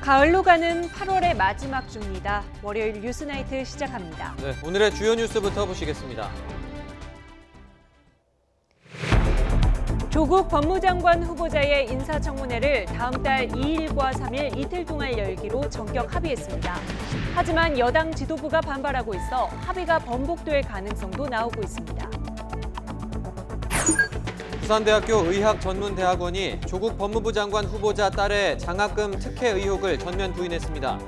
가을로 가는 8월의 마지막 주입니다. 월요일 뉴스나이트 시작합니다. 네, 오늘의 주요 뉴스부터 보시겠습니다. 조국 법무장관 후보자의 인사청문회를 다음 달 2일과 3일 이틀 동안 열기로 전격 합의했습니다. 하지만 여당 지도부가 반발하고 있어 합의가 번복될 가능성도 나오고 있습니다. 부산대학교 의학전문대학원이 조국 법무부 장관 후보자 딸의 장학금 특혜 의혹을 전면 부인했습니다.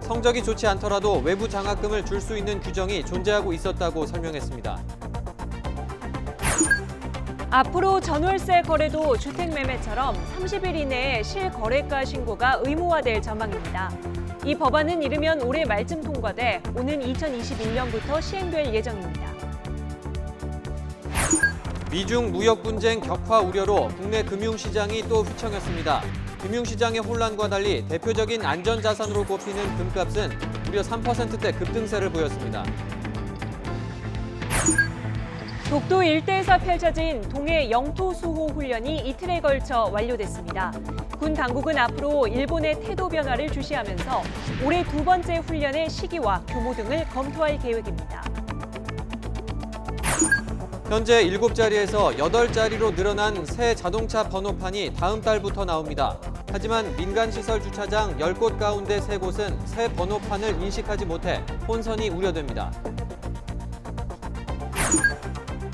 성적이 좋지 않더라도 외부 장학금을 줄 수 있는 규정이 존재하고 있었다고 설명했습니다. 앞으로 전월세 거래도 주택매매처럼 30일 이내에 실거래가 신고가 의무화될 전망입니다. 이 법안은 이르면 올해 말쯤 통과돼 오는 2021년부터 시행될 예정입니다. 미중 무역 분쟁 격화 우려로 국내 금융시장이 또 휘청였습니다. 금융시장의 혼란과 달리 대표적인 안전자산으로 꼽히는 금값은 무려 3%대 급등세를 보였습니다. 독도 일대에서 펼쳐진 동해 영토 수호 훈련이 이틀에 걸쳐 완료됐습니다. 군 당국은 앞으로 일본의 태도 변화를 주시하면서 올해 두 번째 훈련의 시기와 규모 등을 검토할 계획입니다. 현재 7자리에서 8자리로 늘어난 새 자동차 번호판이 다음 달부터 나옵니다. 하지만 민간시설 주차장 10곳 가운데 3곳은 새 번호판을 인식하지 못해 혼선이 우려됩니다.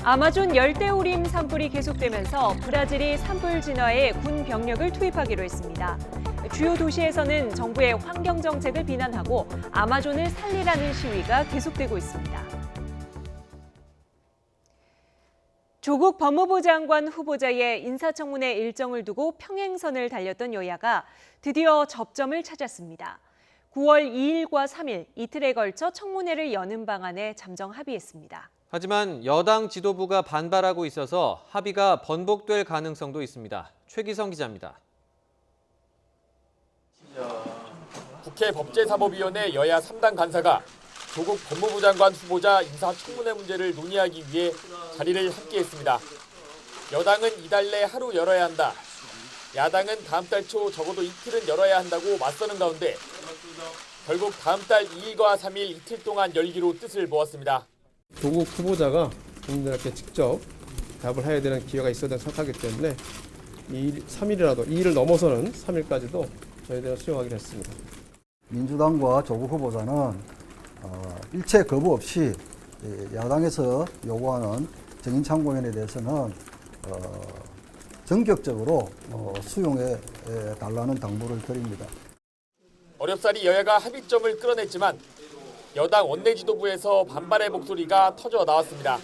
아마존 열대우림 산불이 계속되면서 브라질이 산불 진화에 군 병력을 투입하기로 했습니다. 주요 도시에서는 정부의 환경 정책을 비난하고 아마존을 살리라는 시위가 계속되고 있습니다. 조국 법무부 장관 후보자의 인사청문회 일정을 두고 평행선을 달렸던 여야가 드디어 접점을 찾았습니다. 9월 2일과 3일 이틀에 걸쳐 청문회를 여는 방안에 잠정 합의했습니다. 하지만 여당 지도부가 반발하고 있어서 합의가 번복될 가능성도 있습니다. 최기성 기자입니다. 국회 법제사법위원회 여야 3당 간사가 조국 법무부 장관 후보자 인사청문회 문제를 논의하기 위해 자리를 함께했습니다. 여당은 이달 내 하루 열어야 한다. 야당은 다음 달 초 적어도 이틀은 열어야 한다고 맞서는 가운데 결국 다음 달 2일과 3일 이틀 동안 열기로 뜻을 모았습니다. 조국 후보자가 국민들께 직접 답을 해야 되는 기회가 있어야 된다고 생각하기 때문에 3일이라도 2일을 넘어서는 3일까지도 저희들은 수용하기로 했습니다. 민주당과 조국 후보자는 일체 거부 없이 야당에서 요구하는 정인참고인에 대해서는 전격적으로 수용해 달라는 당부를 드립니다. 어렵사리 여야가 합의점을 끌어냈지만 여당 원내지도부에서 반발의 목소리가 터져 나왔습니다.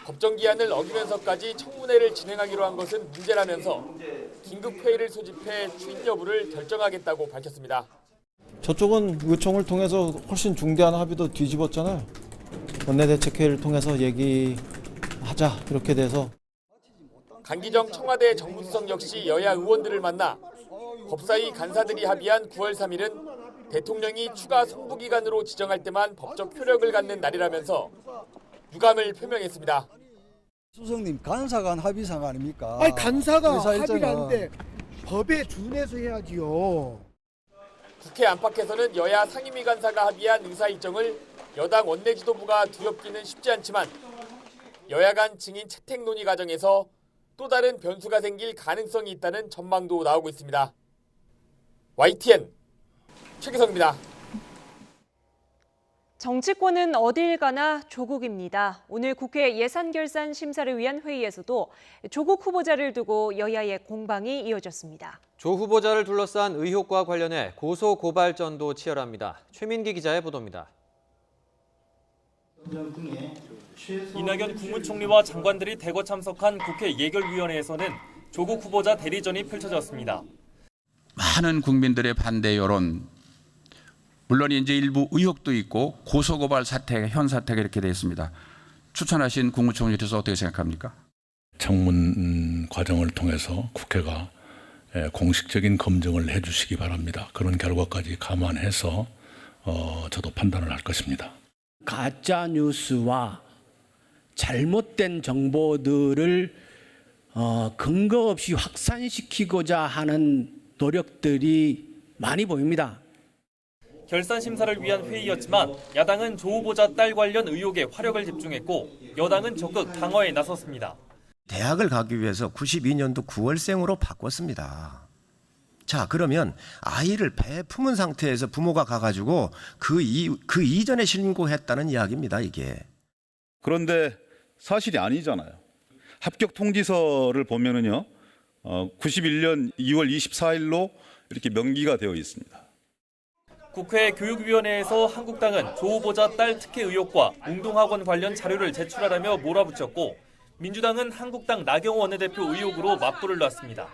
법정기한을 어기면서까지 청문회를 진행하기로 한 것은 문제라면서 긴급회의를 소집해 추인 여부를 결정하겠다고 밝혔습니다. 저쪽은 의총을 통해서 훨씬 중대한 합의도 뒤집었잖아요. 원내대책회의를 통해서 얘기하자 이렇게 돼서. 강기정 청와대 정무수석 역시 여야 의원들을 만나 법사위 간사들이 합의한 9월 3일은 대통령이 추가 송부기간으로 지정할 때만 법적 효력을 갖는 날이라면서 유감을 표명했습니다. 수석님, 간사 간 합의상 아닙니까? 아니 간사가 의사일정은. 합의를 하는데 법에 준해서 해야지요. 국회 안팎에서는 여야 상임위 간사가 합의한 의사 일정을 여당 원내지도부가 뒤엎기는 쉽지 않지만 여야 간 증인 채택 논의 과정에서 또 다른 변수가 생길 가능성이 있다는 전망도 나오고 있습니다. YTN 최기성입니다. 정치권은 어딜 가나 조국입니다. 오늘 국회 예산결산 심사를 위한 회의에서도 조국 후보자를 두고 여야의 공방이 이어졌습니다. 조 후보자를 둘러싼 의혹과 관련해 고소 고발전도 치열합니다. 최민기 기자의 보도입니다. 이낙연 국무총리와 장관들이 대거 참석한 국회 예결위원회에서는 조국 후보자 대리전이 펼쳐졌습니다. 많은 국민들의 반대 여론, 물론 이제 일부 의혹도 있고 고소고발 사태, 현 사태가 이렇게 되어 있습니다. 추천하신 국무총리께서 어떻게 생각합니까? 청문 과정을 통해서 국회가 공식적인 검증을 해주시기 바랍니다. 그런 결과까지 감안해서 저도 판단을 할 것입니다. 가짜 뉴스와 잘못된 정보들을 근거 없이 확산시키고자 하는 노력들이 많이 보입니다. 결산 심사를 위한 회의였지만 야당은 조 후보자 딸 관련 의혹에 화력을 집중했고 여당은 적극 방어에 나섰습니다. 대학을 가기 위해서 92년도 9월생으로 바꿨습니다. 자, 그러면 아이를 배 품은 상태에서 부모가 가가지고 그 이전에 신고했다는 이야기입니다, 이게. 그런데 사실이 아니잖아요. 합격 통지서를 보면은요, 91년 2월 24일로 이렇게 명기가 되어 있습니다. 국회 교육위원회에서 한국당은 조 후보자 딸 특혜 의혹과 웅동학원 관련 자료를 제출하라며 몰아붙였고 민주당은 한국당 나경원 원내대표 의혹으로 맞불을 놨습니다.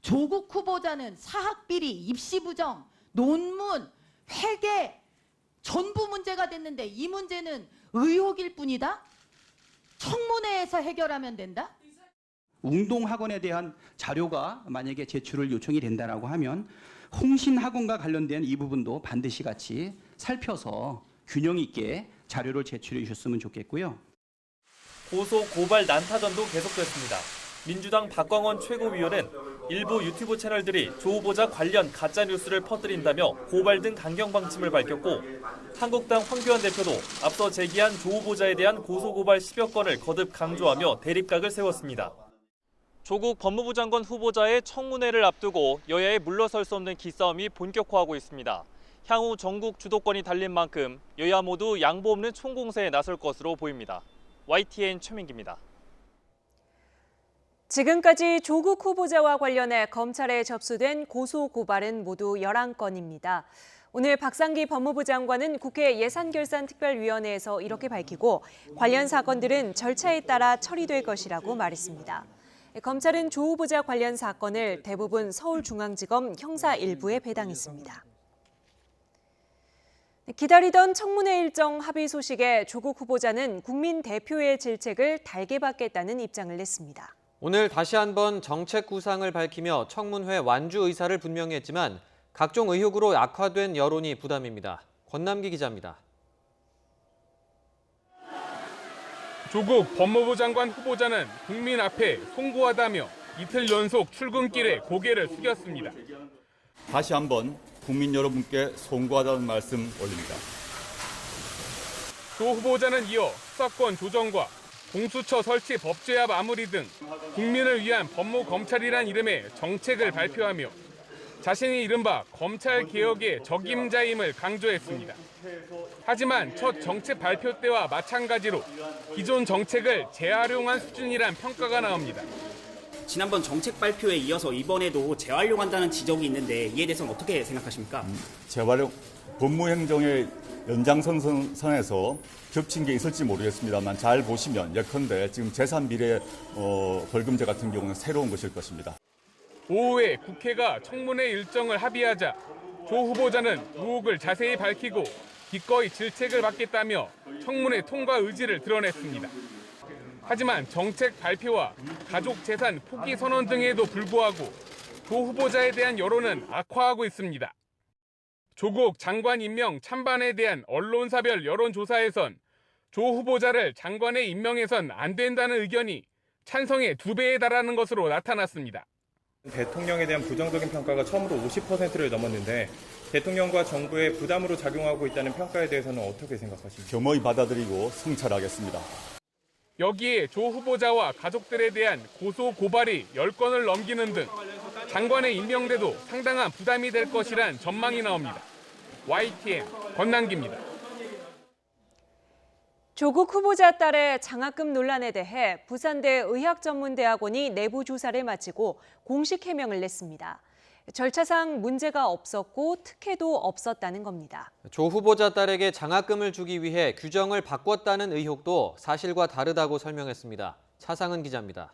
조국 후보자는 사학비리, 입시부정, 논문, 회계 전부 문제가 됐는데 이 문제는 의혹일 뿐이다? 청문회에서 해결하면 된다? 웅동학원에 대한 자료가 만약에 제출을 요청이 된다라고 하면 홍신학원과 관련된 이 부분도 반드시 같이 살펴서 균형 있게 자료를 제출해 주셨으면 좋겠고요. 고소 고발 난타전도 계속됐습니다. 민주당 박광원 최고위원은 일부 유튜브 채널들이 조 후보자 관련 가짜뉴스를 퍼뜨린다며 고발 등 강경 방침을 밝혔고 한국당 황교안 대표도 앞서 제기한 조 후보자에 대한 고소고발 10여 건을 거듭 강조하며 대립각을 세웠습니다. 조국 법무부 장관 후보자의 청문회를 앞두고 여야에 물러설 수 없는 기싸움이 본격화하고 있습니다. 향후 전국 주도권이 달린 만큼 여야 모두 양보 없는 총공세에 나설 것으로 보입니다. YTN 최민기입니다. 지금까지 조국 후보자와 관련해 검찰에 접수된 고소 고발은 모두 11건입니다. 오늘 박상기 법무부 장관은 국회 예산결산특별위원회에서 이렇게 밝히고 관련 사건들은 절차에 따라 처리될 것이라고 말했습니다. 검찰은 조 후보자 관련 사건을 대부분 서울중앙지검 형사 1부에 배당했습니다. 기다리던 청문회 일정 합의 소식에 조국 후보자는 국민 대표의 질책을 달게 받겠다는 입장을 냈습니다. 오늘 다시 한번 정책 구상을 밝히며 청문회 완주 의사를 분명히 했지만 각종 의혹으로 악화된 여론이 부담입니다. 권남기 기자입니다. 조국 법무부 장관 후보자는 국민 앞에 송구하다며 이틀 연속 출근길에 고개를 숙였습니다. 다시 한번 국민 여러분께 송구하다는 말씀 올립니다. 조 후보자는 이어 수사권 조정과 공수처 설치 법제화 마무리 등 국민을 위한 법무검찰이란 이름의 정책을 발표하며 자신이 이른바 검찰개혁의 적임자임을 강조했습니다. 하지만 첫 정책 발표 때와 마찬가지로 기존 정책을 재활용한 수준이란 평가가 나옵니다. 지난번 정책 발표에 이어서 이번에도 재활용한다는 지적이 있는데 이에 대해서는 어떻게 생각하십니까? 재활용, 법무행정의 연장선에서 겹친 게 있을지 모르겠습니다만 잘 보시면 예컨대 지금 재산비례 벌금제 같은 경우는 새로운 것일 것입니다. 오후에 국회가 청문회 일정을 합의하자 조 후보자는 의혹을 자세히 밝히고 기꺼이 질책을 받겠다며 청문회 통과 의지를 드러냈습니다. 하지만 정책 발표와 가족 재산 포기 선언 등에도 불구하고 조 후보자에 대한 여론은 악화하고 있습니다. 조국 장관 임명 찬반에 대한 언론사별 여론조사에선 조 후보자를 장관에 임명해선 안 된다는 의견이 찬성의 2배에 달하는 것으로 나타났습니다. 대통령에 대한 부정적인 평가가 처음으로 50%를 넘었는데 대통령과 정부의 부담으로 작용하고 있다는 평가에 대해서는 어떻게 생각하십니까? 겸허히 받아들이고 성찰하겠습니다. 여기에 조 후보자와 가족들에 대한 고소 고발이 10건을 넘기는 등 장관에 임명돼도 상당한 부담이 될 것이란 전망이 나옵니다. YTN 권남기입니다. 조국 후보자 딸의 장학금 논란에 대해 부산대 의학전문대학원이 내부 조사를 마치고 공식 해명을 냈습니다. 절차상 문제가 없었고 특혜도 없었다는 겁니다. 조 후보자 딸에게 장학금을 주기 위해 규정을 바꿨다는 의혹도 사실과 다르다고 설명했습니다. 차상은 기자입니다.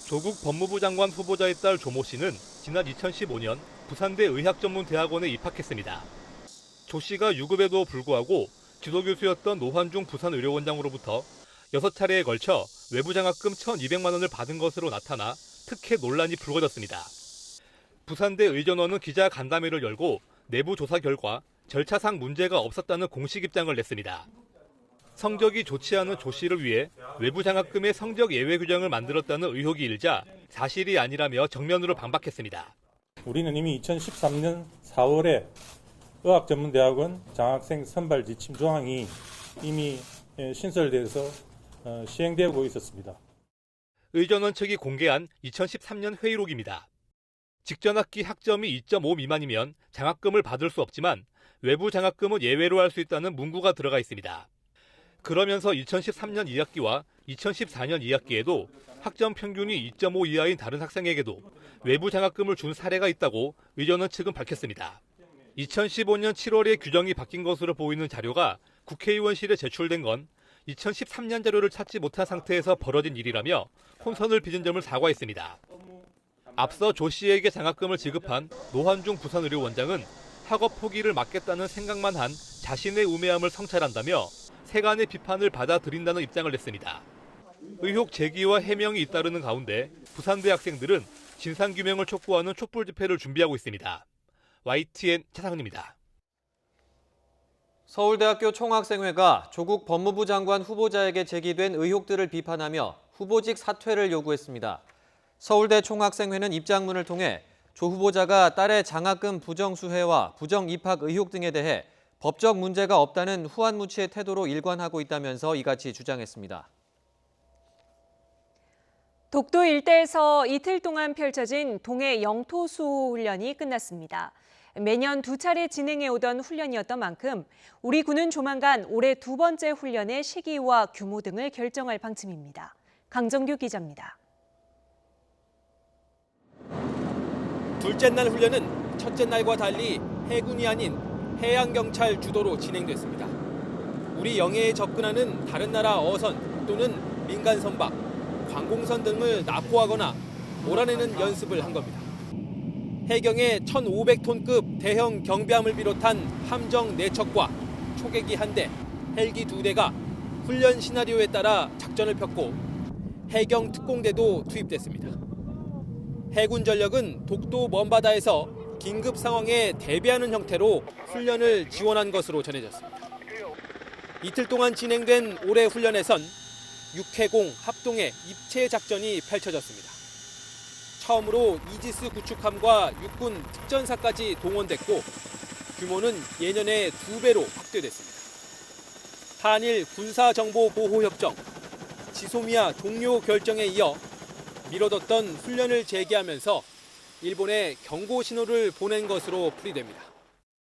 조국 법무부 장관 후보자의 딸 조모 씨는 지난 2015년 부산대 의학전문대학원에 입학했습니다. 조 씨가 유급에도 불구하고 지도교수였던 노환중 부산의료원장으로부터 6차례에 걸쳐 외부 장학금 1,200만 원을 받은 것으로 나타나 특혜 논란이 불거졌습니다. 부산대 의전원은 기자 간담회를 열고 내부 조사 결과 절차상 문제가 없었다는 공식 입장을 냈습니다. 성적이 좋지 않은 조 씨를 위해 외부 장학금의 성적 예외 규정을 만들었다는 의혹이 일자 사실이 아니라며 정면으로 반박했습니다. 우리는 이미 2013년 4월에 의학전문대학원 장학생 선발 지침 조항이 이미 신설돼서 시행되고 있었습니다. 의전원 측이 공개한 2013년 회의록입니다. 직전 학기 학점이 2.5 미만이면 장학금을 받을 수 없지만 외부 장학금은 예외로 할 수 있다는 문구가 들어가 있습니다. 그러면서 2013년 2학기와 2014년 2학기에도 학점 평균이 2.5 이하인 다른 학생에게도 외부 장학금을 준 사례가 있다고 의전원 측은 밝혔습니다. 2015년 7월에 규정이 바뀐 것으로 보이는 자료가 국회의원실에 제출된 건 2013년 자료를 찾지 못한 상태에서 벌어진 일이라며 혼선을 빚은 점을 사과했습니다. 앞서 조 씨에게 장학금을 지급한 노환중 부산의료원장은 학업 포기를 막겠다는 생각만 한 자신의 우매함을 성찰한다며 세간의 비판을 받아들인다는 입장을 냈습니다. 의혹 제기와 해명이 잇따르는 가운데 부산대 학생들은 진상규명을 촉구하는 촛불 집회를 준비하고 있습니다. YTN 최상훈입니다. 서울대학교 총학생회가 조국 법무부 장관 후보자에게 제기된 의혹들을 비판하며 후보직 사퇴를 요구했습니다. 서울대 총학생회는 입장문을 통해 조 후보자가 딸의 장학금 부정수혜와 부정입학 의혹 등에 대해 법적 문제가 없다는 후한무치의 태도로 일관하고 있다면서 이같이 주장했습니다. 독도 일대에서 이틀 동안 펼쳐진 동해 영토수호 훈련이 끝났습니다. 매년 2차례 진행해오던 훈련이었던 만큼 우리 군은 조만간 올해 2번째 훈련의 시기와 규모 등을 결정할 방침입니다. 강정규 기자입니다. 둘째 날 훈련은 첫째 날과 달리 해군이 아닌 해양경찰 주도로 진행됐습니다. 우리 영해에 접근하는 다른 나라 어선 또는 민간 선박, 관공선 등을 납포하거나 몰아내는 연습을 한 겁니다. 해경의 1,500톤급 대형 경비함을 비롯한 함정 4척과 초계기 1대, 헬기 2대가 훈련 시나리오에 따라 작전을 폈고 해경 특공대도 투입됐습니다. 해군 전력은 독도 먼바다에서 긴급 상황에 대비하는 형태로 훈련을 지원한 것으로 전해졌습니다. 이틀 동안 진행된 올해 훈련에선 육해공 합동의 입체 작전이 펼쳐졌습니다. 처음으로 이지스 구축함과 육군 특전사까지 동원됐고 규모는 예년의 2배로 확대됐습니다. 한일 군사정보보호협정, 지소미아 종료 결정에 이어 미뤄뒀던 훈련을 재개하면서 일본에 경고 신호를 보낸 것으로 풀이됩니다.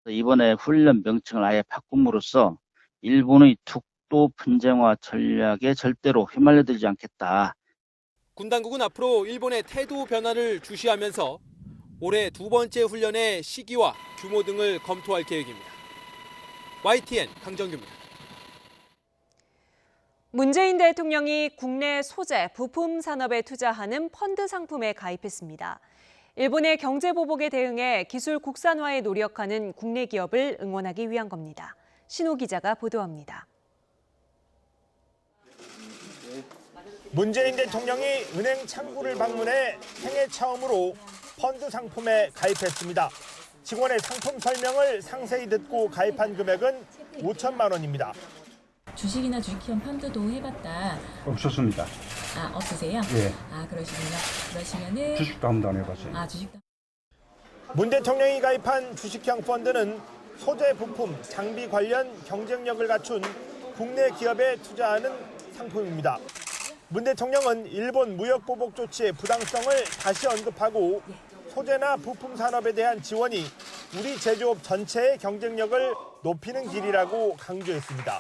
이번에 훈련 명칭을 아예 바꿈으로써 일본의 독도 분쟁화 전략에 절대로 휘말려들지 않겠다. 군 당국은 앞으로 일본의 태도 변화를 주시하면서 올해 2번째 훈련의 시기와 규모 등을 검토할 계획입니다. YTN 강정규입니다. 문재인 대통령이 국내 소재, 부품 산업에 투자하는 펀드 상품에 가입했습니다. 일본의 경제 보복에 대응해 기술 국산화에 노력하는 국내 기업을 응원하기 위한 겁니다. 신호 기자가 보도합니다. 문재인 대통령이 은행 창구를 방문해 생애 처음으로 펀드 상품에 가입했습니다. 직원의 상품 설명을 상세히 듣고 가입한 금액은 5천만 원입니다. 주식이나 주식형 펀드도 해봤다. 없었습니다. 아, 없으세요? 예. 아, 그러시군요. 그러시면은 주식도 한 번도 안 해봤어요. 아, 주식도. 문 대통령이 가입한 주식형 펀드는 소재, 부품, 장비 관련 경쟁력을 갖춘 국내 기업에 투자하는 상품입니다. 문 대통령은 일본 무역 보복 조치의 부당성을 다시 언급하고 소재나 부품 산업에 대한 지원이 우리 제조업 전체의 경쟁력을 높이는 길이라고 강조했습니다.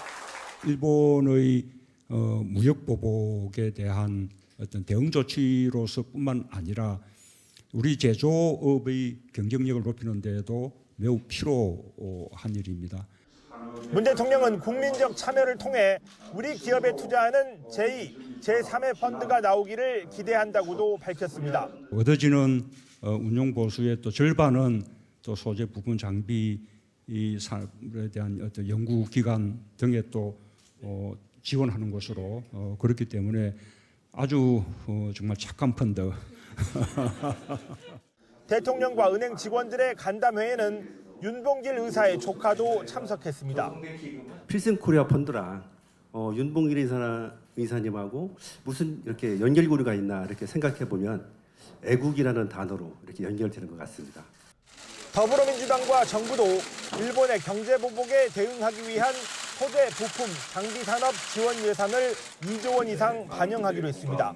일본의 무역 보복에 대한 어떤 대응 조치로서뿐만 아니라 우리 제조업의 경쟁력을 높이는 데에도 매우 필요한 일입니다. 문 대통령은 국민적 참여를 통해 우리 기업에 투자하는 제2, 제3의 펀드가 나오기를 기대한다고도 밝혔습니다. 얻어지는 운용 보수의 또 절반은 또 소재 부품 장비 이 산업에 대한 어떤 연구 기관 등에 또 지원하는 것으로 그렇기 때문에 아주 정말 착한 펀드. 대통령과 은행 직원들의 간담회에는 윤봉길 의사의 조카도 참석했습니다. 필승 코리아 펀드랑 윤봉길 의사님하고 무슨 이렇게 연결고리가 있나 이렇게 생각해 보면 애국이라는 단어로 이렇게 연결되는 것 같습니다. 더불어민주당과 정부도 일본의 경제 보복에 대응하기 위한 소재, 부품, 장비 산업 지원 예산을 2조 원 이상 반영하기로 했습니다.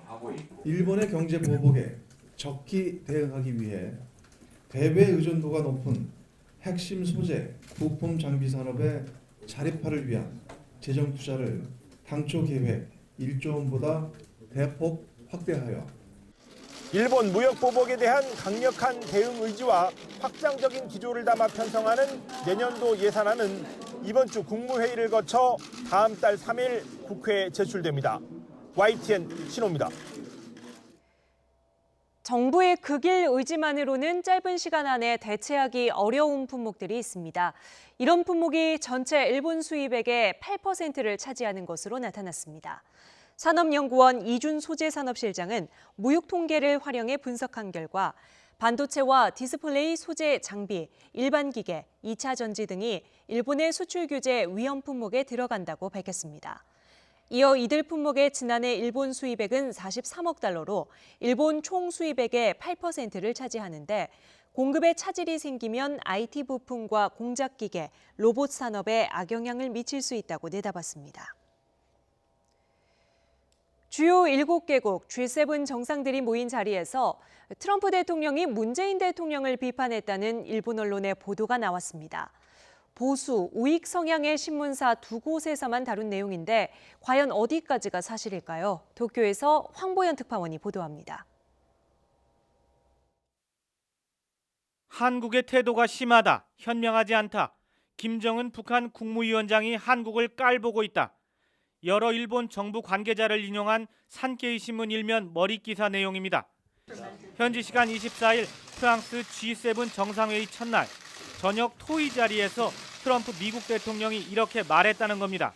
일본의 경제 보복에 적기 대응하기 위해 대외 의존도가 높은 핵심 소재, 부품 장비 산업의 자립화를 위한 재정 투자를 당초 계획 1조 원보다 대폭 확대하여 일본 무역 보복에 대한 강력한 대응 의지와 확장적인 기조를 담아 편성하는 내년도 예산안은 이번 주 국무회의를 거쳐 다음 달 3일 국회에 제출됩니다. YTN 신호입니다. 정부의 극일 의지만으로는 짧은 시간 안에 대체하기 어려운 품목들이 있습니다. 이런 품목이 전체 일본 수입액의 8%를 차지하는 것으로 나타났습니다. 산업연구원 이준 소재산업실장은 무역 통계를 활용해 분석한 결과 반도체와 디스플레이 소재 장비, 일반 기계, 2차 전지 등이 일본의 수출 규제 위험 품목에 들어간다고 밝혔습니다. 이어 이들 품목의 지난해 일본 수입액은 43억 달러로 일본 총 수입액의 8%를 차지하는데 공급에 차질이 생기면 IT 부품과 공작 기계, 로봇 산업에 악영향을 미칠 수 있다고 내다봤습니다. 주요 7개국 G7 정상들이 모인 자리에서 트럼프 대통령이 문재인 대통령을 비판했다는 일본 언론의 보도가 나왔습니다. 보수, 우익 성향의 신문사 2곳에서만 다룬 내용인데 과연 어디까지가 사실일까요? 도쿄에서 황보연 특파원이 보도합니다. 한국의 태도가 심하다, 현명하지 않다. 김정은 북한 국무위원장이 한국을 깔보고 있다. 여러 일본 정부 관계자를 인용한 산케이 신문 일면 머릿기사 내용입니다. 현지 시간 24일 프랑스 G7 정상회의 첫날 저녁 토의 자리에서 트럼프 미국 대통령이 이렇게 말했다는 겁니다.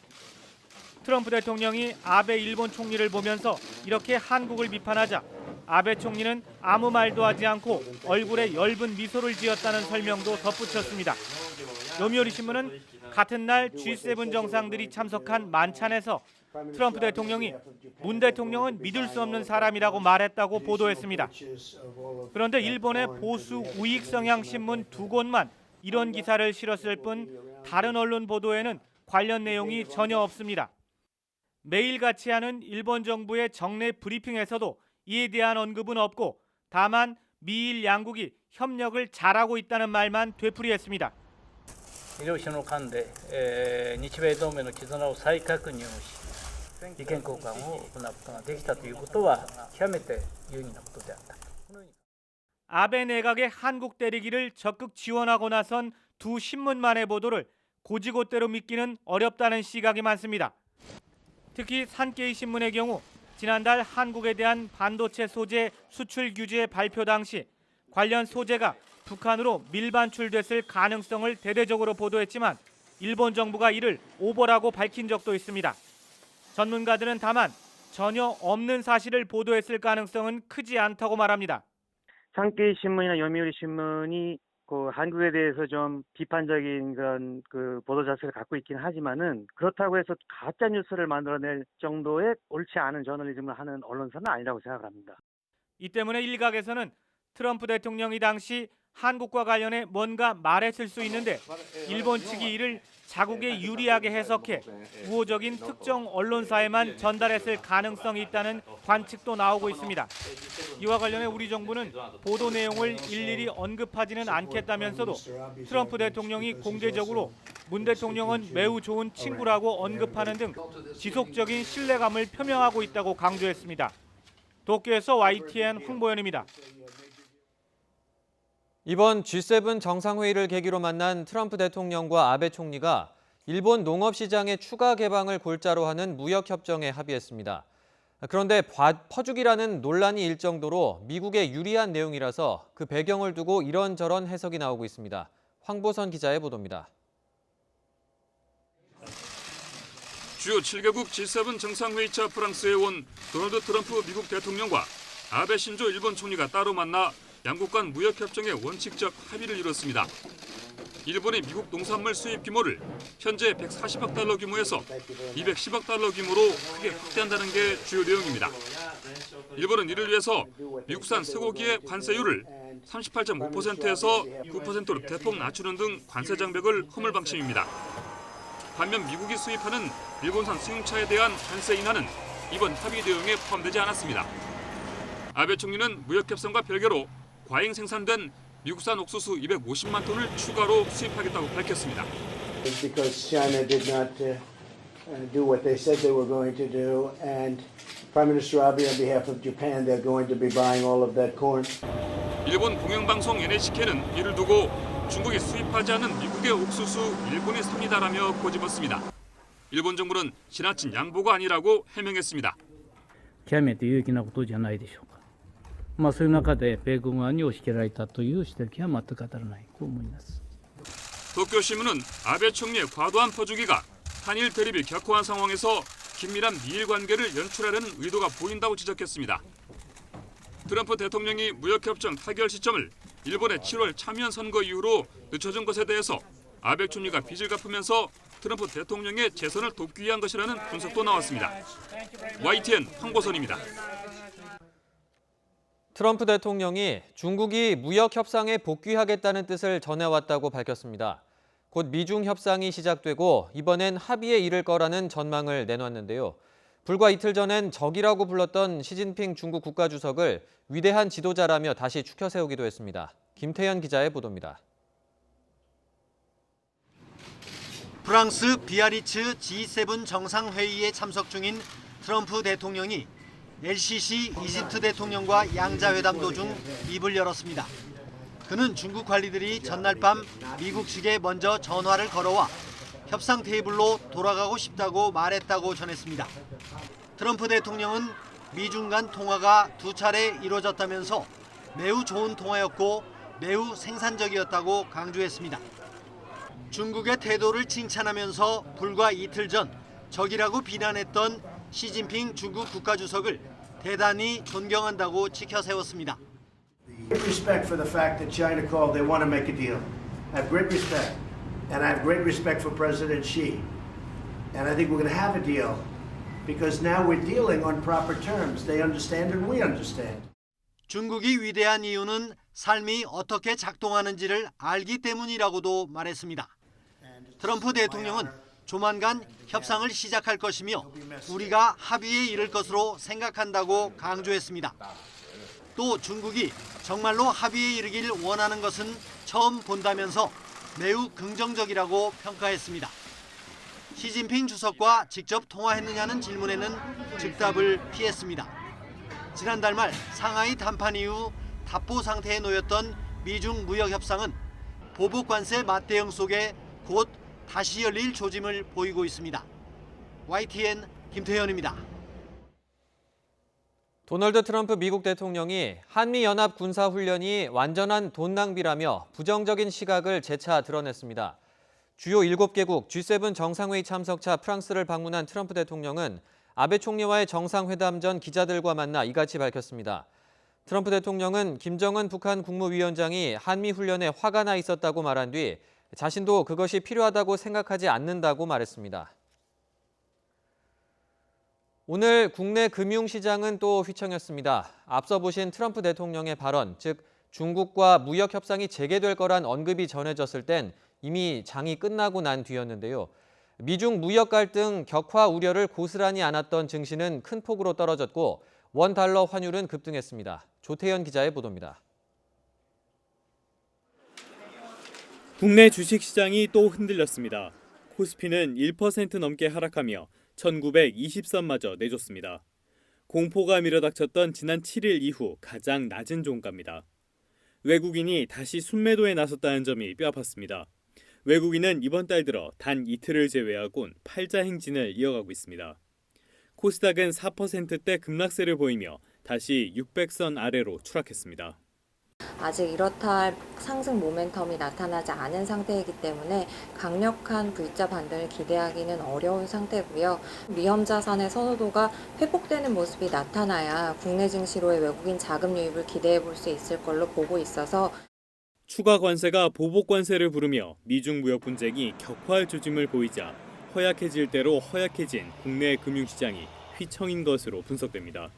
트럼프 대통령이 아베 일본 총리를 보면서 이렇게 한국을 비판하자 아베 총리는 아무 말도 하지 않고 얼굴에 엷은 미소를 지었다는 설명도 덧붙였습니다. 요미우리 신문은 같은 날 G7 정상들이 참석한 만찬에서 트럼프 대통령이 문 대통령은 믿을 수 없는 사람이라고 말했다고 보도했습니다. 그런데 일본의 보수 우익 성향 신문 2곳만 이런 기사를 실었을 뿐 다른 언론 보도에는 관련 내용이 전혀 없습니다. 매일같이 하는 일본 정부의 정례 브리핑에서도 이에 대한 언급은 없고 다만 미일 양국이 협력을 잘하고 있다는 말만 되풀이했습니다. 両首脳間で、日米同盟の絆を再確認をし、意見交換を行うことができたということは極めて有意義なことであった。 아베 내각의 한국 때리기를 적극 지원하고 나선 두 신문만의 보도를 고지고대로 믿기는 어렵다는 시각이 많습니다. 특히 산케이 신문의 경우 지난달 한국에 대한 반도체 소재 수출 규제 발표 당시 관련 소재가 북한으로 밀반출됐을 가능성을 대대적으로 보도했지만 일본 정부가 이를 오버라고 밝힌 적도 있습니다. 전문가들은 다만 전혀 없는 사실을 보도했을 가능성은 크지 않다고 말합니다. 산케이 신문이나 요미우리 신문이 한국에 대해서 좀 비판적인 그런 보도 자세를 갖고 있긴 하지만은 그렇다고 해서 가짜 뉴스를 만들어낼 정도의 옳지 않은 저널리즘을 하는 언론사는 아니라고 생각합니다. 이 때문에 일각에서는 트럼프 대통령이 당시 한국과 관련해 뭔가 말했을 수 있는데 일본 측이 이를 자국에 유리하게 해석해 우호적인 특정 언론사에만 전달했을 가능성이 있다는 관측도 나오고 있습니다. 이와 관련해 우리 정부는 보도 내용을 일일이 언급하지는 않겠다면서도 트럼프 대통령이 공개적으로 문 대통령은 매우 좋은 친구라고 언급하는 등 지속적인 신뢰감을 표명하고 있다고 강조했습니다. 도쿄에서 YTN 황보연입니다. 이번 G7 정상회의를 계기로 만난 트럼프 대통령과 아베 총리가 일본 농업시장의 추가 개방을 골자로 하는 무역협정에 합의했습니다. 그런데 퍼주기라는 논란이 일 정도로 미국에 유리한 내용이라서 그 배경을 두고 이런저런 해석이 나오고 있습니다. 황보선 기자의 보도입니다. 주요 7개국 G7 정상회의차 프랑스에 온 도널드 트럼프 미국 대통령과 아베 신조 일본 총리가 따로 만나 양국 간 무역협정의 원칙적 합의를 이뤘습니다. 일본의 미국 농산물 수입 규모를 현재 140억 달러 규모에서 210억 달러 규모로 크게 확대한다는 게 주요 내용입니다. 일본은 이를 위해서 미국산 쇠고기의 관세율을 38.5%에서 9%로 대폭 낮추는 등 관세 장벽을 허물 방침입니다. 반면 미국이 수입하는 일본산 승용차에 대한 관세 인하는 이번 합의 내용에 포함되지 않았습니다. 아베 총리는 무역 협상과 별개로 과잉 생산된 미국산 옥수수 250만 톤을 추가로 수입하겠다고 밝혔습니다. Because China did not do what they said they were going to do, and Prime Minister Abe, on behalf of Japan, they're going to be buying all of that corn. 일본 공영방송 NHK는 이를 두고 중국이 수입하지 않은 미국의 옥수수 일본이 삽니다라며 꼬집었습니다. 일본 정부는 지나친 양보가 아니라고 해명했습니다. 極めて有益なことじゃないでしょうか。そういう中で米軍は荷を引けられたという指摘は全く当たらないと思います。 도쿄신문은 아베 총리의 과도한 퍼주기가 한일 대립이 격화한 상황에서 긴밀한 미일 관계를 연출하려는 의도가 보인다고 지적했습니다. 트럼프 대통령이 무역협정 타결 시점을 일본의 7월 참의원 선거 이후로 늦춰준 것에 대해서 아베 총리가 빚을 갚으면서 트럼프 대통령의 재선을 돕기 위한 것이라는 분석도 나왔습니다. YTN 황보선입니다. 트럼프 대통령이 중국이 무역 협상에 복귀하겠다는 뜻을 전해왔다고 밝혔습니다. 곧 미중 협상이 시작되고 이번엔 합의에 이를 거라는 전망을 내놨는데요. 불과 이틀 전엔 적이라고 불렀던 시진핑 중국 국가주석을 위대한 지도자라며 다시 추켜 세우기도 했습니다. 김태현 기자의 보도입니다. 프랑스 비아리츠 G7 정상회의에 참석 중인 트럼프 대통령이 LCC 이집트 대통령과 양자회담 도중 입을 열었습니다. 그는 중국 관리들이 전날 밤 미국 측에 먼저 전화를 걸어와 협상 테이블로 돌아가고 싶다고 말했다고 전했습니다. 트럼프 대통령은 미중 간 통화가 2차례 이루어졌다면서 매우 좋은 통화였고 매우 생산적이었다고 강조했습니다. 중국의 태도를 칭찬하면서 불과 이틀 전 적이라고 비난했던 시진핑 중국 국가주석을 대단히 존경한다고 지켜 세웠습니다. Great respect for the fact that China called. They want to make a deal. I have great respect, and I have great respect for President Xi. And I think we're going to have a deal because now we're dealing on proper terms. They understand and we understand. 중국이 위대한 이유는 삶이 어떻게 작동하는지를 알기 때문이라고도 말했습니다. 트럼프 대통령은 조만간 협상을 시작할 것이며 우리가 합의에 이를 것으로 생각한다고 강조했습니다. 또 중국이 정말로 합의에 이르길 원하는 것은 처음 본다면서 매우 긍정적이라고 평가했습니다. 시진핑 주석과 직접 통화했느냐는 질문에는 즉답을 피했습니다. 지난달 말 상하이 담판 이후 답보 상태에 놓였던 미중 무역 협상은 보복 관세 맞대응 속에 곧 다시 열릴 조짐을 보이고 있습니다. YTN 김태현입니다. 도널드 트럼프 미국 대통령이 한미연합 군사훈련이 완전한 돈 낭비라며 부정적인 시각을 재차 드러냈습니다. 주요 7개국 G7 정상회의 참석차 프랑스를 방문한 트럼프 대통령은 아베 총리와의 정상회담 전 기자들과 만나 이같이 밝혔습니다. 트럼프 대통령은 김정은 북한 국무위원장이 한미훈련에 화가 나 있었다고 말한 뒤 자신도 그것이 필요하다고 생각하지 않는다고 말했습니다. 오늘 국내 금융시장은 또 휘청였습니다. 앞서 보신 트럼프 대통령의 발언, 즉 중국과 무역 협상이 재개될 거란 언급이 전해졌을 땐 이미 장이 끝나고 난 뒤였는데요. 미중 무역 갈등 격화 우려를 고스란히 안았던 증시는 큰 폭으로 떨어졌고 원달러 환율은 급등했습니다. 조태현 기자의 보도입니다. 국내 주식시장이 또 흔들렸습니다. 코스피는 1% 넘게 하락하며 1920선마저 내줬습니다. 공포가 밀어닥쳤던 지난 7일 이후 가장 낮은 종가입니다. 외국인이 다시 순매도에 나섰다는 점이 뼈아팠습니다. 외국인은 이번 달 들어 단 이틀을 제외하곤 팔자 행진을 이어가고 있습니다. 코스닥은 4%대 급락세를 보이며 다시 600선 아래로 추락했습니다. 아직 이렇다 할 상승 모멘텀이 나타나지 않은 상태이기 때문에 강력한 V자 반등을 기대하기는 어려운 상태고요. 위험 자산의 선호도가 회복되는 모습이 나타나야 국내 증시로의 외국인 자금 유입을 기대해 볼 수 있을 걸로 보고 있어서 추가 관세가 보복 관세를 부르며 미중 무역 분쟁이 격화할 조짐을 보이자 허약해질 대로 허약해진 국내 금융시장이 휘청인 것으로 분석됩니다.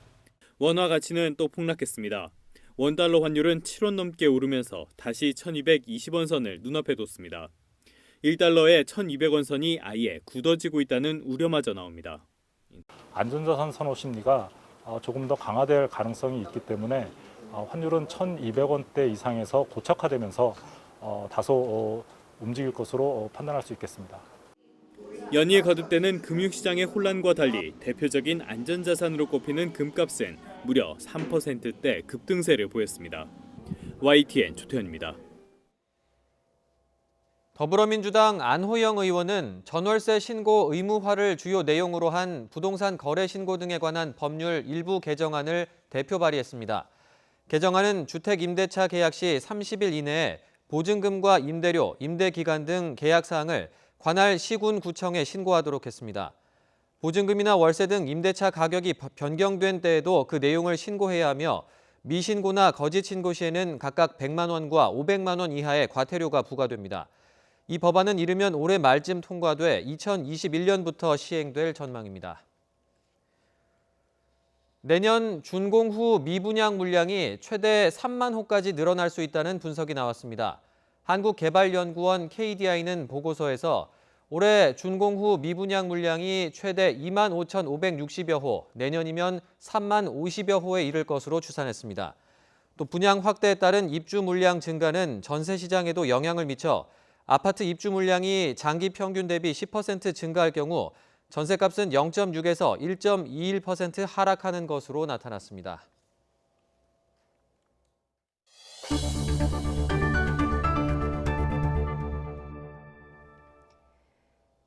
원화 가치는 또 폭락했습니다. 원달러 환율은 7원 넘게 오르면서 다시 1220원 선을 눈앞에 뒀습니다. 1달러에 1200원 선이 아예 굳어지고 있다는 우려마저 나옵니다. 안전자산 선호 심리가 조금 더 강화될 가능성이 있기 때문에 환율은 1200원대 이상에서 고착화되면서 다소 움직일 것으로 판단할 수 있겠습니다. 연이에 거듭되는 금융시장의 혼란과 달리 대표적인 안전자산으로 꼽히는 금값은 무려 3%대 급등세를 보였습니다. YTN 조태현입니다. 더불어민주당 안호영 의원은 전월세 신고 의무화를 주요 내용으로 한 부동산 거래 신고 등에 관한 법률 일부 개정안을 대표 발의했습니다. 개정안은 주택 임대차 계약 시 30일 이내에 보증금과 임대료, 임대기간 등 계약 사항을 관할 시군 구청에 신고하도록 했습니다. 보증금이나 월세 등 임대차 가격이 변경된 때에도 그 내용을 신고해야 하며 미신고나 거짓 신고 시에는 각각 100만 원과 500만 원 이하의 과태료가 부과됩니다. 이 법안은 이르면 올해 말쯤 통과돼 2021년부터 시행될 전망입니다. 내년 준공 후 미분양 물량이 최대 3만 호까지 늘어날 수 있다는 분석이 나왔습니다. 한국개발연구원 KDI는 보고서에서 올해 준공 후 미분양 물량이 최대 2만 5,560여 호, 내년이면 3만 50여 호에 이를 것으로 추산했습니다. 또 분양 확대에 따른 입주 물량 증가는 전세 시장에도 영향을 미쳐 아파트 입주 물량이 장기 평균 대비 10% 증가할 경우 전세값은 0.6에서 1.21% 하락하는 것으로 나타났습니다.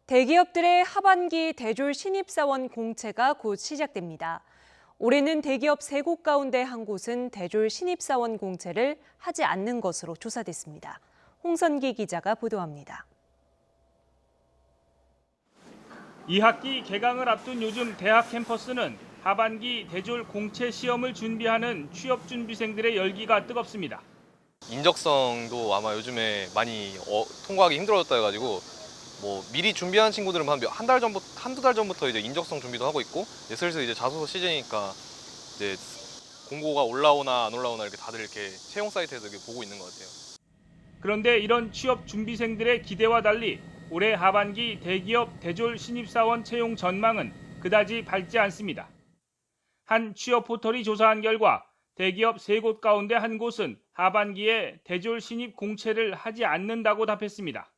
대기업들의 하반기 대졸 신입사원 공채가 곧 시작됩니다. 올해는 대기업 3곳 가운데 한 곳은 대졸 신입사원 공채를 하지 않는 것으로 조사됐습니다. 홍선기 기자가 보도합니다. 2학기 개강을 앞둔 요즘 대학 캠퍼스는 하반기 대졸 공채 시험을 준비하는 취업준비생들의 열기가 뜨겁습니다. 인적성도 아마 요즘에 많이 통과하기 힘들어졌다 해가지고 미리 준비한 친구들은 한 달 전부터, 한두 달 전부터 이제 인적성 준비도 하고 있고 이제 슬슬 이제 자소서 시즌이니까 이제 공고가 올라오나 안 올라오나 이렇게 다들 이렇게 채용 사이트에서 이렇게 보고 있는 것 같아요. 그런데 이런 취업 준비생들의 기대와 달리 올해 하반기 대기업 대졸 신입사원 채용 전망은 그다지 밝지 않습니다. 한 취업 포털이 조사한 결과 대기업 3곳 가운데 한 곳은 하반기에 대졸 신입 공채를 하지 않는다고 답했습니다.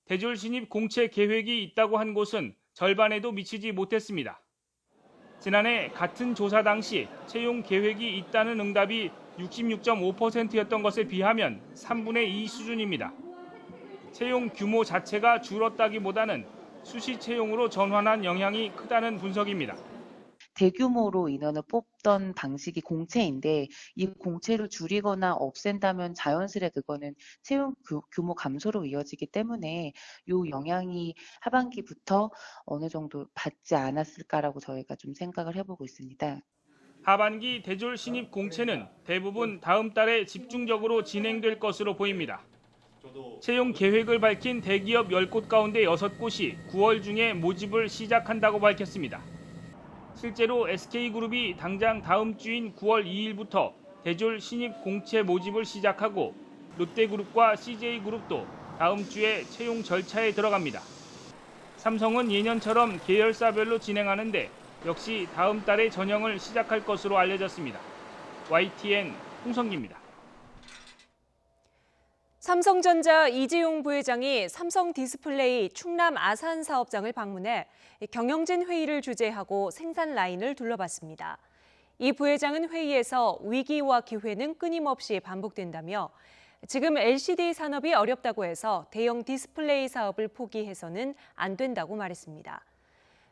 대졸 신입 공채 계획이 있다고 한 곳은 절반에도 미치지 못했습니다. 지난해 같은 조사 당시 채용 계획이 있다는 응답이 66.5%였던 것에 비하면 3분의 2 수준입니다. 채용 규모 자체가 줄었다기보다는 수시 채용으로 전환한 영향이 크다는 분석입니다. 대규모로 인원을 뽑던 방식이 공채인데 이 공채를 줄이거나 없앤다면 자연스레 그거는 채용 규모 감소로 이어지기 때문에 이 영향이 하반기부터 어느 정도 받지 않았을까라고 저희가 좀 생각을 해보고 있습니다. 하반기 대졸 신입 공채는 대부분 다음 달에 집중적으로 진행될 것으로 보입니다. 채용 계획을 밝힌 대기업 10곳 가운데 6곳이 9월 중에 모집을 시작한다고 밝혔습니다. 실제로 SK그룹이 당장 다음 주인 9월 2일부터 대졸 신입 공채 모집을 시작하고 롯데그룹과 CJ그룹도 다음 주에 채용 절차에 들어갑니다. 삼성은 예년처럼 계열사별로 진행하는데 역시 다음 달에 전형을 시작할 것으로 알려졌습니다. YTN 홍성기입니다. 삼성전자 이재용 부회장이 삼성디스플레이 충남 아산 사업장을 방문해 경영진 회의를 주재하고 생산 라인을 둘러봤습니다. 이 부회장은 회의에서 위기와 기회는 끊임없이 반복된다며 지금 LCD 산업이 어렵다고 해서 대형 디스플레이 사업을 포기해서는 안 된다고 말했습니다.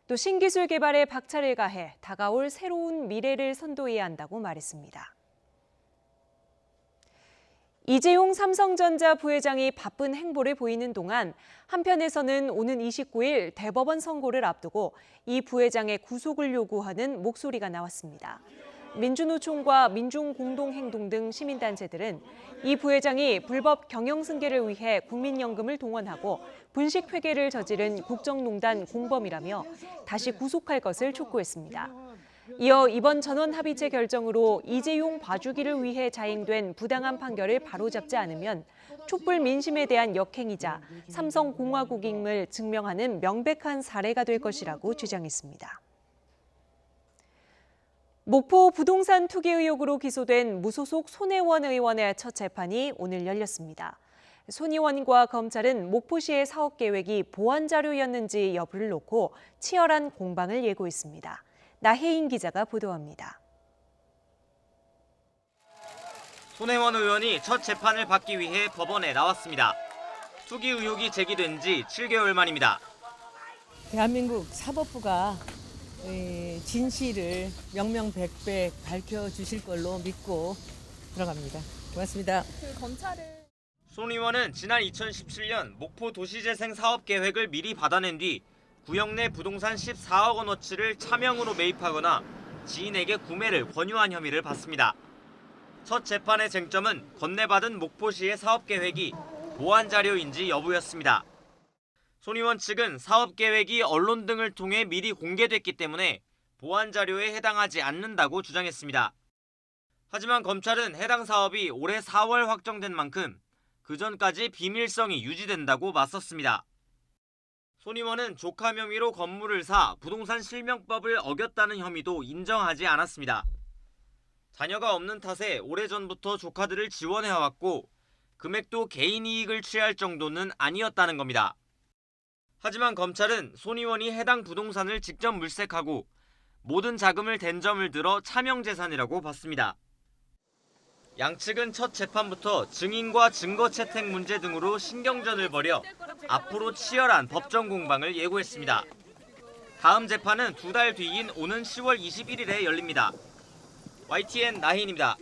또 신기술 개발에 박차를 가해 다가올 새로운 미래를 선도해야 한다고 말했습니다. 이재용 삼성전자 부회장이 바쁜 행보를 보이는 동안 한편에서는 오는 29일 대법원 선고를 앞두고 이 부회장의 구속을 요구하는 목소리가 나왔습니다. 민주노총과 민중공동행동 등 시민단체들은 이 부회장이 불법 경영승계를 위해 국민연금을 동원하고 분식회계를 저지른 국정농단 공범이라며 다시 구속할 것을 촉구했습니다. 이어 이번 전원합의체 결정으로 이재용 봐주기를 위해 자행된 부당한 판결을 바로잡지 않으면 촛불 민심에 대한 역행이자 삼성공화국임을 증명하는 명백한 사례가 될 것이라고 주장했습니다. 목포 부동산 투기 의혹으로 기소된 무소속 손혜원 의원의 첫 재판이 오늘 열렸습니다. 손 의원과 검찰은 목포시의 사업 계획이 보완 자료였는지 여부를 놓고 치열한 공방을 예고했습니다. 나혜인 기자가 보도합니다. 손혜원 의원이 첫 재판을 받기 위해 법원에 나왔습니다. 투기 의혹이 제기된 지 7개월 만입니다. 대한민국 사법부가 진실을 명명백백 밝혀주실 걸로 믿고 들어갑니다. 고맙습니다. 손 의원은 지난 2017년 목포 도시재생 사업 계획을 미리 받아낸 뒤 구역 내 부동산 14억 원어치를 차명으로 매입하거나 지인에게 구매를 권유한 혐의를 받습니다. 첫 재판의 쟁점은 건네받은 목포시의 사업 계획이 보완 자료인지 여부였습니다. 손 의원 측은 사업 계획이 언론 등을 통해 미리 공개됐기 때문에 보완 자료에 해당하지 않는다고 주장했습니다. 하지만 검찰은 해당 사업이 올해 4월 확정된 만큼 그 전까지 비밀성이 유지된다고 맞섰습니다. 손 의원은 조카 명의로 건물을 사 부동산 실명법을 어겼다는 혐의도 인정하지 않았습니다. 자녀가 없는 탓에 오래전부터 조카들을 지원해왔고 금액도 개인 이익을 취할 정도는 아니었다는 겁니다. 하지만 검찰은 손 의원이 해당 부동산을 직접 물색하고 모든 자금을 댄 점을 들어 차명재산이라고 봤습니다. 양측은 첫 재판부터 증인과 증거 채택 문제 등으로 신경전을 벌여 앞으로 치열한 법정 공방을 예고했습니다. 다음 재판은 2달 뒤인 오는 10월 21일에 열립니다. YTN 나혜인입니다.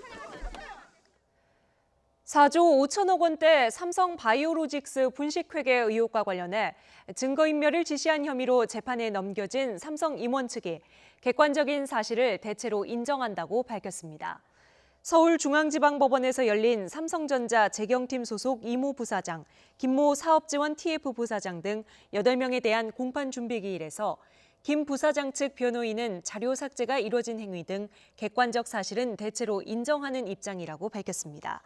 4조 5천억 원대 삼성 바이오로직스 분식회계 의혹과 관련해 증거인멸을 지시한 혐의로 재판에 넘겨진 삼성 임원 측이 객관적인 사실을 대체로 인정한다고 밝혔습니다. 서울중앙지방법원에서 열린 삼성전자 재경팀 소속 이모 부사장, 김모 사업지원 TF 부사장 등 8명에 대한 공판준비기일에서 김 부사장 측 변호인은 자료 삭제가 이뤄진 행위 등 객관적 사실은 대체로 인정하는 입장이라고 밝혔습니다.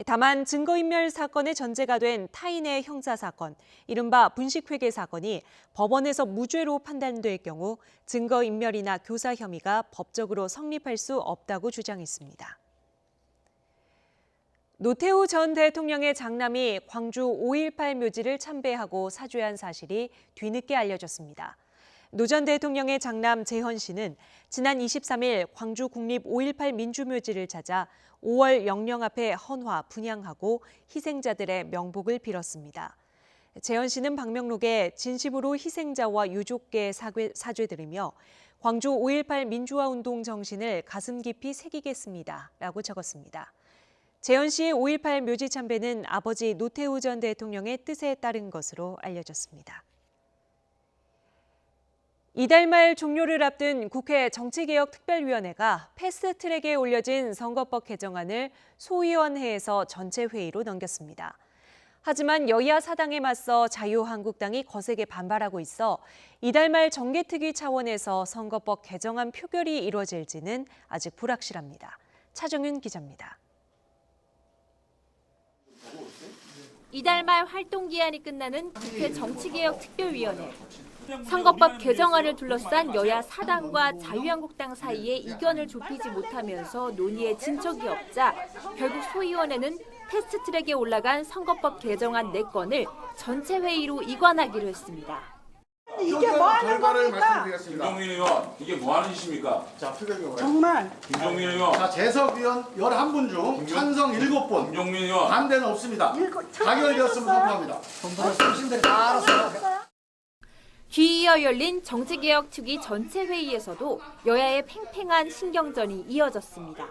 다만 증거인멸 사건의 전제가 된 타인의 형사사건, 이른바 분식회계 사건이 법원에서 무죄로 판단될 경우 증거인멸이나 교사 혐의가 법적으로 성립할 수 없다고 주장했습니다. 노태우 전 대통령의 장남이 광주 5.18 묘지를 참배하고 사죄한 사실이 뒤늦게 알려졌습니다. 노 전 대통령의 장남 재헌 씨는 지난 23일 광주 국립 5.18 민주묘지를 찾아 5월 영령 앞에 헌화, 분향하고 희생자들의 명복을 빌었습니다. 재헌 씨는 방명록에 진심으로 희생자와 유족께 사죄드리며 광주 5.18 민주화운동 정신을 가슴 깊이 새기겠습니다. 라고 적었습니다. 재헌 씨의 5.18 묘지 참배는 아버지 노태우 전 대통령의 뜻에 따른 것으로 알려졌습니다. 이달 말 종료를 앞둔 국회 정치개혁특별위원회가 패스트트랙에 올려진 선거법 개정안을 소위원회에서 전체 회의로 넘겼습니다. 하지만 여야 사당에 맞서 자유한국당이 거세게 반발하고 있어 이달 말 정개특위 차원에서 선거법 개정안 표결이 이루어질지는 아직 불확실합니다. 차정윤 기자입니다. 이달 말 활동기한이 끝나는 국회 정치개혁특별위원회. 선거법 개정안을 둘러싼 여야 사당과 자유한국당 사이에 이견을 좁히지 못하면서 논의에 진척이 없자 결국 소위원회는 패스트트랙에 올라간 선거법 개정안 4건을 전체 회의로 이관하기로 했습니다. 이게 뭐 하는 겁니까? 김종민 의원, 이게 뭐 하는 짓입니까? 자, 표결 정말. 김종민 의원. 자, 재석위원 11분 중 찬성 7분. 김종민 의원. 반대는 없습니다. 가결되었으면 선포합니다. 말씀하신 다 알았어요. 뒤이어 열린 정치개혁특위 전체 회의에서도 여야의 팽팽한 신경전이 이어졌습니다.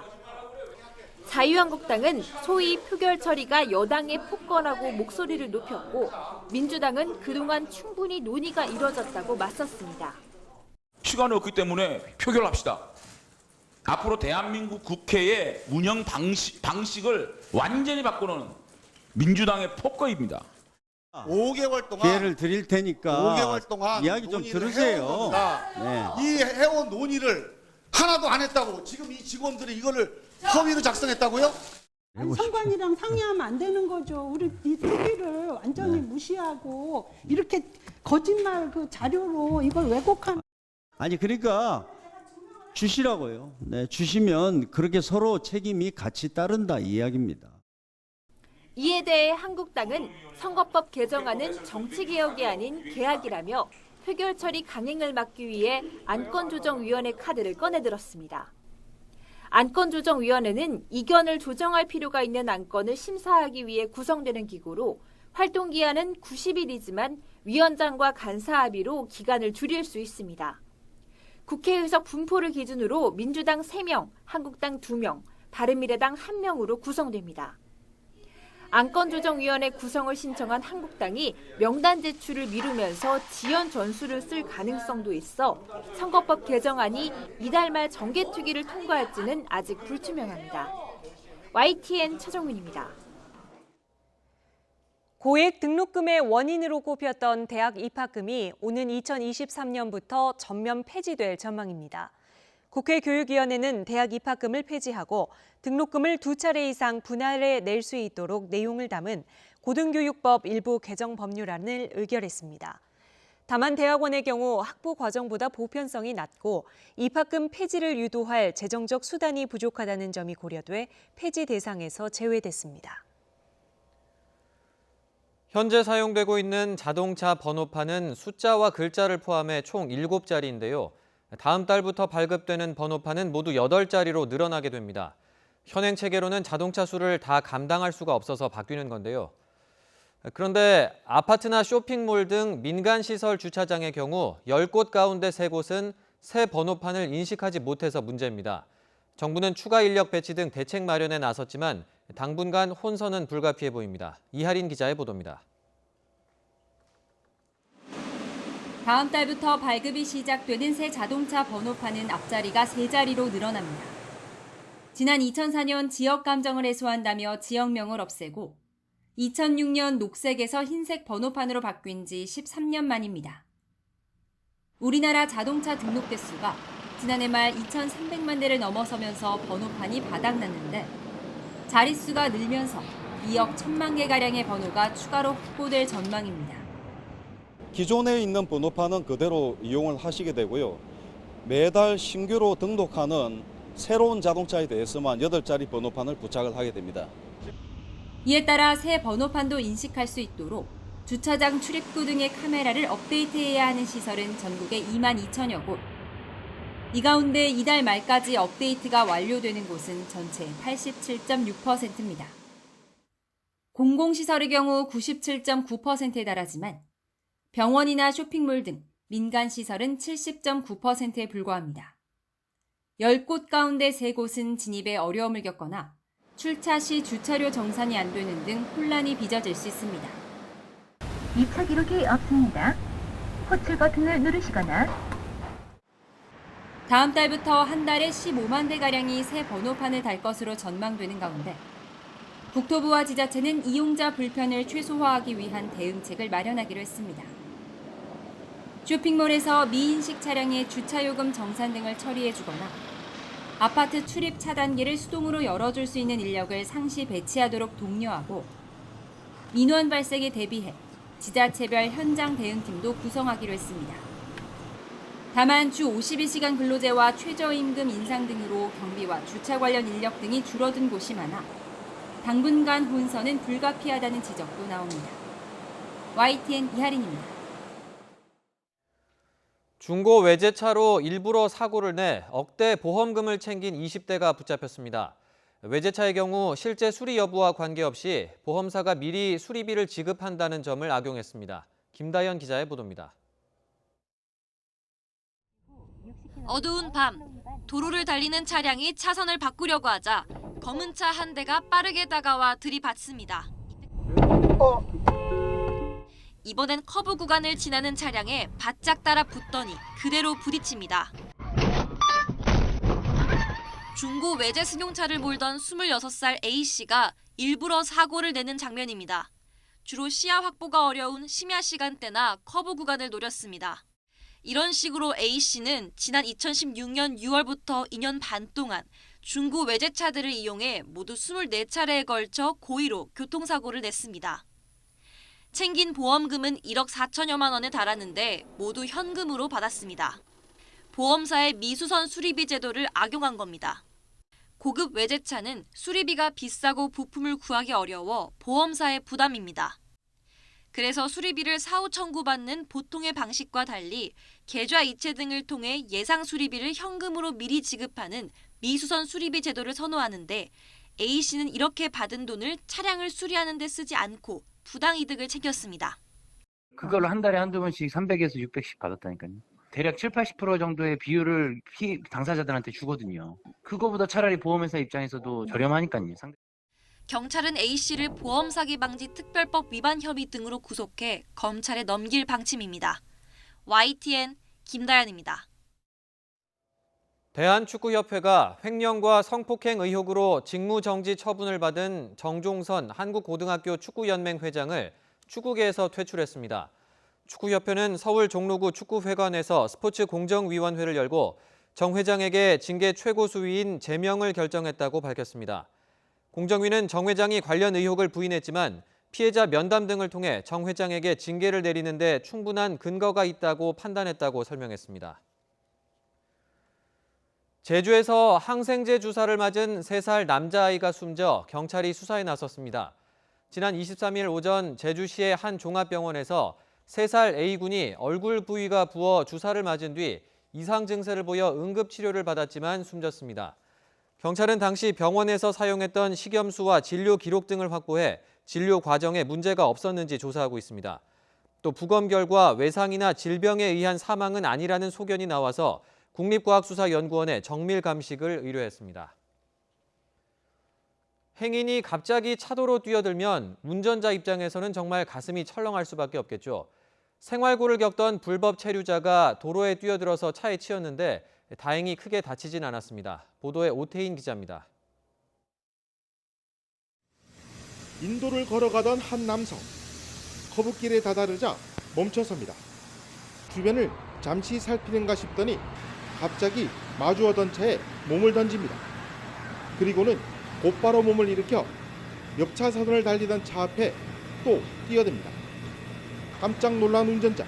자유한국당은 소위 표결 처리가 여당의 폭거라고 목소리를 높였고 민주당은 그동안 충분히 논의가 이뤄졌다고 맞섰습니다. 시간이 없기 때문에 표결합시다. 앞으로 대한민국 국회의 운영 방식을 완전히 바꾸는 민주당의 폭거입니다. 5개월 동안 기회를 드릴 테니까 5개월 동안 이야기 좀 들으세요. 네. 이 해온 논의를 하나도 안 했다고 지금 이 직원들이 이거를 허위로 작성했다고요? 아니, 선관위랑 상의하면 안 되는 거죠. 우리 이 특위를 완전히 무시하고 이렇게 거짓말 그 자료로 이걸 왜곡한. 아니 그러니까 주시라고요. 네, 주시면 그렇게 서로 책임이 같이 따른다 이 이야기입니다. 이에 대해 한국당은 선거법 개정안은 정치개혁이 아닌 개혁이라며 표결 처리 강행을 막기 위해 안건조정위원회 카드를 꺼내들었습니다. 안건조정위원회는 이견을 조정할 필요가 있는 안건을 심사하기 위해 구성되는 기구로 활동기한은 90일이지만 위원장과 간사 합의로 기간을 줄일 수 있습니다. 국회 의석 분포를 기준으로 민주당 3명, 한국당 2명, 바른미래당 1명으로 구성됩니다. 안건조정위원회 구성을 신청한 한국당이 명단 제출을 미루면서 지연 전수를 쓸 가능성도 있어 선거법 개정안이 이달 말 정개특위를 통과할지는 아직 불투명합니다. YTN 최정민입니다. 고액 등록금의 원인으로 꼽혔던 대학 입학금이 오는 2023년부터 전면 폐지될 전망입니다. 국회 교육위원회는 대학 입학금을 폐지하고 등록금을 2차례 이상 분할해 낼 수 있도록 내용을 담은 고등교육법 일부 개정 법률안을 의결했습니다. 다만 대학원의 경우 학부 과정보다 보편성이 낮고 입학금 폐지를 유도할 재정적 수단이 부족하다는 점이 고려돼 폐지 대상에서 제외됐습니다. 현재 사용되고 있는 자동차 번호판은 숫자와 글자를 포함해 총 7자리인데요. 다음 달부터 발급되는 번호판은 모두 8자리로 늘어나게 됩니다. 현행 체계로는 자동차 수를 다 감당할 수가 없어서 바뀌는 건데요. 그런데 아파트나 쇼핑몰 등 민간시설 주차장의 경우 10곳 가운데 3곳은 새 번호판을 인식하지 못해서 문제입니다. 정부는 추가 인력 배치 등 대책 마련에 나섰지만 당분간 혼선은 불가피해 보입니다. 이하린 기자의 보도입니다. 다음 달부터 발급이 시작되는 새 자동차 번호판은 앞자리가 3자리로 늘어납니다. 지난 2004년 지역 감정을 해소한다며 지역명을 없애고 2006년 녹색에서 흰색 번호판으로 바뀐 지 13년 만입니다. 우리나라 자동차 등록 대수가 지난해 말 2,300만 대를 넘어서면서 번호판이 바닥났는데 자릿수가 늘면서 2억 1,000만 개가량의 번호가 추가로 확보될 전망입니다. 기존에 있는 번호판은 그대로 이용을 하시게 되고요. 매달 신규로 등록하는 새로운 자동차에 대해서만 8자리 번호판을 부착을 하게 됩니다. 이에 따라 새 번호판도 인식할 수 있도록 주차장 출입구 등의 카메라를 업데이트해야 하는 시설은 전국에 2만 2천여 곳. 이 가운데 이달 말까지 업데이트가 완료되는 곳은 전체 87.6%입니다. 공공시설의 경우 97.9%에 달하지만 병원이나 쇼핑몰 등 민간시설은 70.9%에 불과합니다. 10곳 가운데 3곳은 진입에 어려움을 겪거나 출차 시 주차료 정산이 안 되는 등 혼란이 빚어질 수 있습니다. 이차 기록이 없습니다. 호출 버튼을 누르시거나 다음 달부터 한 달에 15만 대가량이 새 번호판을 달 것으로 전망되는 가운데 국토부와 지자체는 이용자 불편을 최소화하기 위한 대응책을 마련하기로 했습니다. 쇼핑몰에서 미인식 차량의 주차요금 정산 등을 처리해주거나 아파트 출입 차단기를 수동으로 열어줄 수 있는 인력을 상시 배치하도록 독려하고 민원 발생에 대비해 지자체별 현장 대응팀도 구성하기로 했습니다. 다만 주 52시간 근로제와 최저임금 인상 등으로 경비와 주차 관련 인력 등이 줄어든 곳이 많아 당분간 혼선은 불가피하다는 지적도 나옵니다. YTN 이하린입니다. 중고 외제차로 일부러 사고를 내 억대 보험금을 챙긴 20대가 붙잡혔습니다. 외제차의 경우 실제 수리 여부와 관계없이 보험사가 미리 수리비를 지급한다는 점을 악용했습니다. 김다현 기자의 보도입니다. 어두운 밤, 도로를 달리는 차량이 차선을 바꾸려고 하자 검은 차 한 대가 빠르게 다가와 들이받습니다. 이번엔 커브 구간을 지나는 차량에 바짝 따라 붙더니 그대로 부딪힙니다. 중고 외제 승용차를 몰던 26살 A씨가 일부러 사고를 내는 장면입니다. 주로 시야 확보가 어려운 심야 시간대나 커브 구간을 노렸습니다. 이런 식으로 A씨는 지난 2016년 6월부터 2년 반 동안 중고 외제차들을 이용해 모두 24차례에 걸쳐 고의로 교통사고를 냈습니다. 챙긴 보험금은 1억 4천여만 원에 달하는데 모두 현금으로 받았습니다. 보험사의 미수선 수리비 제도를 악용한 겁니다. 고급 외제차는 수리비가 비싸고 부품을 구하기 어려워 보험사의 부담입니다. 그래서 수리비를 사후 청구받는 보통의 방식과 달리 계좌 이체 등을 통해 예상 수리비를 현금으로 미리 지급하는 미수선 수리비 제도를 선호하는데 A씨는 이렇게 받은 돈을 차량을 수리하는 데 쓰지 않고 부당이득을 챙겼습니다. 그걸 한 달에 한두 번씩 300에서 600씩 받았다니까요. 대략 70-80% 정도의 비율을 당사자들한테 주거든요. 그거보다 차라리 보험회사 입장에서도 저렴하니까요. 경찰은 A씨를 보험 사기 방지 특별법 위반 혐의 등으로 구속해 검찰에 넘길 방침입니다. YTN 김다연입니다. 대한축구협회가 횡령과 성폭행 의혹으로 직무정지 처분을 받은 정종선 한국고등학교 축구연맹 회장을 축구계에서 퇴출했습니다. 축구협회는 서울 종로구 축구회관에서 스포츠공정위원회를 열고 정 회장에게 징계 최고 수위인 제명을 결정했다고 밝혔습니다. 공정위는 정 회장이 관련 의혹을 부인했지만 피해자 면담 등을 통해 정 회장에게 징계를 내리는 데 충분한 근거가 있다고 판단했다고 설명했습니다. 제주에서 항생제 주사를 맞은 3살 남자아이가 숨져 경찰이 수사에 나섰습니다. 지난 23일 오전 제주시의 한 종합병원에서 3살 A군이 얼굴 부위가 부어 주사를 맞은 뒤 이상 증세를 보여 응급치료를 받았지만 숨졌습니다. 경찰은 당시 병원에서 사용했던 식염수와 진료 기록 등을 확보해 진료 과정에 문제가 없었는지 조사하고 있습니다. 또 부검 결과 외상이나 질병에 의한 사망은 아니라는 소견이 나와서 국립과학수사연구원에 정밀 감식을 의뢰했습니다. 행인이 갑자기 차도로 뛰어들면 운전자 입장에서는 정말 가슴이 철렁할 수밖에 없겠죠. 생활고를 겪던 불법 체류자가 도로에 뛰어들어서 차에 치였는데 다행히 크게 다치진 않았습니다. 보도에 오태인 기자입니다. 인도를 걸어가던 한 남성. 거북길에 다다르자 멈춰섭니다. 주변을 잠시 살피는가 싶더니 갑자기 마주오던 차에 몸을 던집니다. 그리고는 곧바로 몸을 일으켜 옆 차선을 달리던 차 앞에 또 뛰어듭니다. 깜짝 놀란 운전자,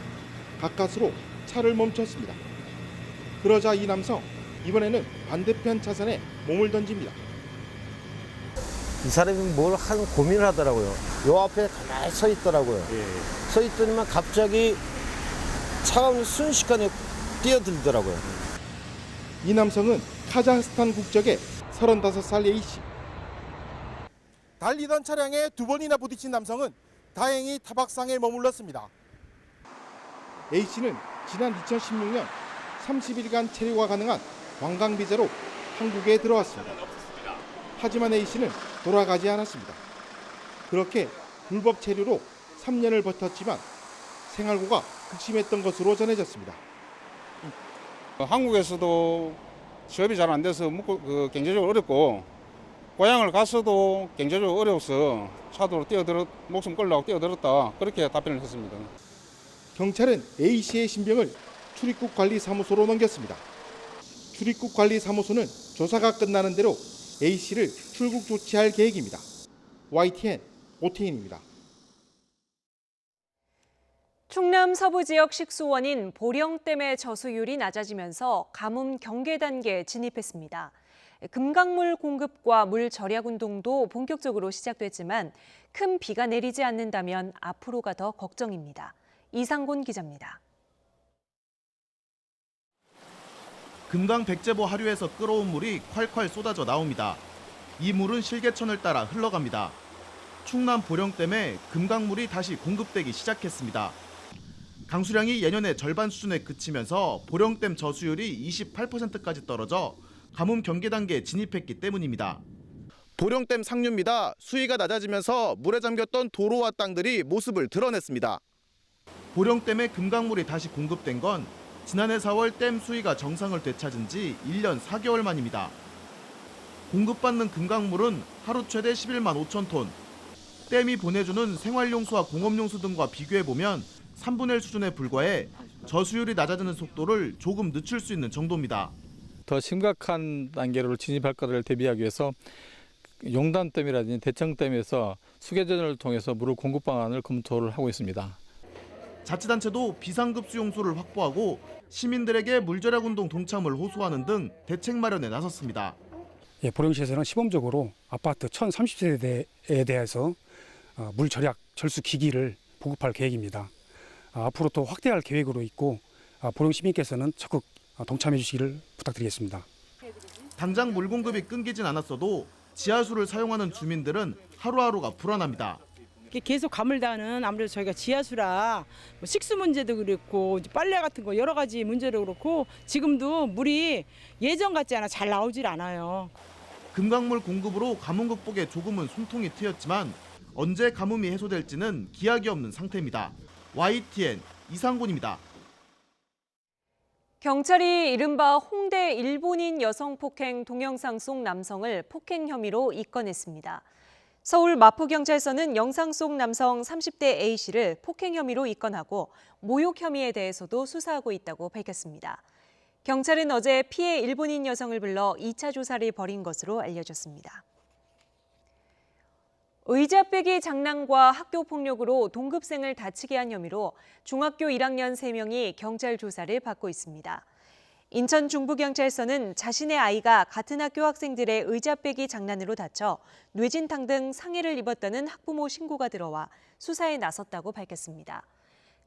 가까스로 차를 멈췄습니다. 그러자 이 남성, 이번에는 반대편 차선에 몸을 던집니다. 이 사람이 뭘 한 고민을 하더라고요. 요 앞에 가만히 서 있더라고요. 서 있더니만 갑자기 차가 순식간에 뛰어들더라고요. 이 남성은 카자흐스탄 국적의 35살 A씨. 달리던 차량에 2번이나 부딪힌 남성은 다행히 타박상에 머물렀습니다. A씨는 지난 2016년 30일간 체류가 가능한 관광비자로 한국에 들어왔습니다. 하지만 A씨는 돌아가지 않았습니다. 그렇게 불법 체류로 3년을 버텼지만 생활고가 극심했던 것으로 전해졌습니다. 한국에서도 취업이 잘 안 돼서 경제적으로 어렵고 고향을 가서도 경제적으로 어려워서 차도로 목숨 걸려고 뛰어들었다. 그렇게 답변을 했습니다. 경찰은 A씨의 신병을 출입국관리사무소로 넘겼습니다. 출입국관리사무소는 조사가 끝나는 대로 A씨를 출국 조치할 계획입니다. YTN 오태인입니다. 충남 서부 지역 식수원인 보령댐의 저수율이 낮아지면서 가뭄 경계 단계에 진입했습니다. 금강물 공급과 물 절약 운동도 본격적으로 시작됐지만 큰 비가 내리지 않는다면 앞으로가 더 걱정입니다. 이상곤 기자입니다. 금강 백제보 하류에서 끌어온 물이 콸콸 쏟아져 나옵니다. 이 물은 실개천을 따라 흘러갑니다. 충남 보령댐에 금강물이 다시 공급되기 시작했습니다. 강수량이 예년의 절반 수준에 그치면서 보령댐 저수율이 28%까지 떨어져 가뭄 경계 단계에 진입했기 때문입니다. 보령댐 상류입니다. 수위가 낮아지면서 물에 잠겼던 도로와 땅들이 모습을 드러냈습니다. 보령댐에 금강물이 다시 공급된 건 지난해 4월 댐 수위가 정상을 되찾은 지 1년 4개월 만입니다. 공급받는 금강물은 하루 최대 11만 5천 톤. 댐이 보내주는 생활용수와 공업용수 등과 비교해보면 3분의 1 수준에 불과해 저수율이 낮아지는 속도를 조금 늦출 수 있는 정도입니다. 더 심각한 단계로 진입할 것을 대비하기 위해서 용단댐이라든지 대청댐에서 수계전을 통해서 물을 공급 방안을 검토를 하고 있습니다. 자치단체도 비상급 수용수를 확보하고 시민들에게 물절약운동 동참을 호소하는 등 대책 마련에 나섰습니다. 보령시에서는 시범적으로 아파트 1030세대에 대해서 물절약 절수 기기를 보급할 계획입니다. 앞으로 또 확대할 계획으로 있고 보령 시민께서는 적극 동참해 주시기를 부탁드리겠습니다. 당장 물 공급이 끊기진 않았어도 지하수를 사용하는 주민들은 하루하루가 불안합니다. 계속 가물다는 아무래도 저희가 지하수라 식수 문제도 그렇고 빨래 같은 거 여러 가지 문제도 그렇고 지금도 물이 예전 같지 않아 잘 나오질 않아요. 금강물 공급으로 가뭄 극복에 조금은 숨통이 트였지만 언제 가뭄이 해소될지는 기약이 없는 상태입니다. YTN 이상곤입니다. 경찰이 이른바 홍대 일본인 여성 폭행 동영상 속 남성을 폭행 혐의로 입건했습니다. 서울 마포경찰서는 영상 속 남성 30대 A씨를 폭행 혐의로 입건하고 모욕 혐의에 대해서도 수사하고 있다고 밝혔습니다. 경찰은 어제 피해 일본인 여성을 불러 2차 조사를 벌인 것으로 알려졌습니다. 의자 빼기 장난과 학교 폭력으로 동급생을 다치게 한 혐의로 중학교 1학년 3명이 경찰 조사를 받고 있습니다. 인천 중부경찰서는 자신의 아이가 같은 학교 학생들의 의자 빼기 장난으로 다쳐 뇌진탕 등 상해를 입었다는 학부모 신고가 들어와 수사에 나섰다고 밝혔습니다.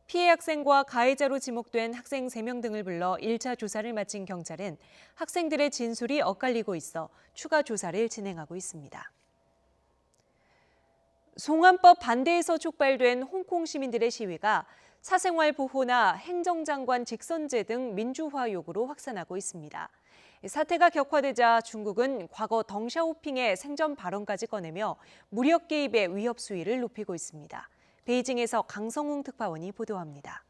피해 학생과 가해자로 지목된 학생 3명 등을 불러 1차 조사를 마친 경찰은 학생들의 진술이 엇갈리고 있어 추가 조사를 진행하고 있습니다. 송환법 반대에서 촉발된 홍콩 시민들의 시위가 사생활 보호나 행정장관 직선제 등 민주화 요구로 확산하고 있습니다. 사태가 격화되자 중국은 과거 덩샤오핑의 생전 발언까지 꺼내며 무력 개입의 위협 수위를 높이고 있습니다. 베이징에서 강성웅 특파원이 보도합니다.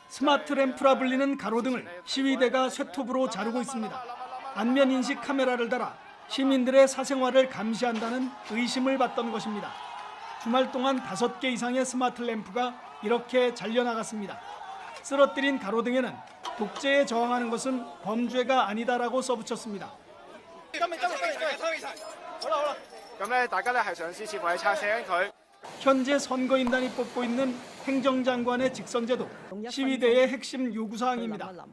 스마트 램프라 불리는 가로등을 시위대가 쇠톱으로 자르고 있습니다. 안면 인식 카메라를 달아 시민들의 사생활을 감시한다는 의심을 받던 것입니다. 주말 동안 5개 이상의 스마트 램프가 이렇게 잘려나갔습니다. 쓰러뜨린 가로등에는 독재에 저항하는 것은 범죄가 아니다라고 써붙였습니다. 현재 선거인단이 뽑고 있는 행정장관의 직선제도 시위대의 핵심 요구사항입니다.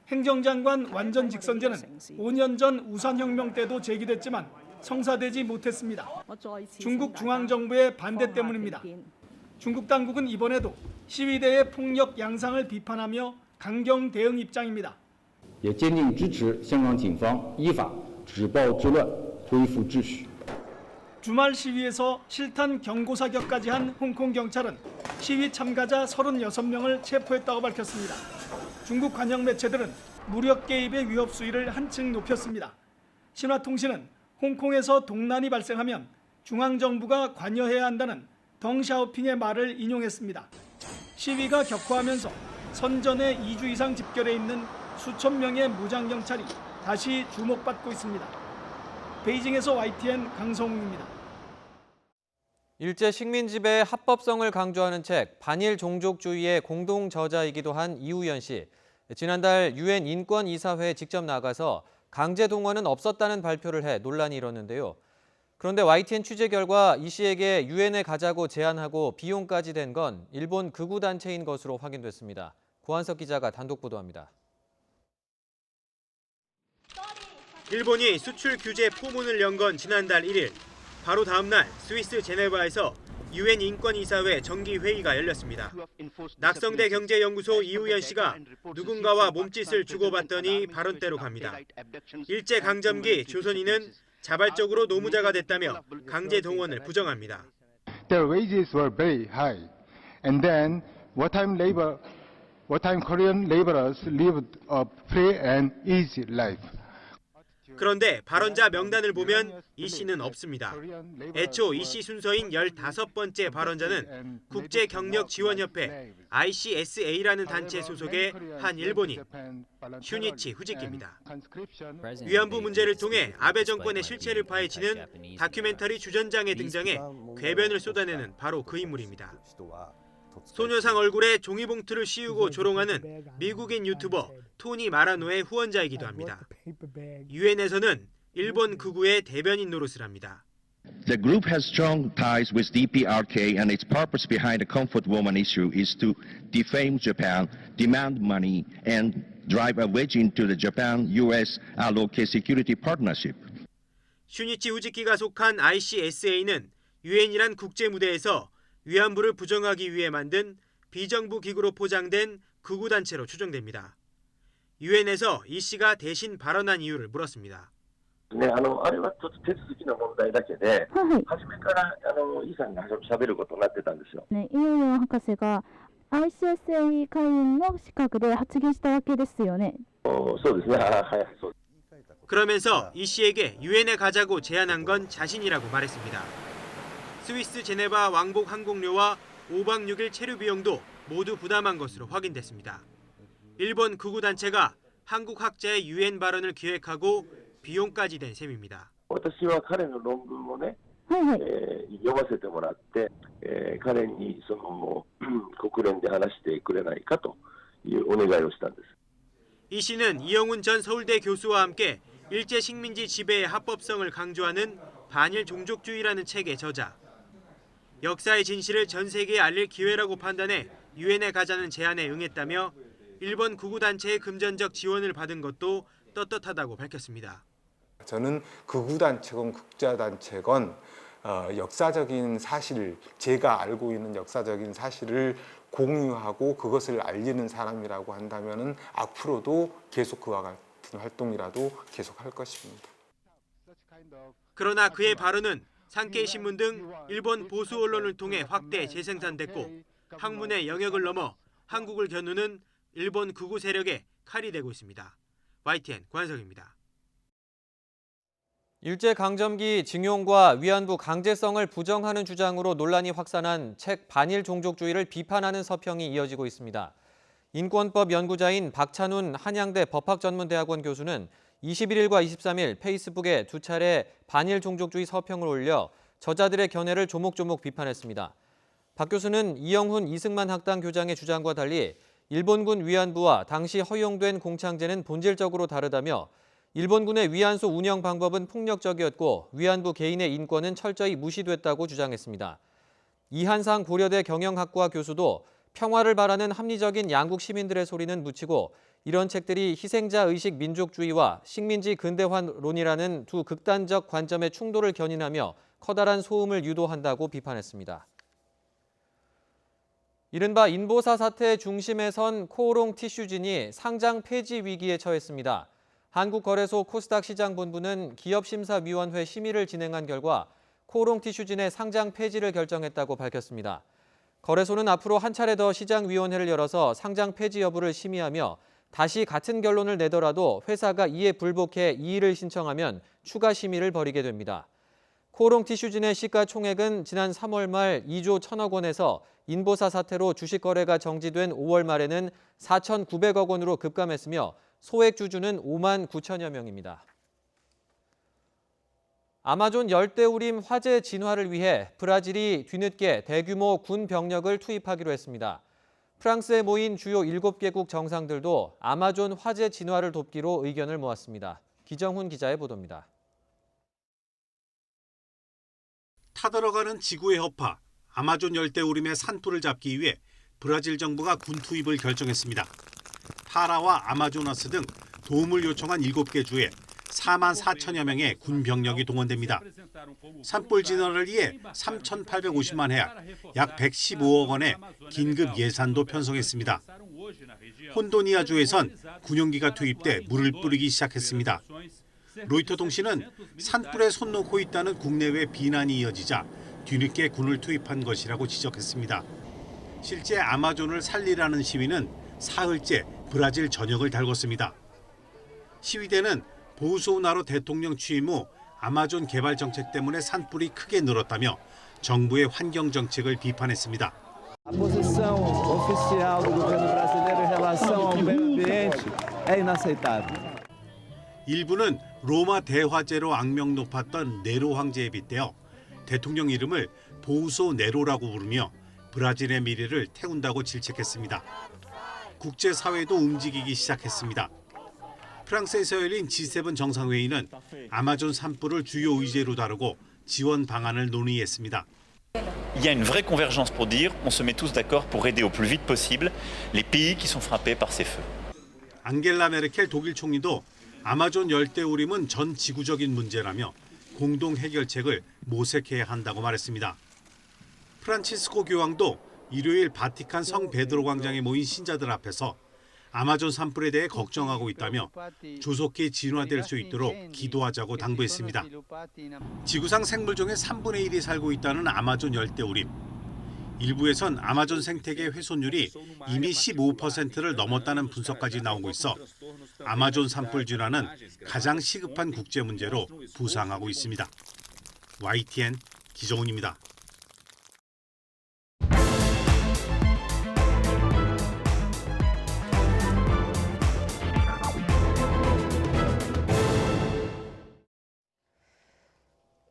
행정장관 완전 직선제는 5년 전 우산혁명 때도 제기됐지만 성사되지 못했습니다. 중국 중앙정부의 반대 때문입니다. 중국 당국은 이번에도 시위대의 폭력 양상을 비판하며 강경 대응 입장입니다. 也坚定支持香港警方依法止暴制乱，恢复秩序。 주말 시위에서 실탄 경고 사격까지 한 홍콩 경찰은 시위 참가자 36명을 체포했다고 밝혔습니다. 중국 관영 매체들은 무력 개입의 위협 수위를 한층 높였습니다. 신화통신은 홍콩에서 동난이 발생하면 중앙정부가 관여해야 한다는 덩샤오핑의 말을 인용했습니다. 시위가 격화하면서 선전에 2주 이상 집결해 있는 수천 명의 무장경찰이 다시 주목받고 있습니다. 베이징에서 YTN 강성웅입니다. 일제 식민지배의 합법성을 강조하는 책 반일 종족주의의 공동 저자이기도 한 이우연 씨. 지난달 유엔 인권이사회에 직접 나가서 강제 동원은 없었다는 발표를 해 논란이 일었는데요. 그런데 YTN 취재 결과 이 씨에게 유엔에 가자고 제안하고 비용까지 된 건 일본 극우 단체인 것으로 확인됐습니다. 고한석 기자가 단독 보도합니다. 일본이 수출 규제 포문을 연 건 지난달 1일. 바로 다음 날 스위스 제네바에서 유엔 인권이사회 정기회의가 열렸습니다. 낙성대 경제연구소 이우연 씨가 누군가와 몸짓을 주고받더니 발언대로 갑니다. 일제강점기 조선인은 자발적으로 노무자가 됐다며 강제 동원을 부정합니다. Their wages were very high, and then wartime Korean laborers lived a free and easy life. 그런데 발언자 명단을 보면 이 씨는 없습니다. 애초 이 씨 순서인 15번째 발언자는 국제경력지원협회 ICSA라는 단체 소속의 한 일본인 슈니치 후지키입니다. 위안부 문제를 통해 아베 정권의 실체를 파헤치는 다큐멘터리 주전장에 등장해 궤변을 쏟아내는 바로 그 인물입니다. 소녀상 얼굴에 종이봉투를 씌우고 조롱하는 미국인 유튜버 토니 마라노의 후원자이기도 합니다. 유엔에서는 일본 극우의 대변인 노릇을 합니다. The group has strong ties with DPRK and its purpose behind the comfort woman issue is to defame Japan, demand money and drive a wedge into the Japan-US allocated security partnership. 슈니치 후지키가 속한 ICSA는 유엔이란 국제 무대에서 위안부를 부정하기 위해 만든 비정부 기구로 포장된 극우 단체로 추정됩니다. 유엔에서 이 씨가 대신 발언한 이유를 물었습니다. ね、あれはちょっと手続きの問題だけで、初めからイさんが喋ることになってたんですよ。ね、イヨヨン博士が ICSA 会員の資格で発言したわけですよね。そうですね。はい、そう。 그러면서 이 씨에게 유엔에 가자고 제안한 건 자신이라고 말했습니다. 스위스 제네바 왕복 항공료와 5박 6일 체류 비용도 모두 부담한 것으로 확인됐습니다. 일본 극우 단체가 한국 학자의 유엔 발언을 기획하고 비용까지 댄 셈입니다. 私は彼の論文をね、読ませてもらって、彼にその国連で話してくれないかというお願いをしたんです。 이 씨는 이영훈 전 서울대 교수와 함께 일제 식민지 지배의 합법성을 강조하는 반일 종족주의라는 책의 저자. 역사의 진실을 전 세계에 알릴 기회라고 판단해 유엔에 가자는 제안에 응했다며 일본 극우 단체의 금전적 지원을 받은 것도 떳떳하다고 밝혔습니다. 저는 극우단체건 국제단체건 역사적인 사실, 제가 알고 있는 역사적인 사실을 공유하고 그것을 알리는 사람이라고 한다면 앞으로도 계속 그와 같은 활동이라도 계속할 것입니다. 그러나 그의 발언은 산케이 신문 등 일본 보수 언론을 통해 확대 재생산됐고 학문의 영역을 넘어 한국을 겨누는 일본 극우 세력의 칼이 되고 있습니다. YTN 권한석입니다. 일제강점기 징용과 위안부 강제성을 부정하는 주장으로 논란이 확산한 책 반일 종족주의를 비판하는 서평이 이어지고 있습니다. 인권법 연구자인 박찬훈 한양대 법학전문대학원 교수는 21일과 23일 페이스북에 두 차례 반일 종족주의 서평을 올려 저자들의 견해를 조목조목 비판했습니다. 박 교수는 이영훈 이승만 학당 교장의 주장과 달리 일본군 위안부와 당시 허용된 공창제는 본질적으로 다르다며 일본군의 위안소 운영 방법은 폭력적이었고 위안부 개인의 인권은 철저히 무시됐다고 주장했습니다. 이한상 고려대 경영학과 교수도 평화를 바라는 합리적인 양국 시민들의 소리는 묻히고 이런 책들이 희생자 의식 민족주의와 식민지 근대화론이라는 두 극단적 관점의 충돌을 견인하며 커다란 소음을 유도한다고 비판했습니다. 이른바 인보사 사태 중심에 선 코오롱 티슈진이 상장 폐지 위기에 처했습니다. 한국거래소 코스닥 시장본부는 기업심사위원회 심의를 진행한 결과 코오롱 티슈진의 상장 폐지를 결정했다고 밝혔습니다. 거래소는 앞으로 한 차례 더 시장위원회를 열어서 상장 폐지 여부를 심의하며 다시 같은 결론을 내더라도 회사가 이에 불복해 이의를 신청하면 추가 심의를 벌이게 됩니다. 코오롱 티슈진의 시가총액은 지난 3월 말 2조 1천억 원에서 인보사 사태로 주식 거래가 정지된 5월 말에는 4,900억 원으로 급감했으며 소액 주주는 5만 9천여 명입니다. 아마존 열대우림 화재 진화를 위해 브라질이 뒤늦게 대규모 군 병력을 투입하기로 했습니다. 프랑스에 모인 주요 7개국 정상들도 아마존 화재 진화를 돕기로 의견을 모았습니다. 기정훈 기자의 보도입니다. 타들어가는 지구의 허파, 아마존 열대우림의 산불을 잡기 위해 브라질 정부가 군 투입을 결정했습니다. 파라와 아마조나스 등 도움을 요청한 7개 주에 4만 4천여 명의 군 병력이 동원됩니다. 산불 진화를 위해 3,850만 헤아, 약 115억 원의 긴급 예산도 편성했습니다. 혼도니아주에선 군용기가 투입돼 물을 뿌리기 시작했습니다. 로이터 통신은 산불에 손 놓고 있다는 국내외 비난이 이어지자 뒤늦게 군을 투입한 것이라고 지적했습니다. 실제 아마존을 살리라는 시위는 사흘째 브라질 전역을 달궜습니다. 시위대는 보우소나로 대통령 취임 후 아마존 개발 정책 때문에 산불이 크게 늘었다며 정부의 환경 정책을 비판했습니다. A posição oficial do governo brasileiro em relação ao meio ambiente é inaceitável. 일부는 로마 대화제로 악명 높았던 네로 황제에 빗대어 대통령 이름을 보우소 네로라고 부르며 브라질의 미래를 태운다고 질책했습니다. 국제사회도 움직이기 시작했습니다. 프랑스에서 열린 G7 정상회의는 아마존 산불을 주요 의제로 다루고 지원 방안을 논의했습니다. Il y a une vraie convergence pour dire on se met tous d'accord pour aider au plus vite possible les pays qui sont frappés par ces feux. 앙겔라 메르켈 독일 총리도 아마존 열대우림은 전 지구적인 문제라며 공동 해결책을 모색해야 한다고 말했습니다. 프란치스코 교황도 일요일 바티칸 성 베드로 광장에 모인 신자들 앞에서 아마존 산불에 대해 걱정하고 있다며 조속히 진화될 수 있도록 기도하자고 당부했습니다. 지구상 생물종의 3분의 1이 살고 있다는 아마존 열대우림. 일부에선 아마존 생태계 훼손율이 이미 15%를 넘었다는 분석까지 나오고 있어 아마존 산불 진화는 가장 시급한 국제 문제로 부상하고 있습니다. YTN 기정훈입니다.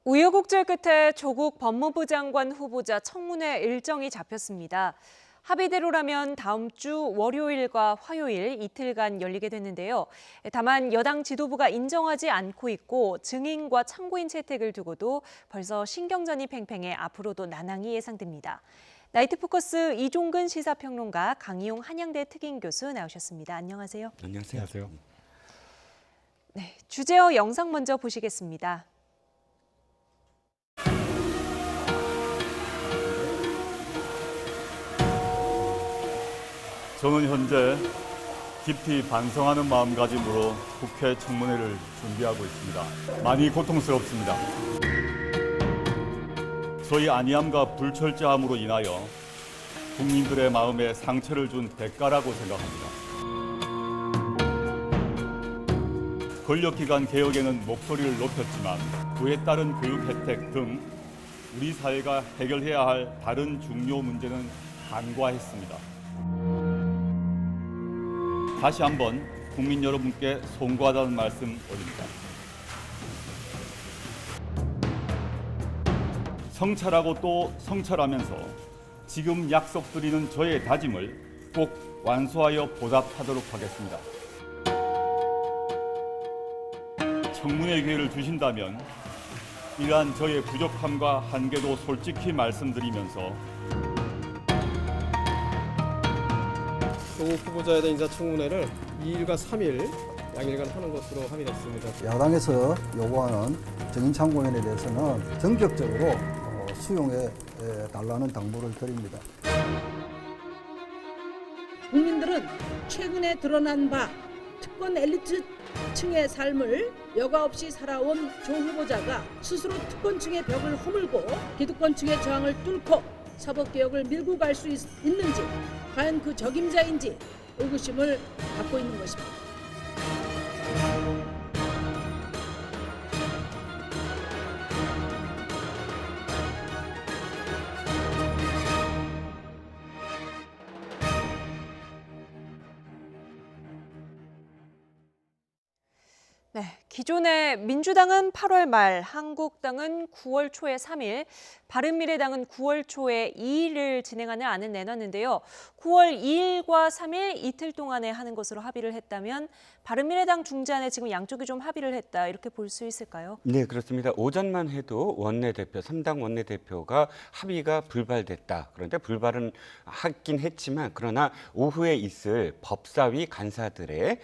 우여곡절 끝에 조국 법무부 장관 후보자 청문회 일정이 잡혔습니다. 합의대로라면 다음 주 월요일과 화요일 이틀간 열리게 됐는데요. 다만 여당 지도부가 인정하지 않고 있고 증인과 참고인 채택을 두고도 벌써 신경전이 팽팽해 앞으로도 난항이 예상됩니다. 나이트 포커스 이종근 시사평론가, 강희용 한양대 특임교수 나오셨습니다. 안녕하세요. 안녕하세요. 네, 주제어 영상 먼저 보시겠습니다. 저는 현재 깊이 반성하는 마음가짐으로 국회 청문회를 준비하고 있습니다. 많이 고통스럽습니다. 저희 안이함과 불철저함으로 인하여 국민들의 마음에 상처를 준 대가라고 생각합니다. 권력기관 개혁에는 목소리를 높였지만 그에 따른 교육 혜택 등 우리 사회가 해결해야 할 다른 중요 문제는 간과했습니다. 다시 한번 국민 여러분께 송구하다는 말씀 드립니다. 성찰하고 또 성찰하면서 지금 약속드리는 저의 다짐을 꼭 완수하여 보답하도록 하겠습니다. 청문회 기회를 주신다면 이러한 저의 부족함과 한계도 솔직히 말씀드리면서 조국 후보자에 대한 인사청문회를 2일과 3일 양일간 하는 것으로 합의했습니다. 야당에서 요구하는 증인 참고인에 대해서는 전격적으로 수용해 달라는 당부를 드립니다. 국민들은 최근에 드러난 바 특권 엘리트층의 삶을 여과 없이 살아온 조 후보자가 스스로 특권층의 벽을 허물고 기득권층의 저항을 뚫고 사법개혁을 밀고 갈 수 있는지, 과연 그 적임자인지 의구심을 갖고 있는 것입니다. 네, 기존에 민주당은 8월 말, 한국당은 9월 초에 3일, 바른미래당은 9월 초에 2일을 진행하는 안을 내놨는데요. 9월 2일과 3일 이틀 동안에 하는 것으로 합의를 했다면 바른미래당 중재안에 지금 양쪽이 좀 합의를 했다, 이렇게 볼 수 있을까요? 네, 그렇습니다. 오전만 해도 원내대표, 3당 원내대표가 합의가 불발됐다. 그런데 불발은 하긴 했지만 그러나 오후에 있을 법사위 간사들의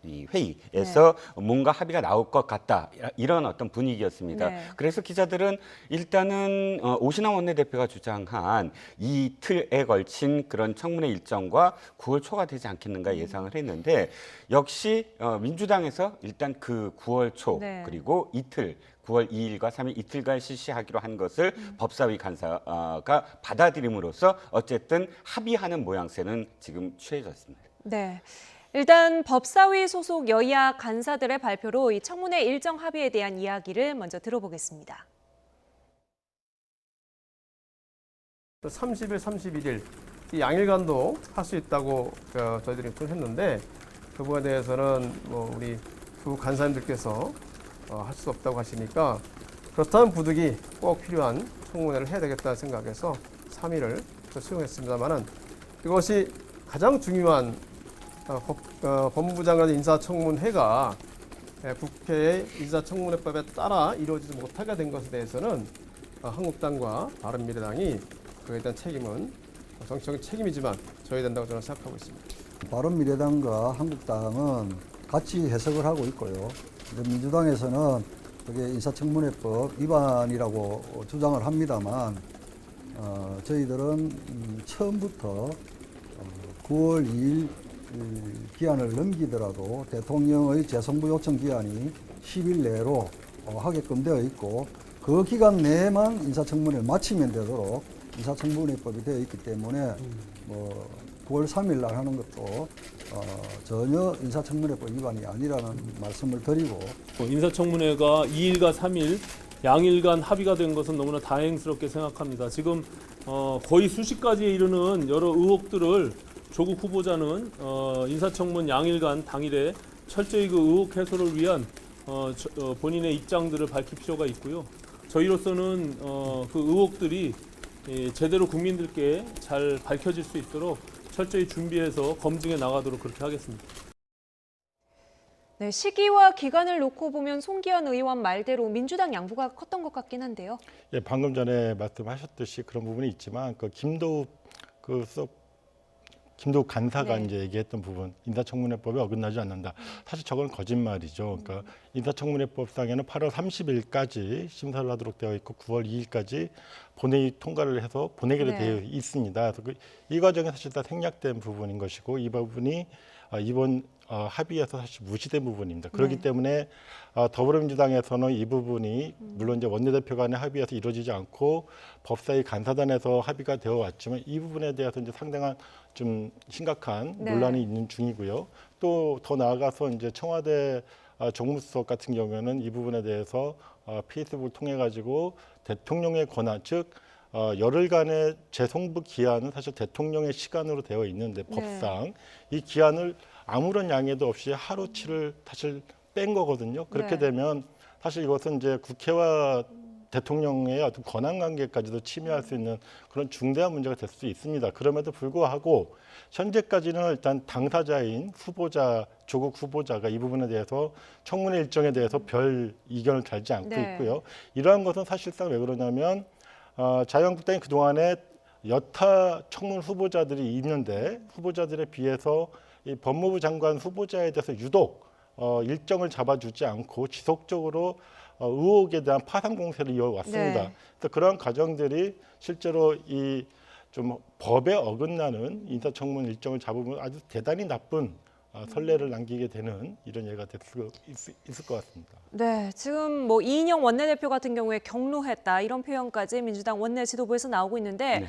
이 회의에서 뭔가 합의가 나올 것 같다. 이런 어떤 분위기였습니다. 네. 그래서 기자들은 일단은 오신환 원내대표가 주장한 이틀에 걸친 그런 청문회 일정과 9월 초가 되지 않겠는가 예상을 했는데 역시 민주당에서 일단 그 9월 초 네. 그리고 이틀 9월 2일과 3일 이틀간 실시하기로 한 것을 법사위 간사가 받아들임으로써 어쨌든 합의하는 모양새는 지금 취해졌습니다. 네. 일단 법사위 소속 여야 간사들의 발표로 이 청문회 일정 합의에 대한 이야기를 먼저 들어보겠습니다. 30일, 31일 이 양일간도 할 수 있다고 저희들이 했는데 그 부분에 대해서는 뭐 우리 두 간사님들께서 할 수 없다고 하시니까 그렇다면 부득이 꼭 필요한 청문회를 해야 되겠다는 생각에서 3일을 수용했습니다만은 이것이 가장 중요한 법무부 장관 인사청문회가 국회의 인사청문회법에 따라 이루어지지 못하게 된 것에 대해서는 한국당과 바른미래당이 그에 대한 책임은 정치적인 책임이지만 져야 된다고 저는 생각하고 있습니다. 바른미래당과 한국당은 같이 해석을 하고 있고요. 민주당에서는 그게 인사청문회법 위반이라고 주장을 합니다만 저희들은 처음부터 9월 2일 기한을 넘기더라도 대통령의 재송부 요청 기한이 10일 내로 하게끔 되어 있고 그 기간 내에만 인사청문회를 마치면 되도록 인사청문회법이 되어 있기 때문에 9월 3일 날 하는 것도 전혀 인사청문회법 위반이 아니라는 말씀을 드리고 인사청문회가 2일과 3일 양일간 합의가 된 것은 너무나 다행스럽게 생각합니다. 지금 거의 수십 가지에 이르는 여러 의혹들을 조국 후보자는 인사청문 양일간 당일에 철저히 그 의혹 해소를 위한 본인의 입장들을 밝힐 필요가 있고요. 저희로서는 그 의혹들이 제대로 국민들께 잘 밝혀질 수 있도록 철저히 준비해서 검증해 나가도록 그렇게 하겠습니다. 네, 시기와 기간을 놓고 보면 송기현 의원 말대로 민주당 양보가 컸던 것 같긴 한데요. 예, 방금 전에 말씀하셨듯이 그런 부분이 있지만 김도욱 간사가 네. 이제 얘기했던 부분, 인사청문회법에 어긋나지 않는다. 사실 저건 거짓말이죠. 그러니까 인사청문회법상에는 8월 30일까지 심사를 하도록 되어 있고 9월 2일까지 본회의 통과를 해서 보내기로 되어 있습니다. 그래서 이 과정이 사실상 생략된 부분인 것이고 이 부분이 이번 합의에서 사실 무시된 부분입니다. 그렇기 때문에 더불어민주당에서는 이 부분이 물론 이제 원내대표 간의 합의에서 이루어지지 않고 법사위 간사단에서 합의가 되어 왔지만 이 부분에 대해서 이제 상당한 좀 심각한 논란이 있는 중이고요. 또 더 나아가서 이제 청와대 정무수석 같은 경우에는 이 부분에 대해서 페이스북을 통해 가지고 대통령의 권한, 즉 열흘간의 재송부 기한은 사실 대통령의 시간으로 되어 있는데 법상 이 기한을 아무런 양해도 없이 하루치를 사실 뺀 거거든요. 그렇게 되면 사실 이것은 이제 국회와 대통령의 어떤 권한 관계까지도 침해할 수 있는 그런 중대한 문제가 될 수 있습니다. 그럼에도 불구하고 현재까지는 일단 당사자인 후보자, 조국 후보자가 이 부분에 대해서 청문회 일정에 대해서 별 이견을 달지 않고 있고요. 이러한 것은 사실상 왜 그러냐면 자유한국당이 그동안에 여타 청문 후보자들이 있는데 후보자들에 비해서 이 법무부 장관 후보자에 대해서 유독 일정을 잡아주지 않고 지속적으로 의혹에 대한 파상 공세를 이어왔습니다. 그래서 그러한 과정들이 실제로 이 좀 법에 어긋나는 인사청문 일정을 잡으면 아주 대단히 나쁜 선례를 남기게 되는 이런 예가 될 수 있을 것 같습니다. 네, 지금 뭐 이인영 원내대표 같은 경우에 경로했다 이런 표현까지 민주당 원내 지도부에서 나오고 있는데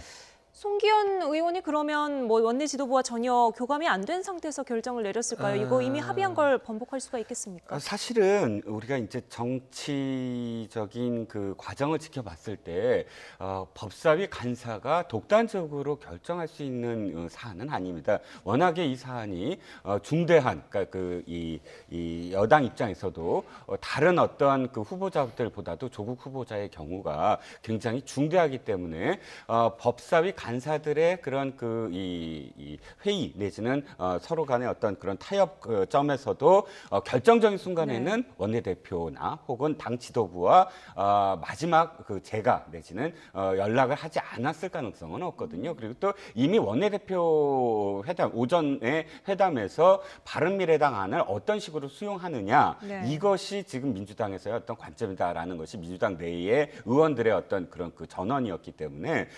송기현 의원이 그러면 뭐 원내 지도부와 전혀 교감이 안 된 상태에서 결정을 내렸을까요? 이거 이미 합의한 걸 번복할 수가 있겠습니까? 사실은 우리가 이제 정치적인 그 과정을 지켜봤을 때 법사위 간사가 독단적으로 결정할 수 있는 사안은 아닙니다. 워낙에 이 사안이 중대한, 그러니까 이 여당 입장에서도 다른 어떤 그 후보자들보다도 조국 후보자의 경우가 굉장히 중대하기 때문에 법사위 간사들의 그런 이 회의 내지는 서로 간의 어떤 그런 타협 점에서도 결정적인 순간에는 원내대표나 혹은 당 지도부와 마지막 제가 내지는 연락을 하지 않았을 가능성은 없거든요. 그리고 또 이미 원내대표 회담 오전에 회담에서 바른미래당 안을 어떤 식으로 수용하느냐 이것이 지금 민주당에서의 어떤 관점이다라는 것이 민주당 내의 의원들의 어떤 그런 그 전언이었기 때문에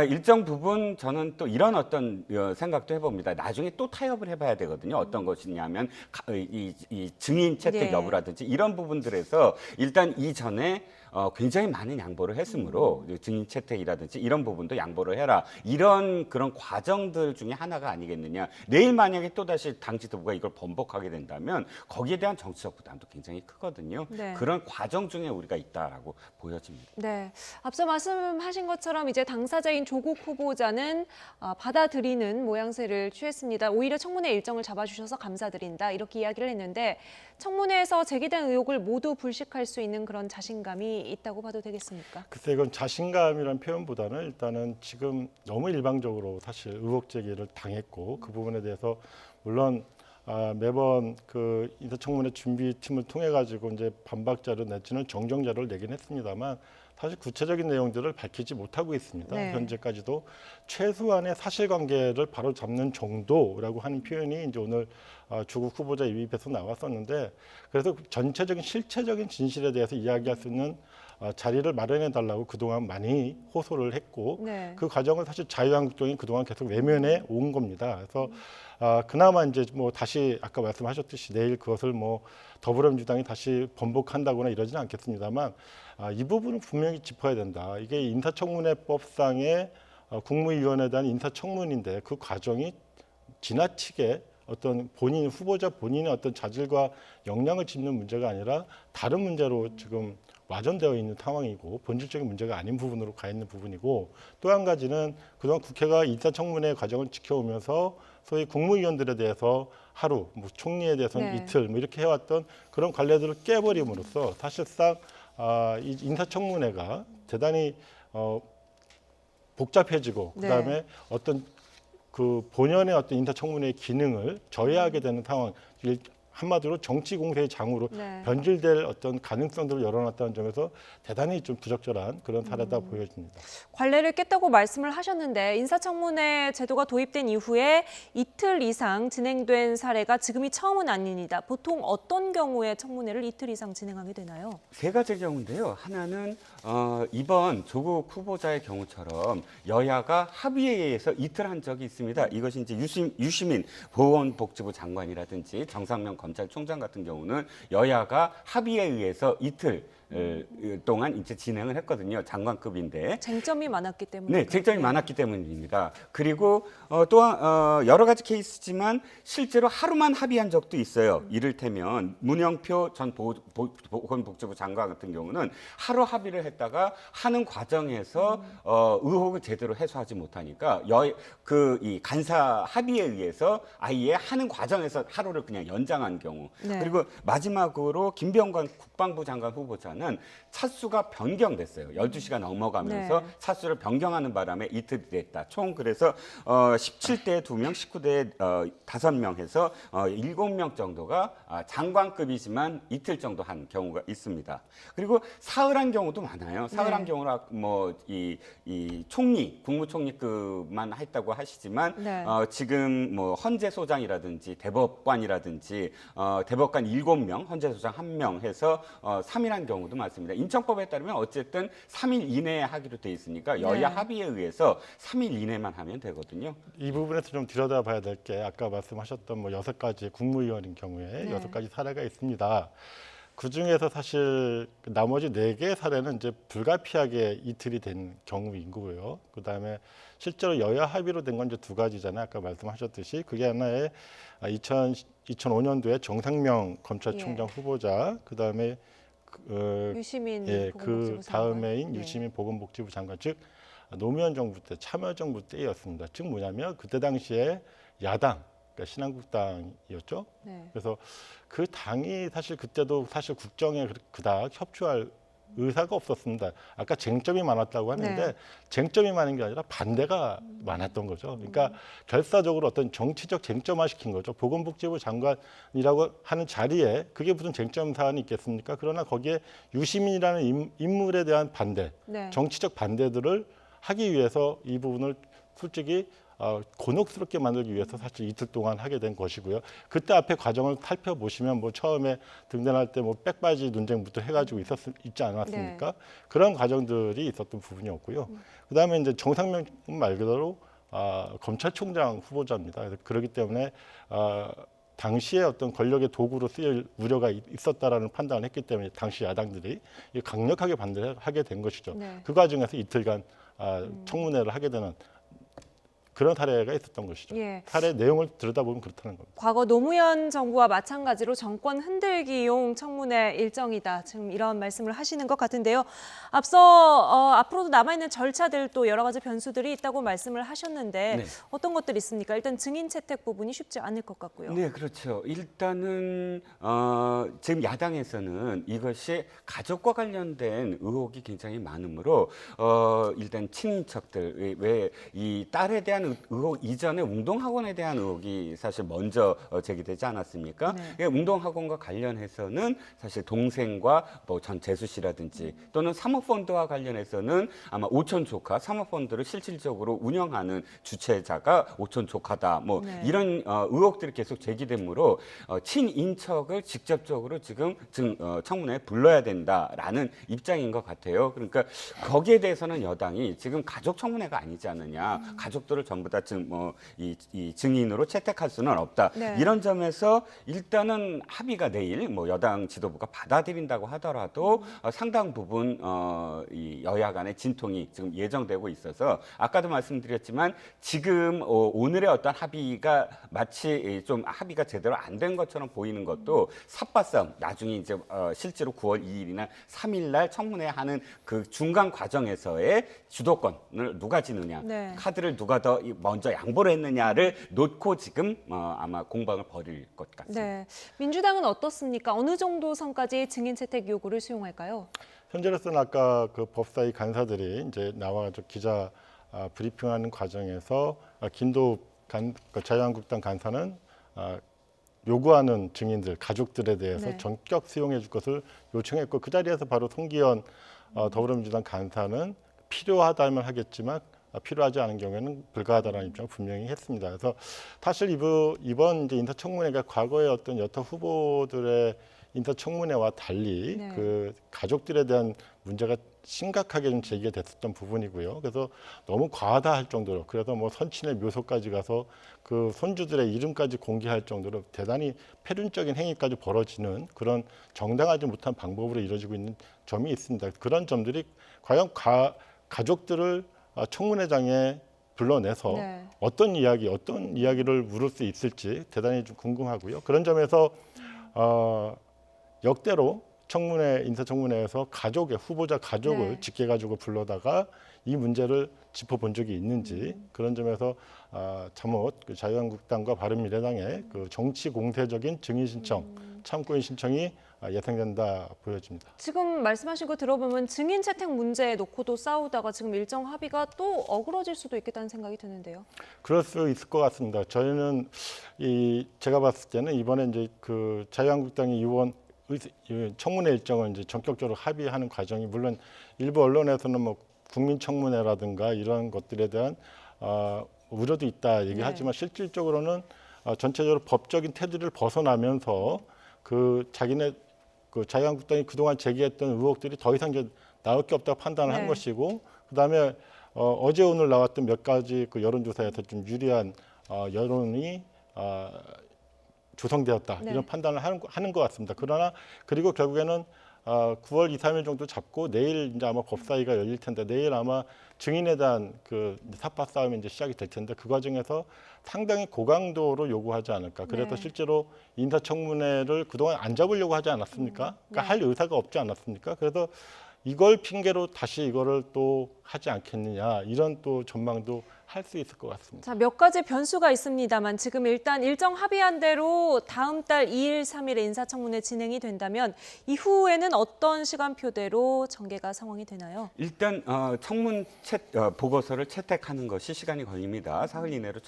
일정 부분 저는 또 이런 어떤 생각도 해봅니다. 나중에 또 타협을 해봐야 되거든요. 어떤 것이냐면 이 증인 채택 여부라든지 이런 부분들에서 일단 이전에 굉장히 많은 양보를 했으므로 증인 채택이라든지 이런 부분도 양보를 해라. 이런 그런 과정들 중에 하나가 아니겠느냐. 내일 만약에 또다시 당 지도부가 이걸 번복하게 된다면 거기에 대한 정치적 부담도 굉장히 크거든요. 네. 그런 과정 중에 우리가 있다라고 보여집니다. 네, 앞서 말씀하신 것처럼 이제 당사자인 조국 후보자는 받아들이는 모양새를 취했습니다. 오히려 청문회 일정을 잡아주셔서 감사드린다 이렇게 이야기를 했는데 청문회에서 제기된 의혹을 모두 불식할 수 있는 그런 자신감이 있다고 봐도 되겠습니까? 글쎄 이건 자신감이라는 표현보다는 일단은 지금 너무 일방적으로 사실 의혹 제기를 당했고 그 부분에 대해서 물론 매번 그 인사청문회 준비팀을 통해 가지고 이제 반박 자료 내지는 정정 자료를 내긴 했습니다만 사실 구체적인 내용들을 밝히지 못하고 있습니다. 네. 현재까지도 최소한의 사실관계를 바로 잡는 정도라고 하는 표현이 이제 오늘 조국 후보자 입에서 나왔었는데 그래서 전체적인 실체적인 진실에 대해서 이야기할 수 있는 자리를 마련해 달라고 그동안 많이 호소를 했고 네. 그 과정을 사실 자유한국당이 그동안 계속 외면해 온 겁니다. 그래서 그나마 이제 뭐 다시 아까 말씀하셨듯이 내일 그것을 뭐 더불어민주당이 다시 번복한다거나 이러지는 않겠습니다만 이 부분은 분명히 짚어야 된다. 이게 인사청문회법상의 국무위원에 대한 인사청문인데 그 과정이 지나치게 어떤 후보자 본인의 어떤 자질과 역량을 짚는 문제가 아니라 다른 문제로 지금 와전되어 있는 상황이고 본질적인 문제가 아닌 부분으로 가 있는 부분이고 또 한 가지는 그동안 국회가 인사청문회 과정을 지켜오면서 소위 국무위원들에 대해서 하루, 뭐 총리에 대해서는 네. 이틀 뭐 이렇게 해왔던 그런 관례들을 깨버림으로써 사실상 이 인사청문회가 대단히 복잡해지고 네. 그다음에 어떤 그 본연의 어떤 인사청문회의 기능을 저해하게 되는 상황, 한마디로 정치 공세의 장으로 네. 변질될 어떤 가능성들을 열어놨다는 점에서 대단히 좀 부적절한 그런 사례다 보여집니다. 관례를 깼다고 말씀을 하셨는데 인사청문회 제도가 도입된 이후에 이틀 이상 진행된 사례가 지금이 처음은 아닙니다. 보통 어떤 경우에 청문회를 이틀 이상 진행하게 되나요? 세 가지 경우인데요. 하나는 이번 조국 후보자의 경우처럼 여야가 합의에 의해서 이틀 한 적이 있습니다. 이것이 이제 유시민 보건복지부 장관이라든지 정상면 검찰총장 같은 경우는 여야가 합의에 의해서 이틀 동안 이제 진행을 했거든요. 장관급인데. 쟁점이 많았기 때문에. 네, 쟁점이 많았기 때문입니다. 그리고 또한 여러 가지 케이스지만 실제로 하루만 합의한 적도 있어요. 이를테면 문영표 전 보건복지부 장관 같은 경우는 하루 합의를 했다가 하는 과정에서 의혹을 제대로 해소하지 못하니까 이 간사 합의에 의해서 아예 하는 과정에서 하루를 그냥 연장한 경우. 네. 그리고 마지막으로 김병관 국방부 장관 후보자는 차수가 변경됐어요. 12시가 넘어가면서 네. 차수를 변경하는 바람에 이틀이 됐다. 총 그래서 17대 2명, 19대 5명 해서 7명 정도가 장관급이지만 이틀 정도 한 경우가 있습니다. 그리고 사흘한 경우도 많아요. 사흘한 네. 경우라 뭐 이 총리, 국무총리급만 했다고 하시지만 네. 지금 뭐 헌재 소장이라든지 대법관이라든지 대법관 7명, 헌재 소장 1명 해서 3일한 경우도 많습니다. 인천법에 따르면 어쨌든 3일 이내에 하기로 돼 있으니까 여야 네. 합의에 의해서 3일 이내만 하면 되거든요. 이 부분에서 좀 들여다봐야 될 게 아까 말씀하셨던 뭐 6가지 국무위원인 경우에 네. 6가지 사례가 있습니다. 그 중에서 사실 나머지 4개의 사례는 이제 불가피하게 이틀이 된 경우인 거고요. 그다음에 실제로 여야 합의로 된 건 이제 2가지잖아요. 아까 말씀하셨듯이 그게 하나의 2005년도에 정상명 검찰총장 예. 후보자, 그다음에 유시민 그 보건복지부 장관. 다음해인 네. 유시민 보건복지부 장관, 즉 노무현 정부 때 참여정부 때였습니다. 즉 뭐냐면 그때 당시에 야당, 그러니까 신한국당이었죠. 네. 그래서 그 당이 사실 그때도 사실 국정에 그닥 협조할 의사가 없었습니다. 아까 쟁점이 많았다고 하는데 네. 쟁점이 많은 게 아니라 반대가 많았던 거죠. 그러니까 결사적으로 어떤 정치적 쟁점화 시킨 거죠. 보건복지부 장관이라고 하는 자리에 그게 무슨 쟁점 사안이 있겠습니까? 그러나 거기에 유시민이라는 인물에 대한 반대, 네. 정치적 반대들을 하기 위해서 이 부분을 솔직히 곤혹스럽게 만들기 위해서 사실 이틀 동안 하게 된 것이고요. 그때 앞에 과정을 살펴보시면 뭐 처음에 등단할 때 뭐 백바지 논쟁부터 해가지고 있지 않았습니까? 네. 그런 과정들이 있었던 부분이었고요. 그다음에 이제 정상명 말 그대로 검찰총장 후보자입니다. 그래서 그렇기 때문에 당시에 어떤 권력의 도구로 쓰일 우려가 있었다라는 판단을 했기 때문에 당시 야당들이 강력하게 반대를 하게 된 것이죠. 네. 그 과정에서 이틀간 청문회를 하게 되는 그런 사례가 있었던 것이죠. 예. 사례 내용을 들여다보면 그렇다는 겁니다. 과거 노무현 정부와 마찬가지로 정권 흔들기용 청문회 일정이다. 지금 이런 말씀을 하시는 것 같은데요. 앞서 앞으로도 남아있는 절차들도 여러 가지 변수들이 있다고 말씀을 하셨는데 네. 어떤 것들이 있습니까? 일단 증인 채택 부분이 쉽지 않을 것 같고요. 네, 그렇죠. 일단은 지금 야당에서는 이것이 가족과 관련된 의혹이 굉장히 많으므로 일단 친인척들 왜 이 딸에 대한 의혹 이전에 웅동학원에 대한 의혹이 사실 먼저 제기되지 않았습니까? 네. 웅동학원과 관련해서는 사실 동생과 뭐 전 재수 씨라든지 또는 사모펀드와 관련해서는 아마 오촌 조카 사모펀드를 실질적으로 운영하는 주체자가 오촌 조카다. 뭐 네. 이런 의혹들이 계속 제기되므로 친인척을 직접적으로 지금 청문회에 불러야 된다라는 입장인 것 같아요. 그러니까 거기에 대해서는 여당이 지금 가족 청문회가 아니지 않느냐, 가족들을 전부 다 이 증인으로 채택할 수는 없다. 네. 이런 점에서 일단은 합의가 내일 뭐 여당 지도부가 받아들인다고 하더라도 상당 부분 이 여야 간의 진통이 지금 예정되고 있어서 아까도 말씀드렸지만 지금 오늘의 어떤 합의가 마치 좀 합의가 제대로 안 된 것처럼 보이는 것도 삿바싸움 나중에 이제 실제로 9월 2일이나 3일 날 청문회 하는 그 중간 과정에서의 주도권을 누가 지느냐, 네. 카드를 누가 더 먼저 양보를 했느냐를 놓고 지금 아마 공방을 벌일 것 같습니다. 네. 민주당은 어떻습니까? 어느 정도 선까지 증인 채택 요구를 수용할까요? 현재로서는 아까 그 법사위 간사들이 이제 나와가지고 기자 브리핑하는 과정에서 김도읍 자유한국당 간사는 요구하는 증인들, 가족들에 대해서 네. 전격 수용해 줄 것을 요청했고 그 자리에서 바로 송기현 더불어민주당 간사는 필요하다면 하겠지만 필요하지 않은 경우에는 불가하다라는 입장을 분명히 했습니다. 그래서 사실 이번 이제 인사청문회가 과거의 어떤 여타 후보들의 인사청문회와 달리 네. 그 가족들에 대한 문제가 심각하게 좀 제기가 됐었던 부분이고요. 그래서 너무 과하다 할 정도로 그래서 뭐 선친의 묘소까지 가서 그 손주들의 이름까지 공개할 정도로 대단히 패륜적인 행위까지 벌어지는 그런 정당하지 못한 방법으로 이루어지고 있는 점이 있습니다. 그런 점들이 과연 가족들을 청문회장에 불러내서 네. 어떤 이야기를 물을 수 있을지 대단히 좀 궁금하고요. 그런 점에서 역대로 인사청문회에서 후보자 가족을 네. 직계가족을 불러다가 이 문제를 짚어본 적이 있는지 그런 점에서 잠옷 자유한국당과 바른미래당의 그 정치 공세적인 증인 신청, 참고인 신청이 예상된다 보여집니다. 지금 말씀하신 거 들어보면 증인 채택 문제 놓고도 싸우다가 지금 일정 합의가 또 어그러질 수도 있겠다는 생각이 드는데요. 그럴 수 있을 것 같습니다. 저희는 제가 봤을 때는 이번에 이제 그 자유한국당이 이번 청문회 일정을 이제 전격적으로 합의하는 과정이 물론 일부 언론에서는 뭐 국민청문회라든가 이런 것들에 대한 우려도 있다 얘기하지만 네. 실질적으로는 전체적으로 법적인 테두리를 벗어나면서 자기네 자유한국당이 그동안 제기했던 의혹들이 더 이상 이제 나올 게 없다고 판단을 한 네. 것이고 그다음에 어제 오늘 나왔던 몇 가지 그 여론조사에서 좀 유리한 여론이 조성되었다 네. 이런 판단을 하는 것 같습니다. 그리고 결국에는 9월 2, 3일 정도 잡고 내일 이제 아마 법사위가 열릴 텐데 내일 아마 증인에 대한 그 삿바 싸움이 이제 시작이 될 텐데 그 과정에서 상당히 고강도로 요구하지 않을까. 그래서 네. 실제로 인사청문회를 그동안 안 잡으려고 하지 않았습니까? 그러니까 네. 할 의사가 없지 않았습니까? 그래서 이걸 핑계로 다시 이거를 또 하지 않겠느냐 이런 또 전망도 할 수 있을 것 같습니다. 자, 몇 가지 변수가 있습니다만 지금 일단 일정 합의한 대로 다음 달 2일, 3일에 인사청문회 진행이 된다면 이후에는 어떤 시간표대로 전개가 상황이 되나요? 일단 청문 보고서를 채택하는 것이 시간이 걸립니다. 사흘 이내로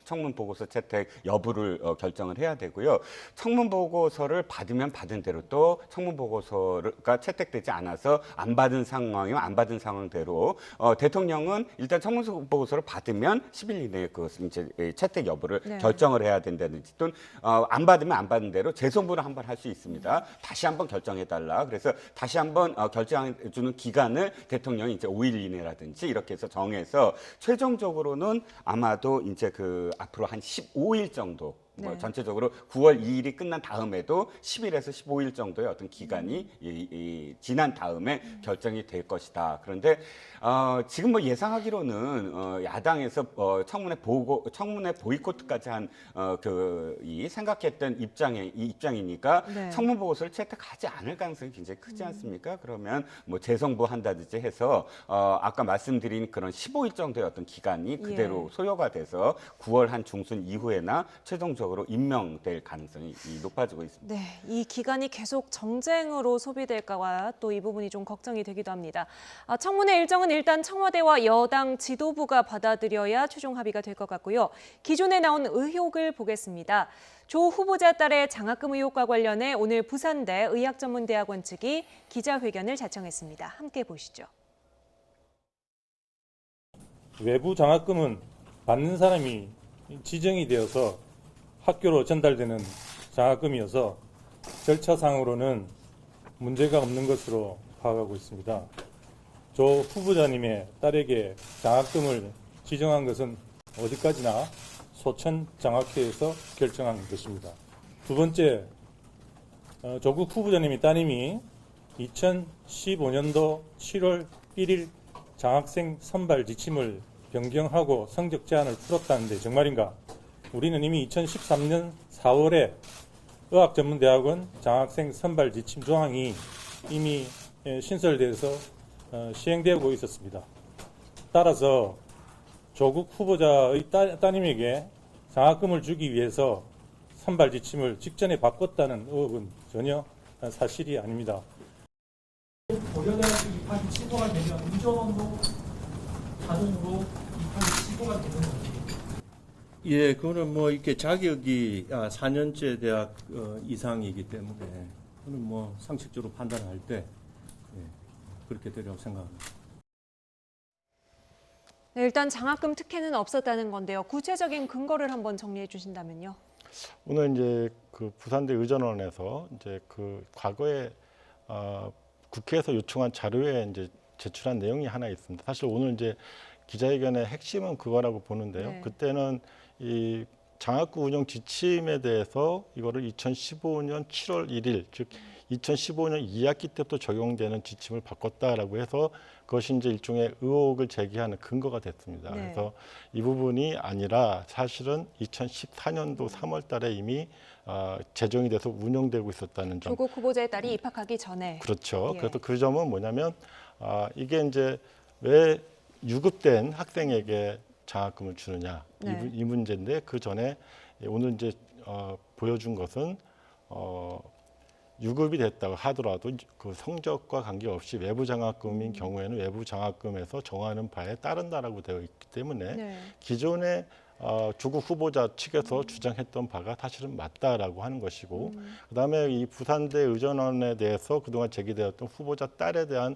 청문 보고서 채택 여부를 결정을 해야 되고요. 청문 보고서를 받으면 받은 대로 또 청문 보고서가 채택되지 않아서 안 받은 상황이면 안 받은 상황대로 대통령은 일단 청문 보고서를 받으면 10일 이내에 그것을 이제 채택 여부를 네. 결정을 해야 된다든지 또는 안 받으면 안 받은 대로 재송부를 한번 할 수 있습니다. 다시 한번 결정해달라. 그래서 다시 한번 결정해주는 기간을 대통령이 이제 5일 이내라든지 이렇게 해서 정해서 최종적으로는 아마도 이제 앞으로 한 15일 정도 뭐 네. 전체적으로 9월 2일이 끝난 다음에도 10일에서 15일 정도의 어떤 기간이 지난 다음에 결정이 될 것이다. 그런데 지금 뭐 예상하기로는 야당에서 청문회 보이콧까지 한 이 생각했던 입장이니까 네. 청문 보고서를 채택하지 않을 가능성이 굉장히 크지 않습니까? 그러면 뭐 재송부한다든지 해서 아까 말씀드린 그런 15일 정도의 어떤 기간이 그대로 소요가 돼서 9월 한 중순 이후에나 최종적으로 임명될 가능성이 높아지고 있습니다. 네, 이 기간이 계속 정쟁으로 소비될까봐 또 이 부분이 좀 걱정이 되기도 합니다. 청문회 일정은 일단 청와대와 여당 지도부가 받아들여야 최종 합의가 될 것 같고요. 기존에 나온 의혹을 보겠습니다. 조 후보자 딸의 장학금 의혹과 관련해 오늘 부산대 의학전문대학원 측이 기자회견을 자청했습니다. 함께 보시죠. 외부 장학금은 받는 사람이 지정이 되어서 학교로 전달되는 장학금이어서 절차상으로는 문제가 없는 것으로 파악하고 있습니다. 조 후보자님의 딸에게 장학금을 지정한 것은 어디까지나 소천 장학회에서 결정한 것입니다. 두 번째, 조국 후보자님이 따님이 2015년도 7월 1일 장학생 선발 지침을 변경하고 성적 제한을 풀었다는데 정말인가? 우리는 이미 2013년 4월에 의학전문대학원 장학생 선발 지침 조항이 이미 신설돼서 시행되고 있었습니다. 따라서 조국 후보자의 따님에게 장학금을 주기 위해서 선발 지침을 직전에 바꿨다는 의혹은 전혀 사실이 아닙니다. 고려대학교 입학이 취소가 되면 의전원도 자동으로 입학이 취소가 되는 거죠. 예, 그거는 뭐 이렇게 자격이 4년제 대학 이상이기 때문에 그는 뭐 상식적으로 판단할 때 그렇게 되리라고 생각합니다. 네, 일단 장학금 특혜는 없었다는 건데요. 구체적인 근거를 한번 정리해 주신다면요. 오늘 이제 그 부산대 의전원에서 이제 그 과거에 국회에서 요청한 자료에 이제 제출한 내용이 하나 있습니다. 사실 오늘 이제 기자회견의 핵심은 그거라고 보는데요. 네. 그때는 이 장학금 운영 지침에 대해서 이거를 2015년 7월 1일, 즉 2015년 2학기 때부터 적용되는 지침을 바꿨다라고 해서 그것이 이제 일종의 의혹을 제기하는 근거가 됐습니다. 네. 그래서 이 부분이 아니라 사실은 2014년도 3월 달에 이미 제정이 돼서 운영되고 있었다는 점. 조국 후보자의 딸이 입학하기 전에. 그렇죠. 예. 그래서 그 점은 뭐냐면 이게 이제 왜 유급된 학생에게 장학금을 주느냐 네. 이 문제인데 그 전에 오늘 이제 보여준 것은 유급이 됐다고 하더라도 그 성적과 관계없이 외부 장학금인 경우에는 외부 장학금에서 정하는 바에 따른다라고 되어 있기 때문에 네. 기존에 조국 후보자 측에서 주장했던 바가 사실은 맞다라고 하는 것이고 그다음에 이 부산대 의전원에 대해서 그동안 제기되었던 후보자 딸에 대한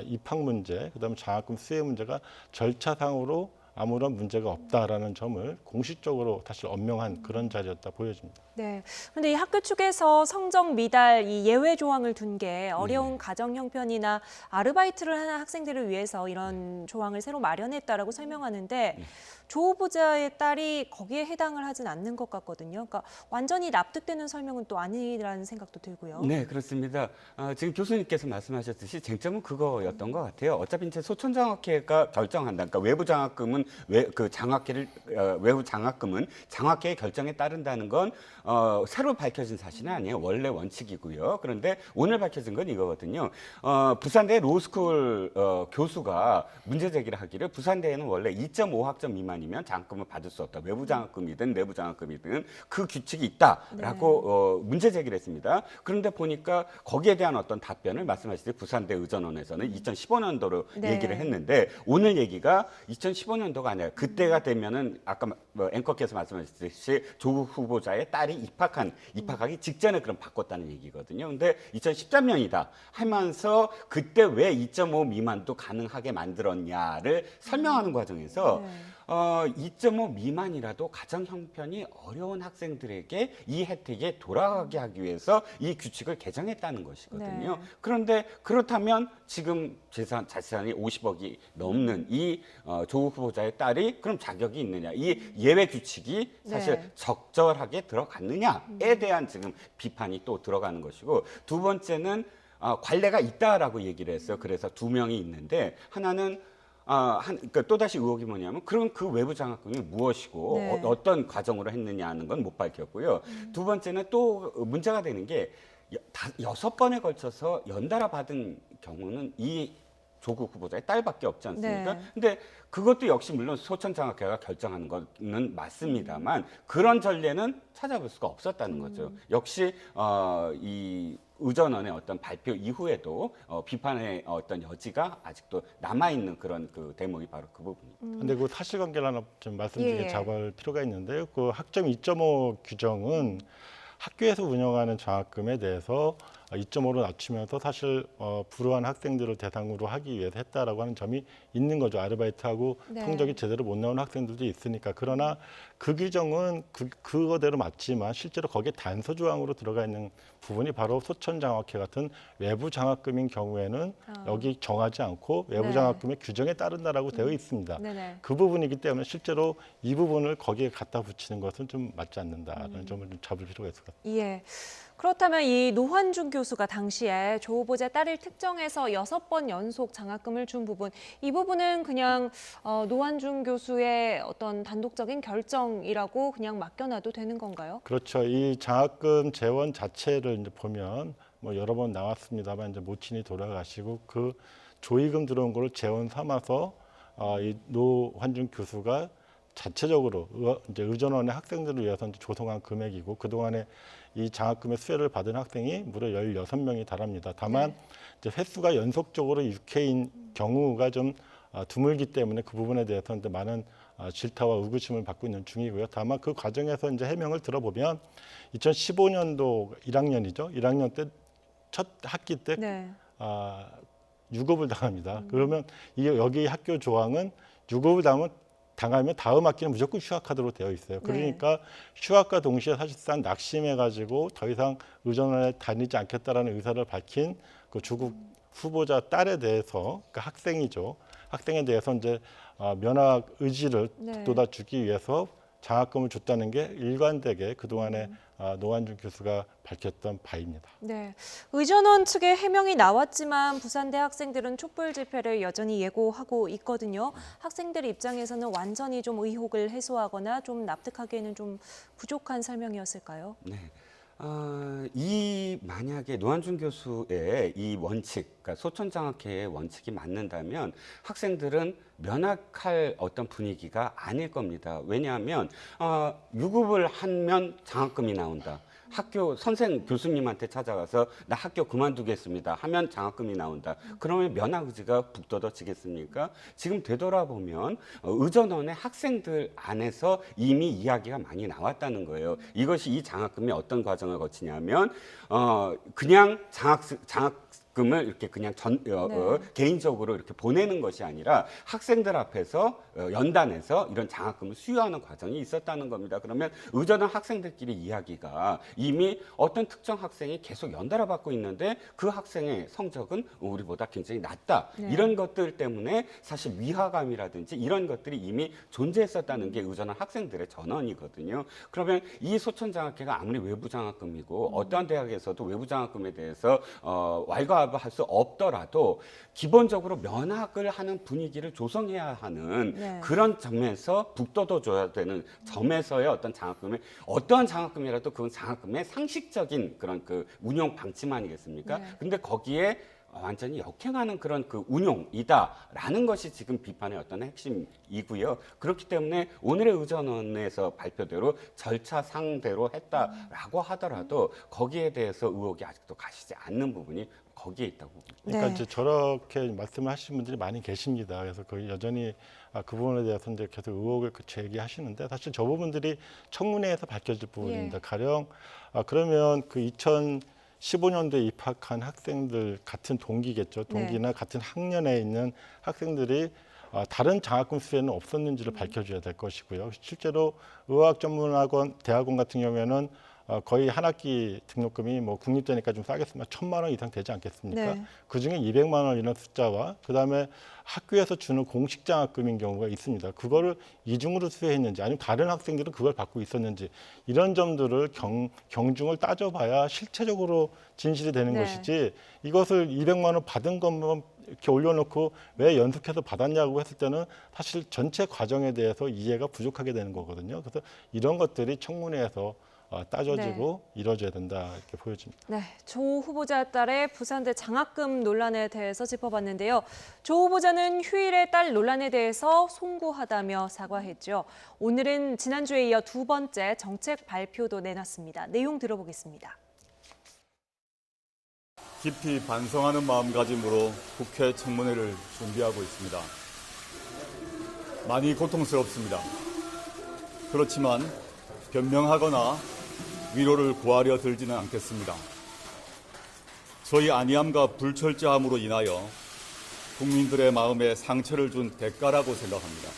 입학 문제, 그다음에 장학금 수혜 문제가 절차상으로 아무런 문제가 없다라는 점을 공식적으로 사실 엄명한 그런 자리였다 보여집니다. 네. 그런데 이 학교 측에서 성적 미달 이 예외 조항을 둔 게 어려운 가정 형편이나 아르바이트를 하는 학생들을 위해서 이런 조항을 새로 마련했다라고 설명하는데 조 후보자의 딸이 거기에 해당을 하진 않는 것 같거든요. 그러니까 완전히 납득되는 설명은 또 아니라는 생각도 들고요. 네, 그렇습니다. 지금 교수님께서 말씀하셨듯이 쟁점은 그거였던 것 같아요. 어차피 이제 소천장학회가 결정한다. 그러니까 외부 장학금은 외부 장학금은 장학회의 결정에 따른다는 건 새로 밝혀진 사실은 아니에요. 원래 원칙이고요. 그런데 오늘 밝혀진 건 이거거든요. 부산대 로스쿨 교수가 문제 제기를 하기를 부산대에는 원래 2.5학점 미만이면 장학금을 받을 수 없다. 외부 장학금이든 내부 장학금이든 그 규칙이 있다라고 문제 제기를 했습니다. 그런데 보니까 거기에 대한 어떤 답변을 말씀하시듯이 부산대 의전원에서는 2015년도로 네. 얘기를 했는데 오늘 얘기가 2015년도가 아니라 그때가 되면은 아까 앵커께서 말씀하셨듯이 조국 후보자의 딸이 입학하기 직전에 그럼 바꿨다는 얘기거든요. 근데 2013년이다 하면서 그때 왜 2.5 미만도 가능하게 만들었냐를 설명하는 과정에서 2.5 미만이라도 가정 형편이 어려운 학생들에게 이 혜택에 돌아가게 하기 위해서 이 규칙을 개정했다는 것이거든요. 네. 그런데 그렇다면 지금 자산이 50억이 넘는 이 조국 후보자의 딸이 그럼 자격이 있느냐? 이 예외 규칙이 사실 네. 적절하게 들어갔느냐에 대한 지금 비판이 또 들어가는 것이고, 두 번째는 관례가 있다라고 얘기를 했어요. 그래서 2명이 있는데 하나는 그러니까 또다시 의혹이 뭐냐면 그럼 그 외부 장학금이 무엇이고 네. 어떤 과정으로 했느냐 하는 건 못 밝혔고요. 두 번째는 또 문제가 되는 게 6번에 걸쳐서 연달아 받은 경우는 이 조국 후보자의 딸밖에 없지 않습니까? 네. 근데 그것도 역시 물론 소천장학회가 결정하는 거는 맞습니다만 그런 전례는 찾아볼 수가 없었다는 거죠. 역시 이 의전원의 어떤 발표 이후에도 비판의 어떤 여지가 아직도 남아있는 그런 그 대목이 바로 그 부분입니다. 근데 그 사실관계를 하나 좀 말씀드리게 예. 잡을 필요가 있는데요. 그 학점 2.5 규정은 학교에서 운영하는 장학금에 대해서 2.5로 낮추면서 사실 불우한 학생들을 대상으로 하기 위해서 했다라고 하는 점이 있는 거죠. 아르바이트하고 네. 성적이 제대로 못 나오는 학생들도 있으니까. 그러나 그 규정은 그거대로 맞지만 실제로 거기에 단서 조항으로 들어가 있는 부분이 바로 소천장학회 같은 외부 장학금인 경우에는 여기 정하지 않고 외부 네. 장학금의 규정에 따른다라고 되어 있습니다. 네네. 그 부분이기 때문에 실제로 이 부분을 거기에 갖다 붙이는 것은 좀 맞지 않는다라는 점을 좀 잡을 필요가 있을 것 같습니다. 예. 그렇다면 이 노환중 교수가 당시에 조 후보자 딸을 특정해서 6번 연속 장학금을 준 부분, 이 부분은 그냥 노환중 교수의 어떤 단독적인 결정이라고 그냥 맡겨놔도 되는 건가요? 그렇죠. 이 장학금 재원 자체를 이제 보면 뭐 여러 번 나왔습니다만 이제 모친이 돌아가시고 그 조의금 들어온 걸 재원 삼아서 이 노환중 교수가 자체적으로 이제 의전원의 학생들을 위해서 이제 조성한 금액이고 그동안에 이 장학금의 수혜를 받은 학생이 무려 16명이 달합니다. 다만 이제 횟수가 연속적으로 6회인 경우가 좀 드물기 때문에 그 부분에 대해서 이제 많은 질타와 의구심을 받고 있는 중이고요. 다만 그 과정에서 이제 해명을 들어보면 2015년도 1학년이죠. 1학년 때 첫 학기 때 네. 유급을 당합니다. 그러면 여기 학교 조항은 유급을 당하면 다음 학기는 무조건 휴학하도록 되어 있어요. 그러니까 휴학과 동시에 사실상 낙심해가지고 더 이상 의전원에 다니지 않겠다라는 의사를 밝힌 그 조국 후보자 딸에 대해서, 그러니까 학생이죠. 학생에 대해서 이제 면학 의지를 돋아주기 위해서 장학금을 줬다는 게 일관되게 그동안에 노환중 교수가 밝혔던 바입니다. 네, 의전원 측의 해명이 나왔지만 부산대 학생들은 촛불 집회를 여전히 예고하고 있거든요. 학생들 입장에서는 완전히 좀 의혹을 해소하거나 좀 납득하기에는 좀 부족한 설명이었을까요? 네. 만약에 노환중 교수의 이 원칙, 그러니까 소천장학회의 원칙이 맞는다면 학생들은 면학할 어떤 분위기가 아닐 겁니다. 왜냐하면 유급을 하면 장학금이 나온다. 학교 교수님한테 찾아가서 나 학교 그만두겠습니다 하면 장학금이 나온다. 그러면 면학 의지가 북돋아지겠습니까? 지금 되돌아보면 의전원의 학생들 안에서 이미 이야기가 많이 나왔다는 거예요. 이것이 이 장학금이 어떤 과정을 거치냐면 그냥 장학금을 이렇게 그냥 개인적으로 이렇게 보내는 것이 아니라 학생들 앞에서 연단해서 이런 장학금을 수여하는 과정이 있었다는 겁니다. 그러면 의전원 학생들끼리 이야기가 이미 어떤 특정 학생이 계속 연달아 받고 있는데 그 학생의 성적은 우리보다 굉장히 낮다. 이런 것들 때문에 사실 위화감이라든지 이런 것들이 이미 존재했었다는 게 의전원 학생들의 전언이거든요. 그러면 이 소천장학회가 아무리 외부 장학금이고 어떠한 대학에서도 외부 장학금에 대해서 왈가왈부할 수 없더라도 기본적으로 면학을 하는 분위기를 조성해야 하는 그런 점에서 북돋아줘야 되는 점에서의 어떤 장학금을 어떠한 장학금이라도 그건 장학금의 상식적인 그런 그 운용 방침 아니겠습니까? 근데 거기에 완전히 역행하는 그런 그 운용이다라는 것이 지금 비판의 어떤 핵심이고요. 그렇기 때문에 오늘의 의전원에서 발표대로 절차상대로 했다라고 하더라도 거기에 대해서 의혹이 아직도 가시지 않는 부분이 거기에 있다고 봅니다. 그러니까 이제 저렇게 말씀을 하시는 분들이 많이 계십니다. 그래서 거의 여전히 그 부분에 대해서 이제 계속 의혹을 제기하시는데 사실 저 부분들이 청문회에서 밝혀질 부분입니다. 가령 그러면 그 2015년도에 입학한 학생들 같은 동기겠죠. 동기나 같은 학년에 있는 학생들이 다른 장학금 수혜는 없었는지를 밝혀줘야 될 것이고요. 실제로 의학전문학원, 대학원 같은 경우에는 거의 한 학기 등록금이 뭐 국립대니까 좀 싸겠지만 1,000만 원 이상 되지 않겠습니까? 네. 그중에 200만 원 이런 숫자와 그다음에 학교에서 주는 공식 장학금인 경우가 있습니다. 그거를 이중으로 수혜했는지 아니면 다른 학생들은 그걸 받고 있었는지 이런 점들을 경중을 따져봐야 실체적으로 진실이 되는 것이지 이것을 200만 원 받은 것만 이렇게 올려놓고 왜 연속해서 받았냐고 했을 때는 사실 전체 과정에 대해서 이해가 부족하게 되는 거거든요. 그래서 이런 것들이 청문회에서 따져지고 이뤄져야 된다 이렇게 보여집니다. 네, 조 후보자 딸의 부산대 장학금 논란에 대해서 짚어봤는데요. 조 후보자는 휴일의 딸 논란에 대해서 송구하다며 사과했죠. 오늘은 지난주에 이어 두 번째 정책 발표도 내놨습니다. 내용 들어보겠습니다. 깊이 반성하는 마음가짐으로 국회 청문회를 준비하고 있습니다. 많이 고통스럽습니다. 그렇지만 변명하거나 위로를 구하려 들지는 않겠습니다. 저희 안이함과 불철저함으로 인하여 국민들의 마음에 상처를 준 대가라고 생각합니다.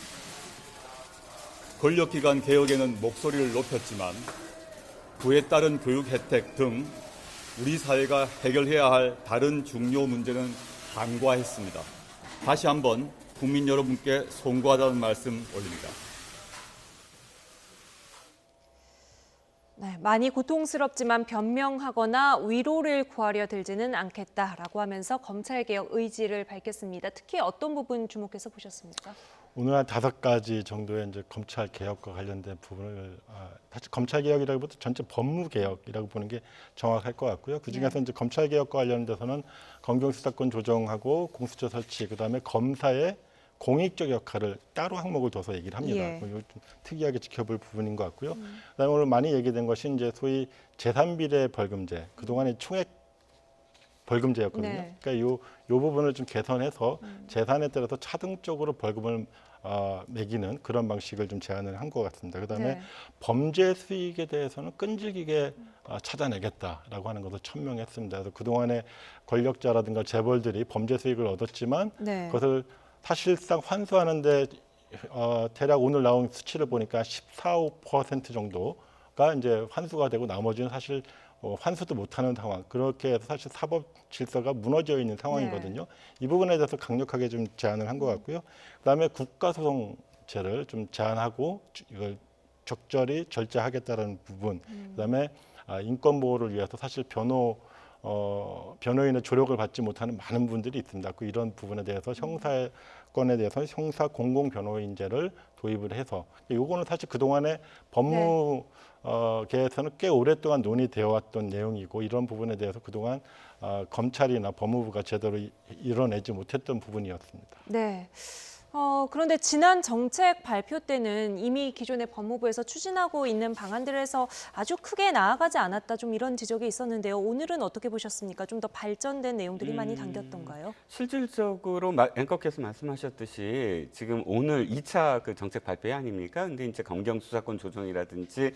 권력기관 개혁에는 목소리를 높였지만 그에 따른 교육 혜택 등 우리 사회가 해결해야 할 다른 중요 문제는 간과했습니다. 다시 한번 국민 여러분께 송구하다는 말씀 올립니다. 네, 많이 고통스럽지만 변명하거나 위로를 구하려 들지는 않겠다라고 하면서 검찰개혁 의지를 밝혔습니다. 특히 어떤 부분 주목해서 보셨습니까? 오늘 한 5가지 정도의 이제 검찰 개혁과 관련된 부분을 사실 검찰 개혁이라기보다 전체 법무 개혁이라고 보는 게 정확할 것 같고요. 그 중에서 이제 검찰 개혁과 관련돼서는 검경 수사권 조정하고 공수처 설치, 그다음에 검사의 공익적 역할을 따로 항목을 둬서 얘기를 합니다. 이거 좀 특이하게 지켜볼 부분인 것 같고요. 그다음에 오늘 많이 얘기된 것이 이제 소위 재산비례 벌금제, 그동안의 총액 벌금제였거든요. 그러니까 요 부분을 좀 개선해서 재산에 따라서 차등적으로 벌금을 매기는 그런 방식을 좀 제안을 한 것 같습니다. 그다음에 범죄 수익에 대해서는 끈질기게 찾아내겠다라고 하는 것을 천명했습니다. 그래서 그동안의 권력자라든가 재벌들이 범죄 수익을 얻었지만 그것을 사실상 환수하는데 대략 오늘 나온 수치를 보니까 14% 정도가 이제 환수가 되고 나머지는 사실 환수도 못하는 상황. 그렇게 해서 사실 사법 질서가 무너져 있는 상황이거든요. 이 부분에 대해서 강력하게 좀 제안을 한 것 같고요. 그다음에 국가소송제를 좀 제안하고 이걸 적절히 절제하겠다는 부분. 그다음에 인권 보호를 위해서 사실 변호인의 조력을 받지 못하는 많은 분들이 있습니다. 이런 부분에 대해서 형사권에 대해서 형사 공공 변호인제를 도입을 해서 요거는 사실 그동안에 법무 계에서는 꽤 오랫동안 논의되어 왔던 내용이고 이런 부분에 대해서 그동안 검찰이나 법무부가 제대로 이뤄내지 못했던 부분이었습니다. 네. 그런데 지난 정책 발표 때는 이미 기존의 법무부에서 추진하고 있는 방안들에서 아주 크게 나아가지 않았다, 좀 이런 지적이 있었는데요. 오늘은 어떻게 보셨습니까? 좀 더 발전된 내용들이 많이 담겼던가요? 실질적으로 앵커께서 말씀하셨듯이 지금 오늘 2차 그 정책 발표 아닙니까? 근데 이제 검경 수사권 조정이라든지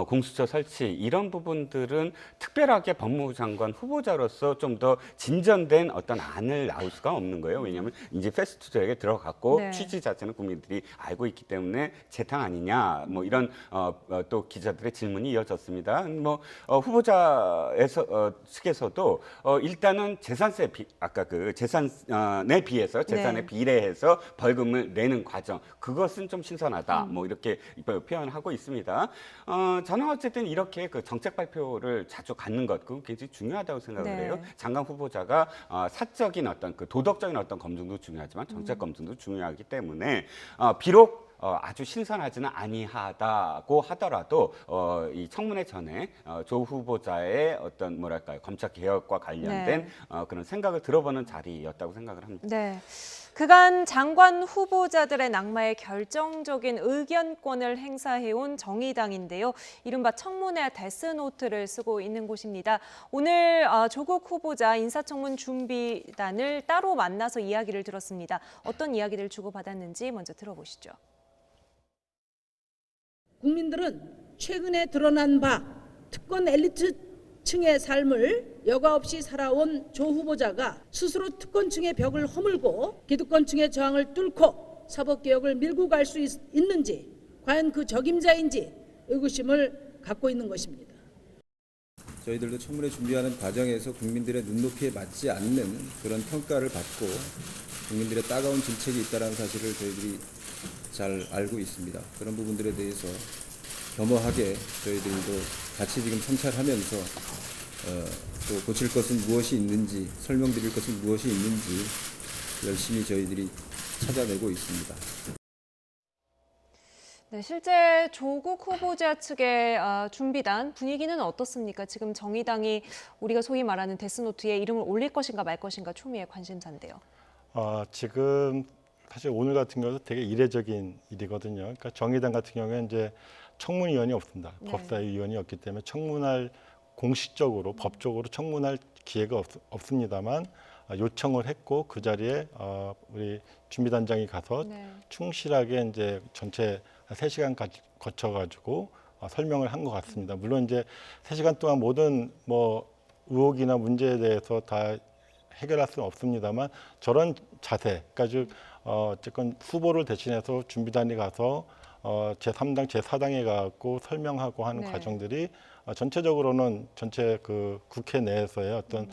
공수처 설치 이런 부분들은 특별하게 법무부 장관 후보자로서 좀 더 진전된 어떤 안을 나올 수가 없는 거예요. 왜냐하면 이제 패스트트랙에 들어갔고 취지 자체는 국민들이 알고 있기 때문에 재탕 아니냐 뭐 이런 또 기자들의 질문이 이어졌습니다. 뭐 후보자에서 측에서도 일단은 재산세 아까 그 재산에 비해서 재산에 비례해서 벌금을 내는 과정 그것은 좀 신선하다 뭐 이렇게 표현하고 있습니다. 저는 어쨌든 이렇게 그 정책 발표를 자주 갖는 것 그건 굉장히 중요하다고 생각을 해요. 장관 후보자가 사적인 어떤 그 도덕적인 어떤 검증도 중요하지만 정책 검증도 중요하기 때문에 비록 아주 신선하지는 아니하다고 하더라도 이 청문회 전에 조 후보자의 어떤 뭐랄까요 검찰 개혁과 관련된 그런 생각을 들어보는 자리였다고 생각을 합니다. 네. 그간 장관 후보자들의 낙마에 결정적인 의견권을 행사해온 정의당인데요. 이른바 청문회 데스노트를 쓰고 있는 곳입니다. 오늘 조국 후보자 인사청문 준비단을 따로 만나서 이야기를 들었습니다. 어떤 이야기를 주고받았는지 먼저 들어보시죠. 국민들은 최근에 드러난 바 특권 엘리트층의 삶을 여과 없이 살아온 조 후보자가 스스로 특권층의 벽을 허물고 기득권층의 저항을 뚫고 사법개혁을 밀고 갈 수 있는지 과연 그 적임자인지 의구심을 갖고 있는 것입니다. 저희들도 청문회 준비하는 과정에서 국민들의 눈높이에 맞지 않는 그런 평가를 받고 국민들의 따가운 질책이 있다는 사실을 저희들이 잘 알고 있습니다. 그런 부분들에 대해서 겸허하게 저희들도 같이 지금 성찰하면서 또 고칠 것은 무엇이 있는지, 설명드릴 것은 무엇이 있는지 열심히 저희들이 찾아내고 있습니다. 네, 실제 조국 후보자 측의 준비단 분위기는 어떻습니까? 지금 정의당이 우리가 소위 말하는 데스노트에 이름을 올릴 것인가 말 것인가 초미의 관심사인데요. 지금 사실 오늘 같은 경우도 되게 이례적인 일이거든요. 그러니까 정의당 같은 경우에는 이제 청문위원이 없습니다. 네. 법사위원이 없기 때문에 청문할 공식적으로 법적으로 청문할 기회가 없습니다만 요청을 했고 그 자리에 우리 준비단장이 가서 충실하게 이제 전체 3시간 거쳐가지고 설명을 한 것 같습니다. 물론 이제 3시간 동안 모든 뭐 의혹이나 문제에 대해서 다 해결할 수는 없습니다만 저런 자세, 그러니까 즉 어쨌건 후보를 대신해서 준비단이 가서 제3당, 제4당에 가고 설명하고 하는 과정들이 전체적으로는 전체 그 국회 내에서의 어떤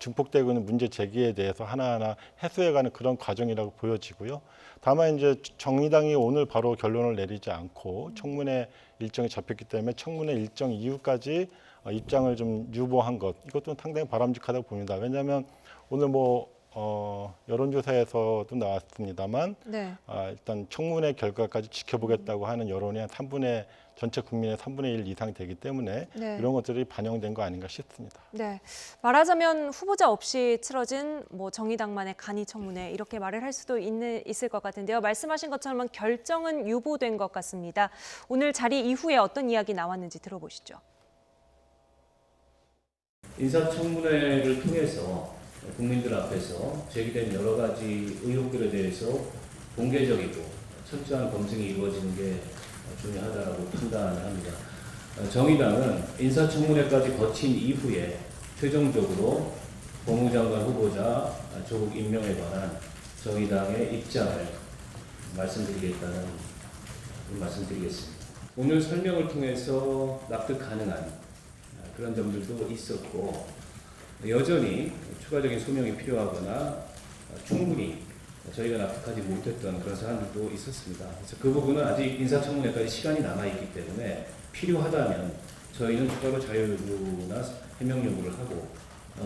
증폭되고 있는 문제 제기에 대해서 하나하나 해소해가는 그런 과정이라고 보여지고요. 다만 이제 정의당이 오늘 바로 결론을 내리지 않고 청문회 일정이 잡혔기 때문에 청문회 일정 이후까지 입장을 좀 유보한 것, 이것도 상당히 바람직하다고 봅니다. 왜냐하면 오늘 뭐 여론조사에서도 나왔습니다만 일단 청문회 결과까지 지켜보겠다고 하는 여론이 한 전체 국민의 3분의 1 이상이 되기 때문에 이런 것들이 반영된 거 아닌가 싶습니다. 네, 말하자면 후보자 없이 치러진 뭐 정의당만의 간이 청문회 이렇게 말을 할 수도 있을 것 같은데요. 말씀하신 것처럼 결정은 유보된 것 같습니다. 오늘 자리 이후에 어떤 이야기 나왔는지 들어보시죠. 인사청문회를 통해서 국민들 앞에서 제기된 여러 가지 의혹들에 대해서 공개적이고 철저한 검증이 이루어지는 게 중요하다고 판단합니다. 정의당은 인사청문회까지 거친 이후에 최종적으로 법무장관 후보자 조국 임명에 관한 정의당의 입장을 말씀드리겠습니다. 오늘 설명을 통해서 납득 가능한 그런 점들도 있었고 여전히 추가적인 소명이 필요하거나 충분히 저희가 납득하지 못했던 그런 사안들도 있었습니다. 그래서 그 부분은 아직 인사청문회까지 시간이 남아있기 때문에 필요하다면 저희는 추가로 자료 요구나 해명 요구를 하고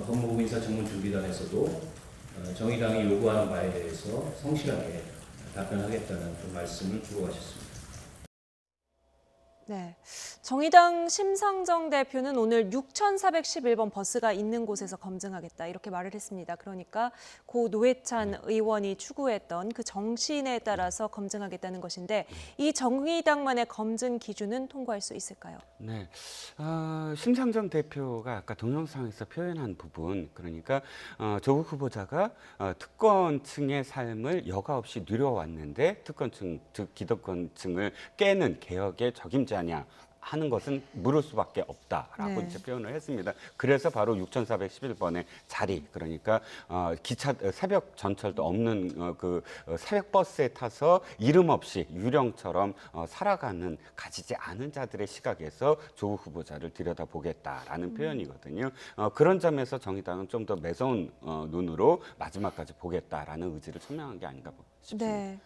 법무부 인사청문준비단에서도 정의당이 요구하는 바에 대해서 성실하게 답변하겠다는 그 말씀을 주고 가셨습니다. 네, 정의당 심상정 대표는 오늘 6,411번 버스가 있는 곳에서 검증하겠다 이렇게 말을 했습니다. 그러니까 고 노회찬 의원이 추구했던 그 정신에 따라서 검증하겠다는 것인데 이 정의당만의 검증 기준은 통과할 수 있을까요? 네, 심상정 대표가 아까 동영상에서 표현한 부분, 그러니까 조국 후보자가 특권층의 삶을 여과 없이 누려왔는데 특권층, 즉 기득권층을 깨는 개혁의 적임자냐 하는 것은 물을 수밖에 없다라고 이제 표현을 했습니다. 그래서 바로 6,411번의 자리, 그러니까 기차 새벽 전철도 없는 그 새벽 버스에 타서 이름 없이 유령처럼 살아가는 가지지 않은 자들의 시각에서 조국 후보자를 들여다보겠다라는 표현이거든요. 그런 점에서 정의당은 좀 더 매서운 눈으로 마지막까지 보겠다라는 의지를 천명한 게 아닌가 싶습니다. 네.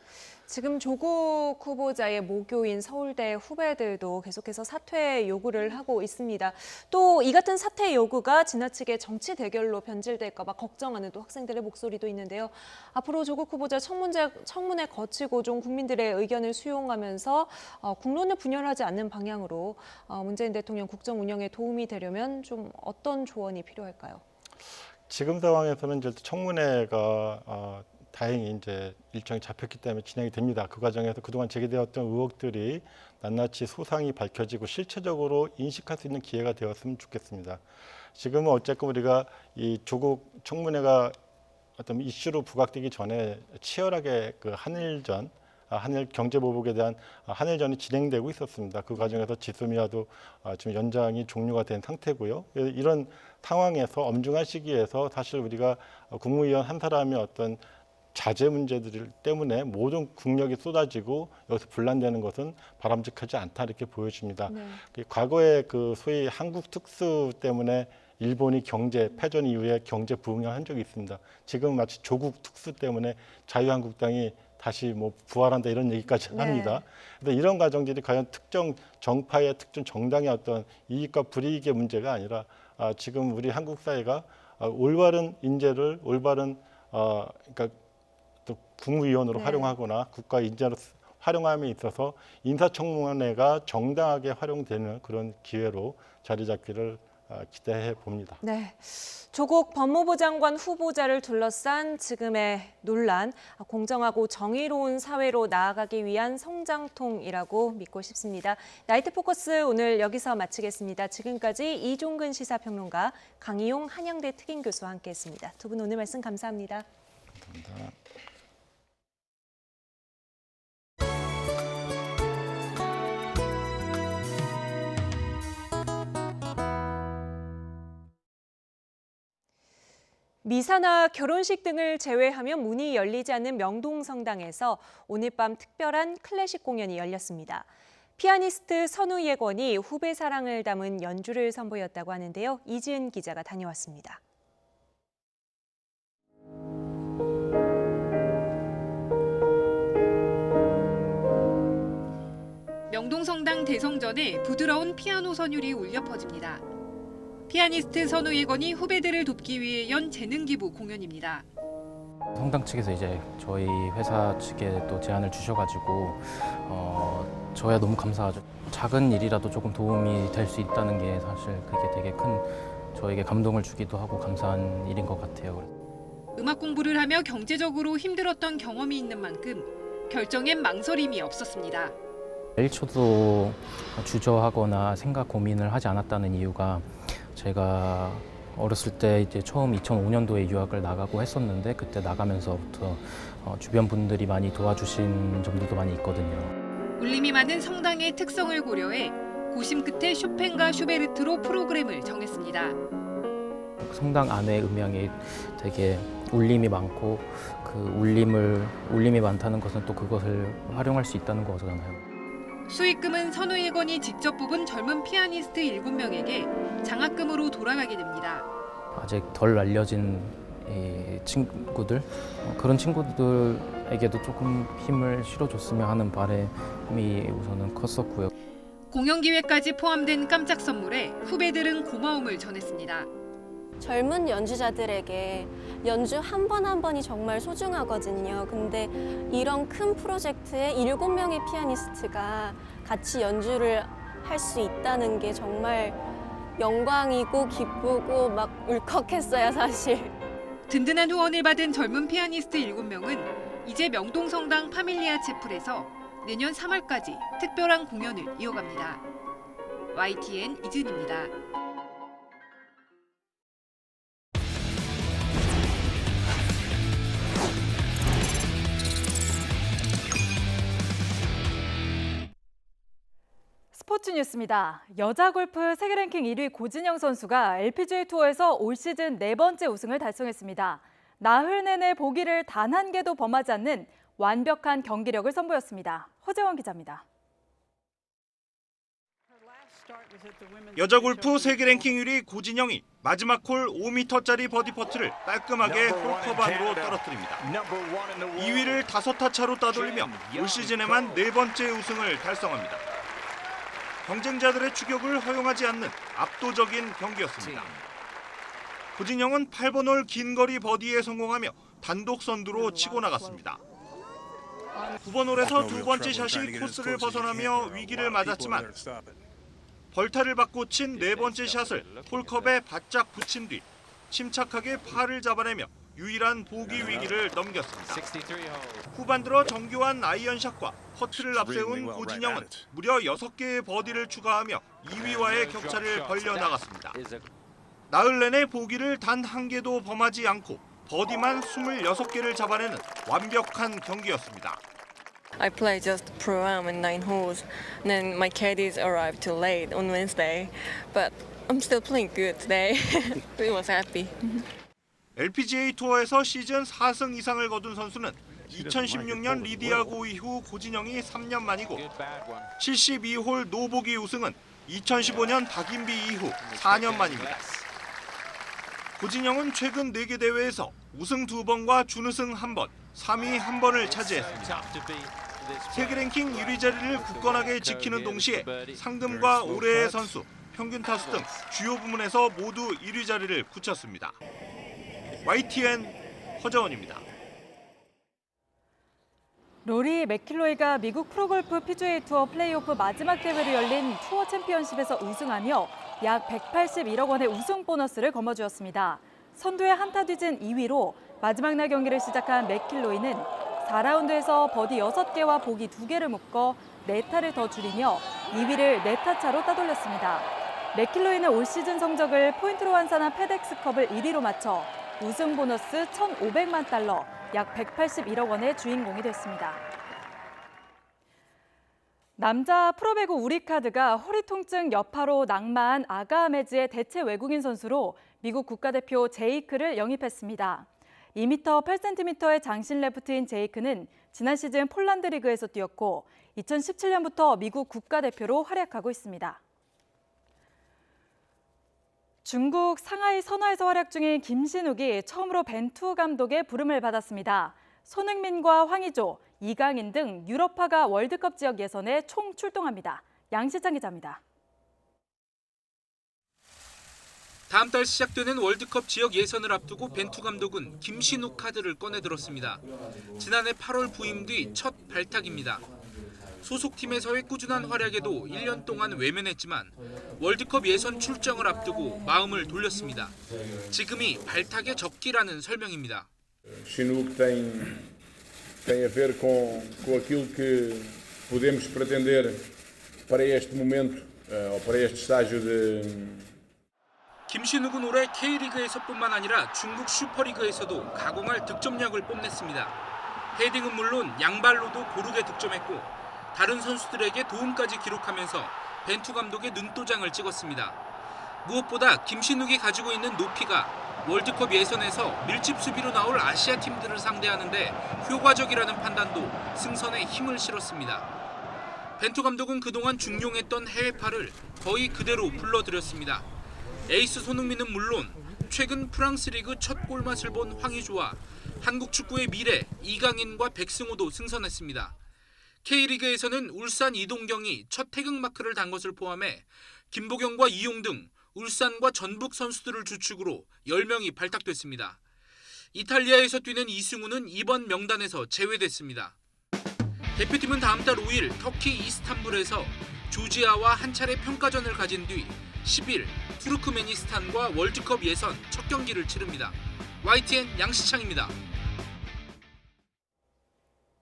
지금 조국 후보자의 모교인 서울대 후배들도 계속해서 사퇴 요구를 하고 있습니다. 또 이 같은 사퇴 요구가 지나치게 정치 대결로 변질될까 봐 걱정하는 또 학생들의 목소리도 있는데요. 앞으로 조국 후보자 청문회 거치고 좀 국민들의 의견을 수용하면서 국론을 분열하지 않는 방향으로 문재인 대통령 국정 운영에 도움이 되려면 좀 어떤 조언이 필요할까요? 지금 상황에서는 이제 청문회가 다행히 이제 일정이 잡혔기 때문에 진행이 됩니다. 그 과정에서 그동안 제기되었던 의혹들이 낱낱이 소상히 밝혀지고 실체적으로 인식할 수 있는 기회가 되었으면 좋겠습니다. 지금은 어쨌건 우리가 이 조국 청문회가 어떤 이슈로 부각되기 전에 치열하게 그 한일 경제보복에 대한 한일전이 진행되고 있었습니다. 그 과정에서 지소미아도 지금 연장이 종료가 된 상태고요. 이런 상황에서 엄중한 시기에서 사실 우리가 국무위원 한 사람의 어떤 자재 문제들 때문에 모든 국력이 쏟아지고 여기서 분란되는 것은 바람직하지 않다 이렇게 보여집니다. 네. 과거에 그 소위 한국 특수 때문에 일본이 경제 패전 이후에 경제 부흥한 적이 있습니다. 지금 마치 조국 특수 때문에 자유한국당이 다시 뭐 부활한다 이런 얘기까지 합니다. 그래서 이런 과정들이 과연 특정 정파의 특정 정당의 어떤 이익과 불이익의 문제가 아니라 지금 우리 한국 사회가 올바른 인재를 올바른 그러니까 또 국무위원으로 활용하거나 국가 인재로 활용함에 있어서 인사청문회가 정당하게 활용되는 그런 기회로 자리 잡기를 기대해 봅니다. 네, 조국 법무부 장관 후보자를 둘러싼 지금의 논란, 공정하고 정의로운 사회로 나아가기 위한 성장통이라고 믿고 싶습니다. 나이트 포커스 오늘 여기서 마치겠습니다. 지금까지 이종근 시사평론가, 강희용 한양대 특임교수와 함께했습니다. 두 분 오늘 말씀 감사합니다. 감사합니다. 미사나 결혼식 등을 제외하면 문이 열리지 않는 명동성당에서 오늘 밤 특별한 클래식 공연이 열렸습니다. 피아니스트 선우예권이 후배 사랑을 담은 연주를 선보였다고 하는데요. 이지은 기자가 다녀왔습니다. 명동성당 대성전에 부드러운 피아노 선율이 울려 퍼집니다. 피아니스트 선우예권이 후배들을 돕기 위해 연 재능 기부 공연입니다. 성당 측에서 이제 저희 회사 측에 또 제안을 주셔가지고 저야 너무 감사하죠. 작은 일이라도 조금 도움이 될 수 있다는 게 사실 그게 되게 큰 저에게 감동을 주기도 하고 감사한 일인 것 같아요. 음악 공부를 하며 경제적으로 힘들었던 경험이 있는 만큼 결정엔 망설임이 없었습니다. 1초도 주저하거나 생각 고민을 하지 않았다는 이유가 제가 어렸을 때 이제 처음 2005년도에 유학을 나가고 했었는데 그때 나가면서부터 주변 분들이 많이 도와주신 점들도 많이 있거든요. 울림이 많은 성당의 특성을 고려해 고심 끝에 쇼팽과 슈베르트로 프로그램을 정했습니다. 성당 안에 음향이 되게 울림이 많고 그 울림이 많다는 것은 또 그것을 활용할 수 있다는 거잖아요. 수익금은 선우예권이 직접 뽑은 젊은 피아니스트 7명에게 장학금으로 돌아가게 됩니다. 아직 덜 알려진 친구들, 그런 친구들에게도 조금 힘을 실어줬으면 하는 바람이 우선은 컸었고요. 공연 기획까지 포함된 깜짝 선물에 후배들은 고마움을 전했습니다. 젊은 연주자들에게 연주 한 번 한 번이 정말 소중하거든요. 근데 이런 큰 프로젝트에 7명의 피아니스트가 같이 연주를 할 수 있다는 게 정말 영광이고 기쁘고 막 울컥했어요, 사실. 든든한 후원을 받은 젊은 피아니스트 7명은 이제 명동성당 파밀리아 채플에서 내년 3월까지 특별한 공연을 이어갑니다. YTN 이준입니다. 스포츠 뉴스입니다. 여자 골프 세계 랭킹 1위 고진영 선수가 LPGA 투어에서 올 시즌 4번째 우승을 달성했습니다. 나흘 내내 보기를 단 한 개도 범하지 않는 완벽한 경기력을 선보였습니다. 허재원 기자입니다. 여자 골프 세계 랭킹 1위 고진영이 마지막 홀 5m짜리 버디 퍼트를 깔끔하게 홀컵 안으로 떨어뜨립니다. 2위를 5타 차로 따돌리며 올 시즌에만 4번째 우승을 달성합니다. 경쟁자들의 추격을 허용하지 않는 압도적인 경기였습니다. 고진영은 8번 홀 긴 거리 버디에 성공하며 단독 선두로 치고 나갔습니다. 9번 홀에서 두 번째 샷이 코스를 벗어나며 위기를 맞았지만 벌타를 받고 친 네 번째 샷을 홀컵에 바짝 붙인 뒤 침착하게 파를 잡아내며 유일한 보기 위기를 넘겼습니다. 후반 들어 정교한 아이언샷과 퍼트를 앞세운 고진영은 무려 6개의 버디를 추가하며 2위와의 격차를 벌려 나갔습니다. 나흘 내내 보기를 단 한 개도 범하지 않고 버디만 26개를 잡아내는 완벽한 경기였습니다. I played just pro-am in 9 holes, and then my caddies arrived too late on Wednesday, but I'm still playing good today. We was happy. LPGA 투어에서 시즌 4승 이상을 거둔 선수는 2016년 리디아고 이후 고진영이 3년 만이고 72홀 노보기 우승은 2015년 박인비 이후 4년 만입니다. 고진영은 최근 4개 대회에서 우승 2번과 준우승 1번, 3위 1번을 차지했습니다. 세계 랭킹 1위 자리를 굳건하게 지키는 동시에 상금과 올해의 선수, 평균 타수 등 주요 부문에서 모두 1위 자리를 굳혔습니다. YTN 허정원입니다. 로리 맥킬로이가 미국 프로골프 PGA 투어 플레이오프 마지막 대회로 열린 투어 챔피언십에서 우승하며 약 181억 원의 우승 보너스를 거머쥐었습니다. 선두에 한타 뒤진 2위로 마지막 날 경기를 시작한 맥킬로이는 4라운드에서 버디 6개와 보기 2개를 묶어 4타를 더 줄이며 2위를 4타 차로 따돌렸습니다. 맥킬로이는 올 시즌 성적을 포인트로 환산한 페덱스컵을 1위로 맞춰 우승 보너스 1,500만 달러, 약 181억 원의 주인공이 됐습니다. 남자 프로배구 우리카드가 허리 통증 여파로 낙마한 아가 아메즈의 대체 외국인 선수로 미국 국가대표 제이크를 영입했습니다. 2m 8cm의 장신 레프트인 제이크는 지난 시즌 폴란드 리그에서 뛰었고 2017년부터 미국 국가대표로 활약하고 있습니다. 중국 상하이 선화에서 활약 중인 김신욱이 처음으로 벤투 감독의 부름을 받았습니다. 손흥민과 황의조, 이강인 등 유럽파가 월드컵 지역 예선에 총 출동합니다. 양시장 기자입니다. 다음 달 시작되는 월드컵 지역 예선을 앞두고 벤투 감독은 김신욱 카드를 꺼내들었습니다. 지난해 8월 부임 뒤 첫 발탁입니다. 소속팀에서의 꾸준한 활약에도 1년 동안 외면했지만 월드컵 예선 출정을 앞두고 마음을 돌렸습니다. 지금이 발탁의 적기라는 설명입니다. Chinook tem a ver com aquilo que podemos pretender para este momento ou para este estágio de 김신욱은 올해 K리그에서뿐만 아니라 중국 슈퍼리그에서도 가공할 득점력을 뽐냈습니다. 헤딩은 물론 양발로도 고르게 득점했고 다른 선수들에게 도움까지 기록하면서 벤투 감독의 눈도장을 찍었습니다. 무엇보다 김신욱이 가지고 있는 높이가 월드컵 예선에서 밀집 수비로 나올 아시아 팀들을 상대하는데 효과적이라는 판단도 승선에 힘을 실었습니다. 벤투 감독은 그동안 중용했던 해외파를 거의 그대로 불러들였습니다. 에이스 손흥민은 물론 최근 프랑스 리그 첫 골맛을 본 황의조와 한국 축구의 미래 이강인과 백승호도 승선했습니다. K리그에서는 울산 이동경이 첫 태극마크를 단 것을 포함해 김보경과 이용 등 울산과 전북 선수들을 주축으로 10명이 발탁됐습니다. 이탈리아에서 뛰는 이승우는 이번 명단에서 제외됐습니다. 대표팀은 다음 달 5일 터키 이스탄불에서 조지아와 한 차례 평가전을 가진 뒤 10일 투르크메니스탄과 월드컵 예선 첫 경기를 치릅니다. YTN 양시창입니다.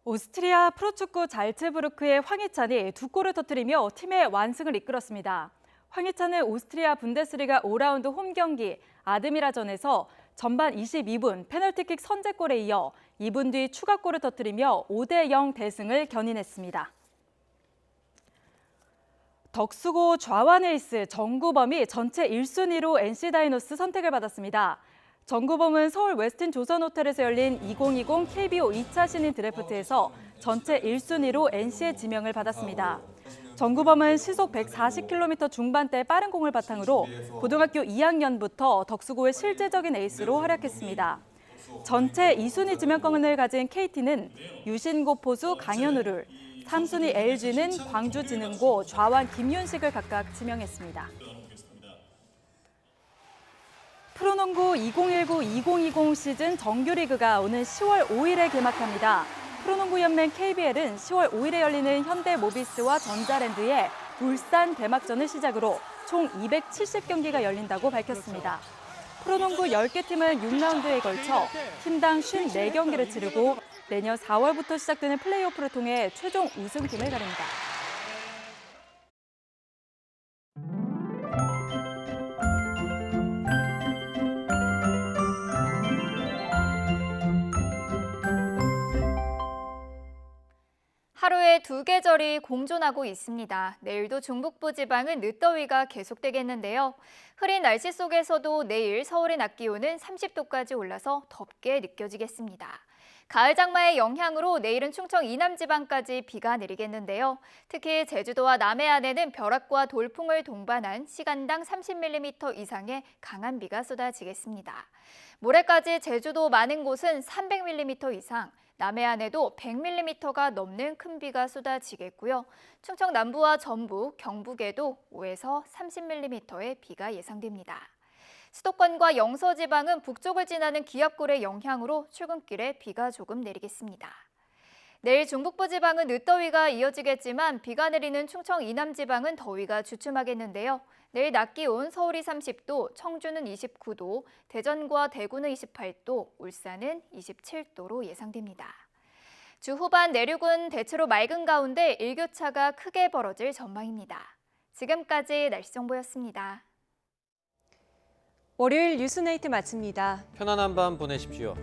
오스트리아 프로축구 잘츠부르크의 황희찬이 2골을 터뜨리며 팀의 완승을 이끌었습니다. 황희찬은 오스트리아 분데스리가 5라운드 홈 경기 아드미라전에서 전반 22분 페널티킥 선제골에 이어 2분 뒤 추가골을 터뜨리며 5대0 대승을 견인했습니다. 덕수고 좌완 에이스 정구범이 전체 1순위로 NC 다이노스 선택을 받았습니다. 정구범은 서울 웨스틴 조선호텔에서 열린 2020 KBO 2차 신인 드래프트에서 전체 1순위로 NC의 지명을 받았습니다. 정구범은 시속 140km 중반대 빠른 공을 바탕으로 고등학교 2학년부터 덕수고의 실제적인 에이스로 활약했습니다. 전체 2순위 지명권을 가진 KT는 유신고 포수 강현우를, 3순위 LG는 광주진흥고 좌완 김윤식을 각각 지명했습니다. 프로농구 2019-2020 시즌 정규리그가 오는 10월 5일에 개막합니다. 프로농구연맹 KBL은 10월 5일에 열리는 현대모비스와 전자랜드의 울산 개막전을 시작으로 총 270경기가 열린다고 밝혔습니다. 프로농구 10개 팀은 6라운드에 걸쳐 팀당 54경기를 치르고 내년 4월부터 시작되는 플레이오프를 통해 최종 우승팀을 가립니다. 하루에 두 계절이 공존하고 있습니다. 내일도 중북부 지방은 늦더위가 계속되겠는데요. 흐린 날씨 속에서도 내일 서울의 낮 기온은 30도까지 올라서 덥게 느껴지겠습니다. 가을 장마의 영향으로 내일은 충청 이남 지방까지 비가 내리겠는데요. 특히 제주도와 남해안에는 벼락과 돌풍을 동반한 시간당 30mm 이상의 강한 비가 쏟아지겠습니다. 모레까지 제주도 많은 곳은 300mm 이상, 남해안에도 100mm가 넘는 큰 비가 쏟아지겠고요. 충청 남부와 전북, 경북에도 5에서 30mm의 비가 예상됩니다. 수도권과 영서지방은 북쪽을 지나는 기압골의 영향으로 출근길에 비가 조금 내리겠습니다. 내일 중북부 지방은 늦더위가 이어지겠지만 비가 내리는 충청 이남 지방은 더위가 주춤하겠는데요. 내일 낮 기온 서울이 30도, 청주는 29도, 대전과 대구는 28도, 울산은 27도로 예상됩니다. 주 후반 내륙은 대체로 맑은 가운데 일교차가 크게 벌어질 전망입니다. 지금까지 날씨 정보였습니다. 월요일 뉴스네이트 마칩니다. 편안한 밤 보내십시오.